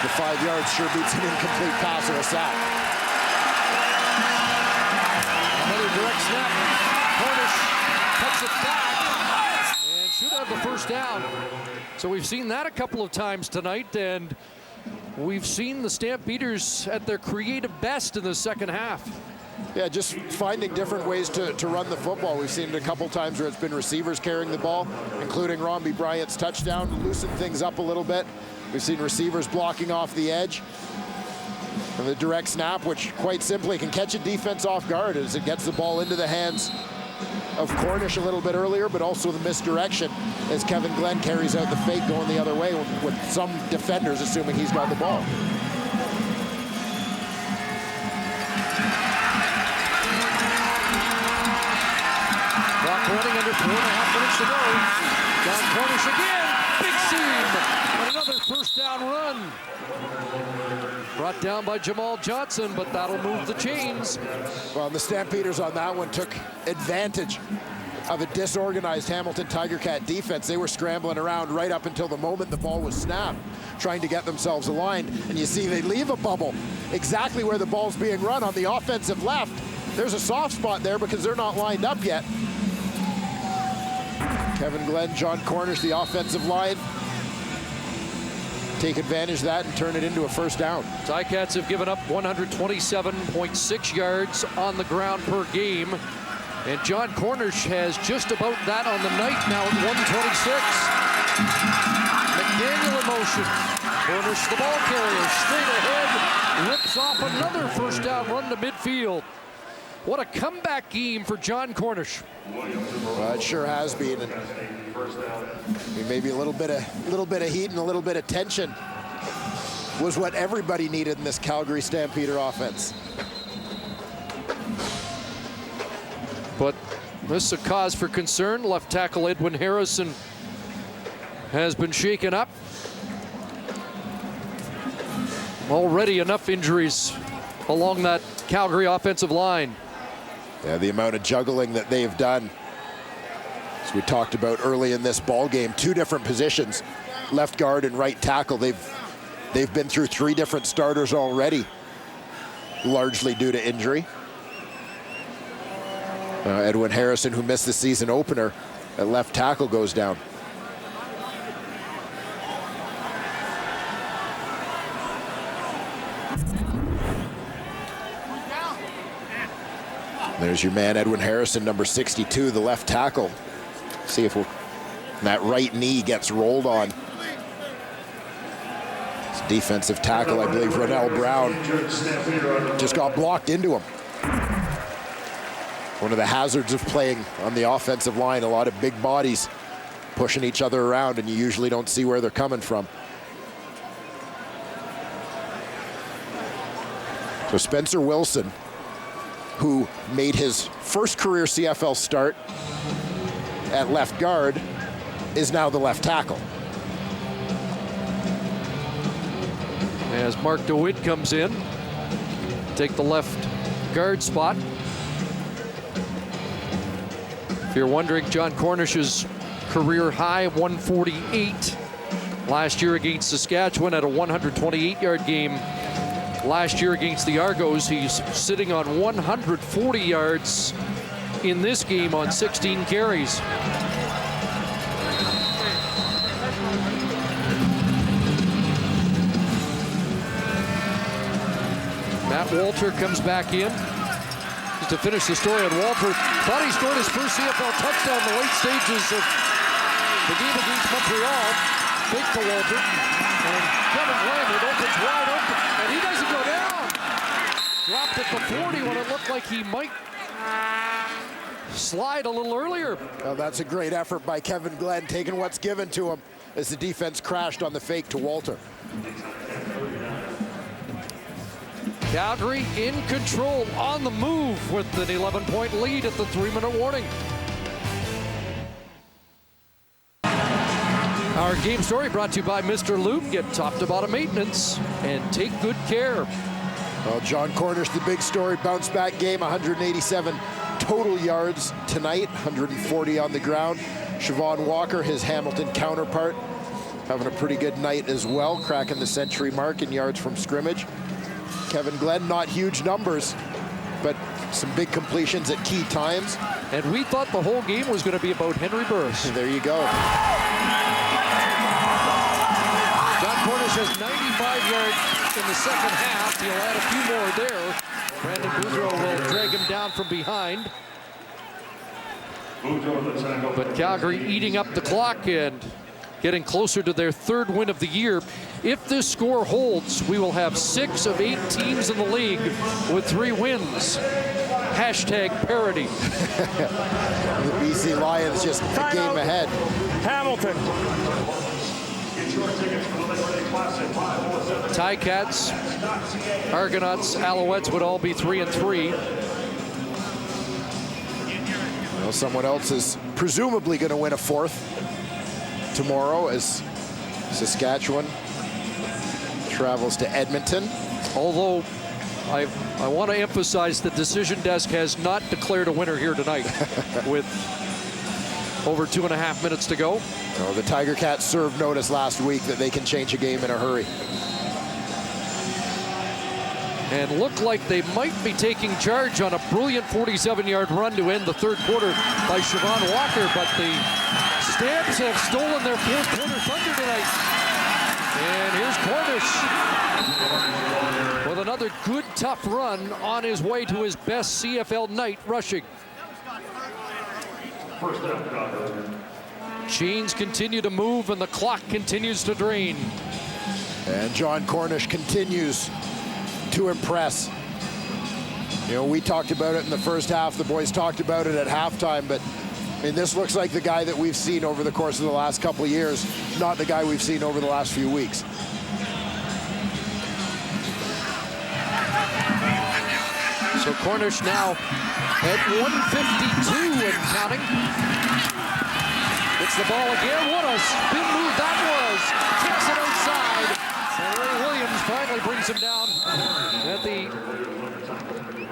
the 5 yards sure beats an incomplete pass or a sack. Another direct snap. Cornish cuts it back and should have the first down. So we've seen that a couple of times tonight, and we've seen the Stampeders at their creative best in the second half. Yeah, just finding different ways to run the football. We've seen it a couple times where it's been receivers carrying the ball, including Romby Bryant's touchdown, loosen things up a little bit. We've seen receivers blocking off the edge. And the direct snap, which quite simply can catch a defense off guard as it gets the ball into the hands of Cornish a little bit earlier, but also the misdirection as Kevin Glenn carries out the fake going the other way with some defenders assuming he's got the ball. under 4.5 minutes to go. John Cornish again, big seam, and another first down run. Brought down by Jamal Johnson, but that'll move the chains. Well, the Stampeders on that one took advantage of a disorganized Hamilton Tiger Cat defense. They were scrambling around right up until the moment the ball was snapped, trying to get themselves aligned. And you see they leave a bubble exactly where the ball's being run on the offensive left. There's a soft spot there because they're not lined up yet. Kevin Glenn, John Cornish, the offensive line, take advantage of that and turn it into a first down. Ticats have given up 127.6 yards on the ground per game. And John Cornish has just about that on the night now at 126. McDaniel in motion. Cornish, the ball carrier, straight ahead, rips off another first down run to midfield. What a comeback game for John Cornish. Well, it sure has been. And maybe a little bit of heat and a little bit of tension was what everybody needed in this Calgary Stampeder offense. But this is a cause for concern. Left tackle Edwin Harrison has been shaken up. Already enough injuries along that Calgary offensive line. Yeah, the amount of juggling that they've done. As we talked about early in this ball game, 2 different positions, left guard and right tackle. They've been through 3 different starters already, largely due to injury. Edwin Harrison, who missed the season opener at left tackle, goes down. There's your man, Edwin Harrison, number 62, the left tackle. See if that right knee gets rolled on. It's defensive tackle, I believe, Ronell Brown just got blocked into him. One of the hazards of playing on the offensive line, a lot of big bodies pushing each other around, and you usually don't see where they're coming from. So Spencer Wilson, who made his first career CFL start at left guard, is now the left tackle. As Mark DeWitt comes in, take the left guard spot. If you're wondering, John Cornish's career high, 148 last year against Saskatchewan at a 128-yard game. Last year against the Argos, he's sitting on 140 yards in this game on 16 carries. Matt Walter comes back in to finish the story on Walter. Thought he scored his first CFL touchdown in the late stages of the game against Montreal. Fake to Walter. And Kevin Glenn, it opens wide open. And he doesn't go down. Dropped at the 40 when it looked like he might slide a little earlier. Well, that's a great effort by Kevin Glenn, taking what's given to him as the defense crashed on the fake to Walter. Calgary in control, on the move with an 11-point lead at the 3-minute warning. Our game story brought to you by Mr. Lube. Get top to bottom maintenance and take good care. Well, John Cornish, the big story, bounce back game, 187 total yards tonight, 140 on the ground. Siobhan Walker, his Hamilton counterpart, having a pretty good night as well, cracking the century mark in yards from scrimmage. Kevin Glenn, not huge numbers, but some big completions at key times. And we thought the whole game was going to be about Henry Burris. There you go. John Cornish has 95 yards in the second half. He'll add a few more there. Brandon Boudreau will drag him down from behind. But Calgary eating up the clock and getting closer to their 3rd win of the year. If this score holds, we will have 6 of 8 teams in the league with 3 wins. Hashtag parity. The BC Lions just a game ahead. Hamilton. Ticats, Argonauts, Alouettes would all be 3-3. Well, Well, someone else is presumably going to win a fourth tomorrow as Saskatchewan travels to Edmonton. Although I want to emphasize the decision desk has not declared a winner here tonight with over 2.5 minutes to go. Oh, the Tiger Cats served notice last week that they can change a game in a hurry. And look like they might be taking charge on a brilliant 47-yard run to end the third quarter by Siobhan Walker, but the Stamps have stolen their fourth quarter thunder tonight. And here's Cornish with another good, tough run on his way to his best CFL night rushing. Chains continue to move and the clock continues to drain. And John Cornish continues to impress. You know, we talked about it in the first half. The boys talked about it at halftime, but I mean, this looks like the guy that we've seen over the course of the last couple of years, not the guy we've seen over the last few weeks. So Cornish now at 152 and counting. Gets the ball again. What a spin move that was. Kicks it outside. And Ray Williams finally brings him down at the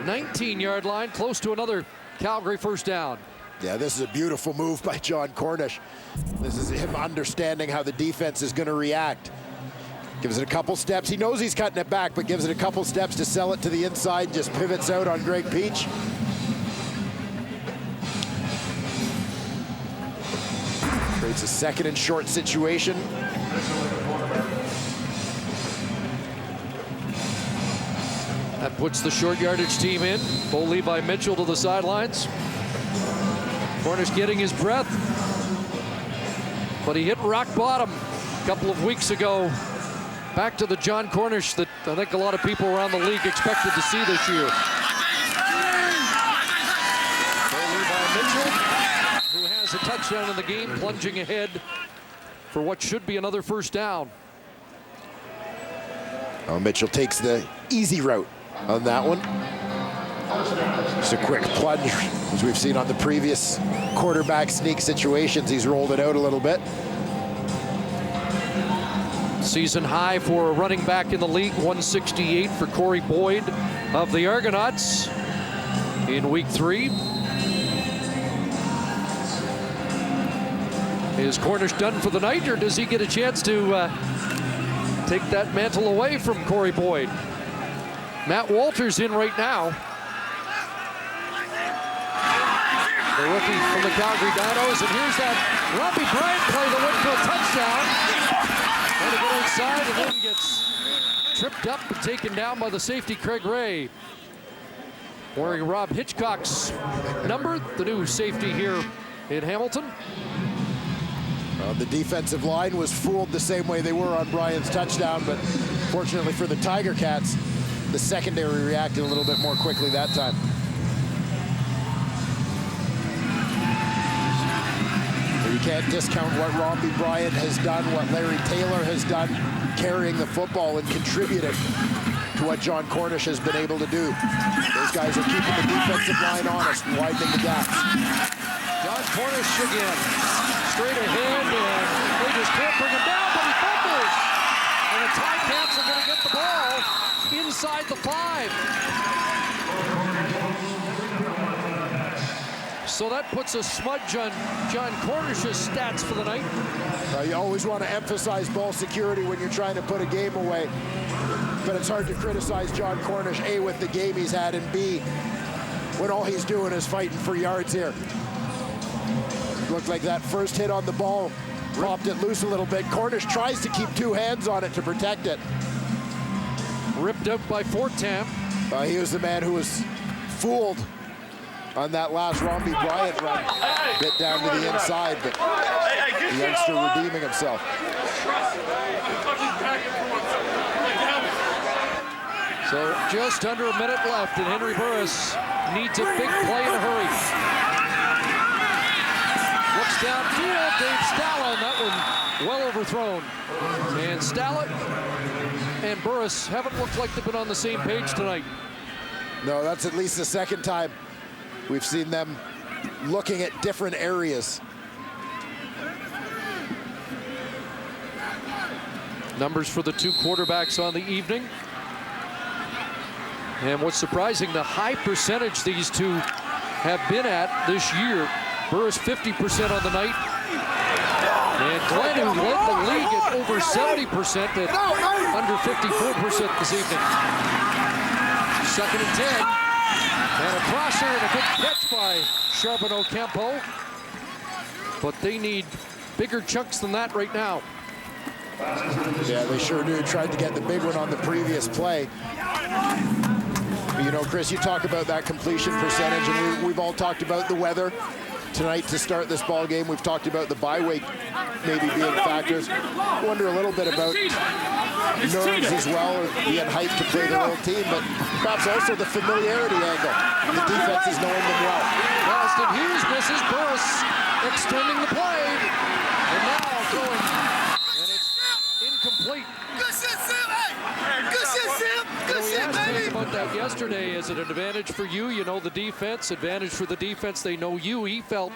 19-yard line, close to another Calgary first down. Yeah, this is a beautiful move by John Cornish. This is him understanding how the defense is going to react. Gives it a couple steps. He knows he's cutting it back, but gives it a couple steps to sell it to the inside and just pivots out on Greg Peach. Creates a second and short situation. That puts the short yardage team in. Bo Levi Mitchell to the sidelines. Cornish getting his breath, but he hit rock bottom a couple of weeks ago. Back to the John Cornish that I think a lot of people around the league expected to see this year. Bo Levi Mitchell, who has a touchdown in the game, plunging ahead for what should be another first down. Oh, Mitchell takes the easy route on that one. Just a quick plunge, as we've seen on the previous quarterback sneak situations. He's rolled it out a little bit. Season high for a running back in the league, 168 for Corey Boyd of the Argonauts in week 3. Is Cornish done for the night, or does he get a chance to take that mantle away from Corey Boyd? Matt Walters in right now. The rookie from the Calgary Dinos, and here's that Robbie Bryant play that went for a touchdown. Trying to get outside and then gets tripped up and taken down by the safety Craig Ray. Wearing Rob Hitchcock's number, the new safety here in Hamilton. The defensive line was fooled the same way they were on Bryant's touchdown, but fortunately for the Tiger Cats, the secondary reacted a little bit more quickly that time. You can't discount what Robbie Bryant has done, what Larry Taylor has done, carrying the football and contributing to what John Cornish has been able to do. Those guys are keeping the defensive line honest, widening the gaps. John Cornish again, straight ahead, and they just can't bring him down, but he fumbles. And the Ticats are going to get the ball inside the 5. So that puts a smudge on John Cornish's stats for the night. You always want to emphasize ball security when you're trying to put a game away. But it's hard to criticize John Cornish, A, with the game he's had, and B, when all he's doing is fighting for yards here. Looked like that first hit on the ball popped it loose a little bit. Cornish tries to keep 2 hands on it to protect it. Ripped out by Fortam. He was the man who was fooled on that last Robbie Bryant run. Bit down to the inside, but the youngster redeeming himself. So just under a minute left, and Henry Burris needs a big play in a hurry. Looks downfield, Dave Stalla, and that one well overthrown. And Stalla and Burris haven't looked like they've been on the same page tonight. No, that's at least the second time we've seen them looking at different areas. Numbers for the two quarterbacks on the evening. And what's surprising, the high percentage these two have been at this year. Burris 50% on the night. And Glenn, who led the league at over 70%, at under 54% this evening. 2nd and 10. And a crosser and a good catch by Charbonneau Campo. But they need bigger chunks than that right now. Yeah, they sure do. Tried to get the big one on the previous play. You know, Chris, you talk about that completion percentage, and we've all talked about the weather tonight to start this ball game. We've talked about the bye week maybe being factors. Wonder a little bit about nerves as well, or being hyped to play their old team, but perhaps also the familiarity angle. The defense is knowing them well. Ralston Hughes misses. Burris extending the play, and now going, and it's incomplete. Good shit, Sim. Hey, good shit, Sim. Good We shit, asked baby. Dave about that yesterday. Is it an advantage for you? You know the defense. Advantage for the defense. They know you. He felt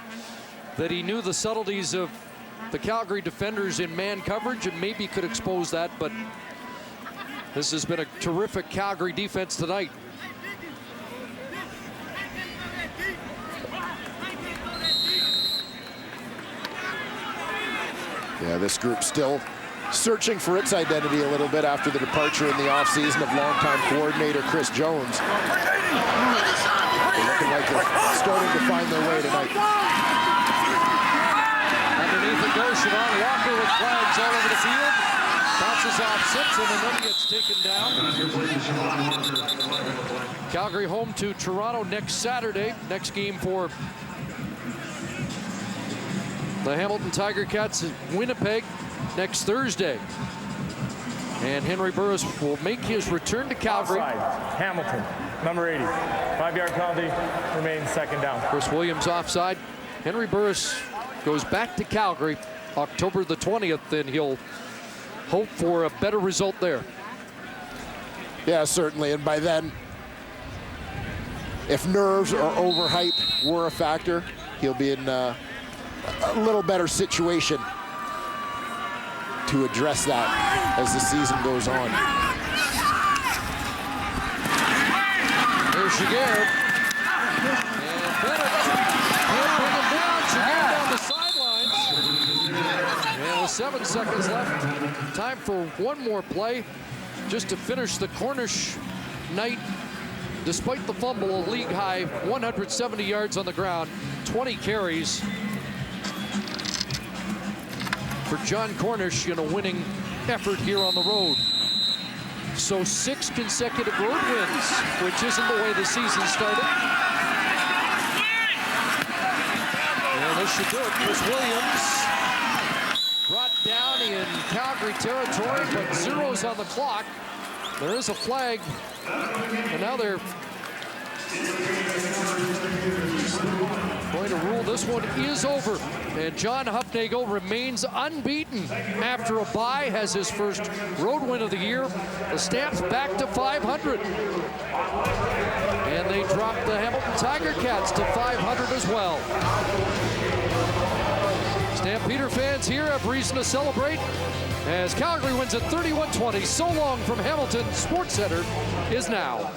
that he knew the subtleties of the Calgary defenders in man coverage and maybe could expose that, but this has been a terrific Calgary defense tonight. Yeah, this group still searching for its identity a little bit after the departure in the offseason of longtime coordinator Chris Jones. They're looking like they're starting to find their way tonight. Underneath it goes Siobhan Walker with flags all over the field. Bounces off Simpson and then gets taken down. Calgary home to Toronto next Saturday. Next game for the Hamilton Tiger Cats is Winnipeg next Thursday. And Henry Burris will make his return to Calgary. Offside. Hamilton, number 80. 5-yard penalty, remains 2nd down. Chris Williams offside. Henry Burris goes back to Calgary October the 20th, and he'll hope for a better result there. Yeah, certainly. And by then, if nerves or overhype were a factor, he'll be in a little better situation to address that as the season goes on. There's Shigeru. And Bennett can't bring him down. Shigeru down the sidelines. And with 7 seconds left, time for one more play just to finish the Cornish night. Despite the fumble, a league high 170 yards on the ground, 20 carries for John Cornish in a winning effort here on the road. So 6 consecutive road wins, which isn't the way the season started. And this should do it. Chris Williams brought down in Calgary territory, but zeros on the clock. There is a flag, and now they're going to rule this one is over. And John Hufnagel remains unbeaten after a bye, has his first road win of the year. The Stamps back to 500. And they drop the Hamilton Tiger Cats to 500 as well. Stampeder fans here have reason to celebrate as Calgary wins at 31-20. So long from Hamilton. Sports Center is now.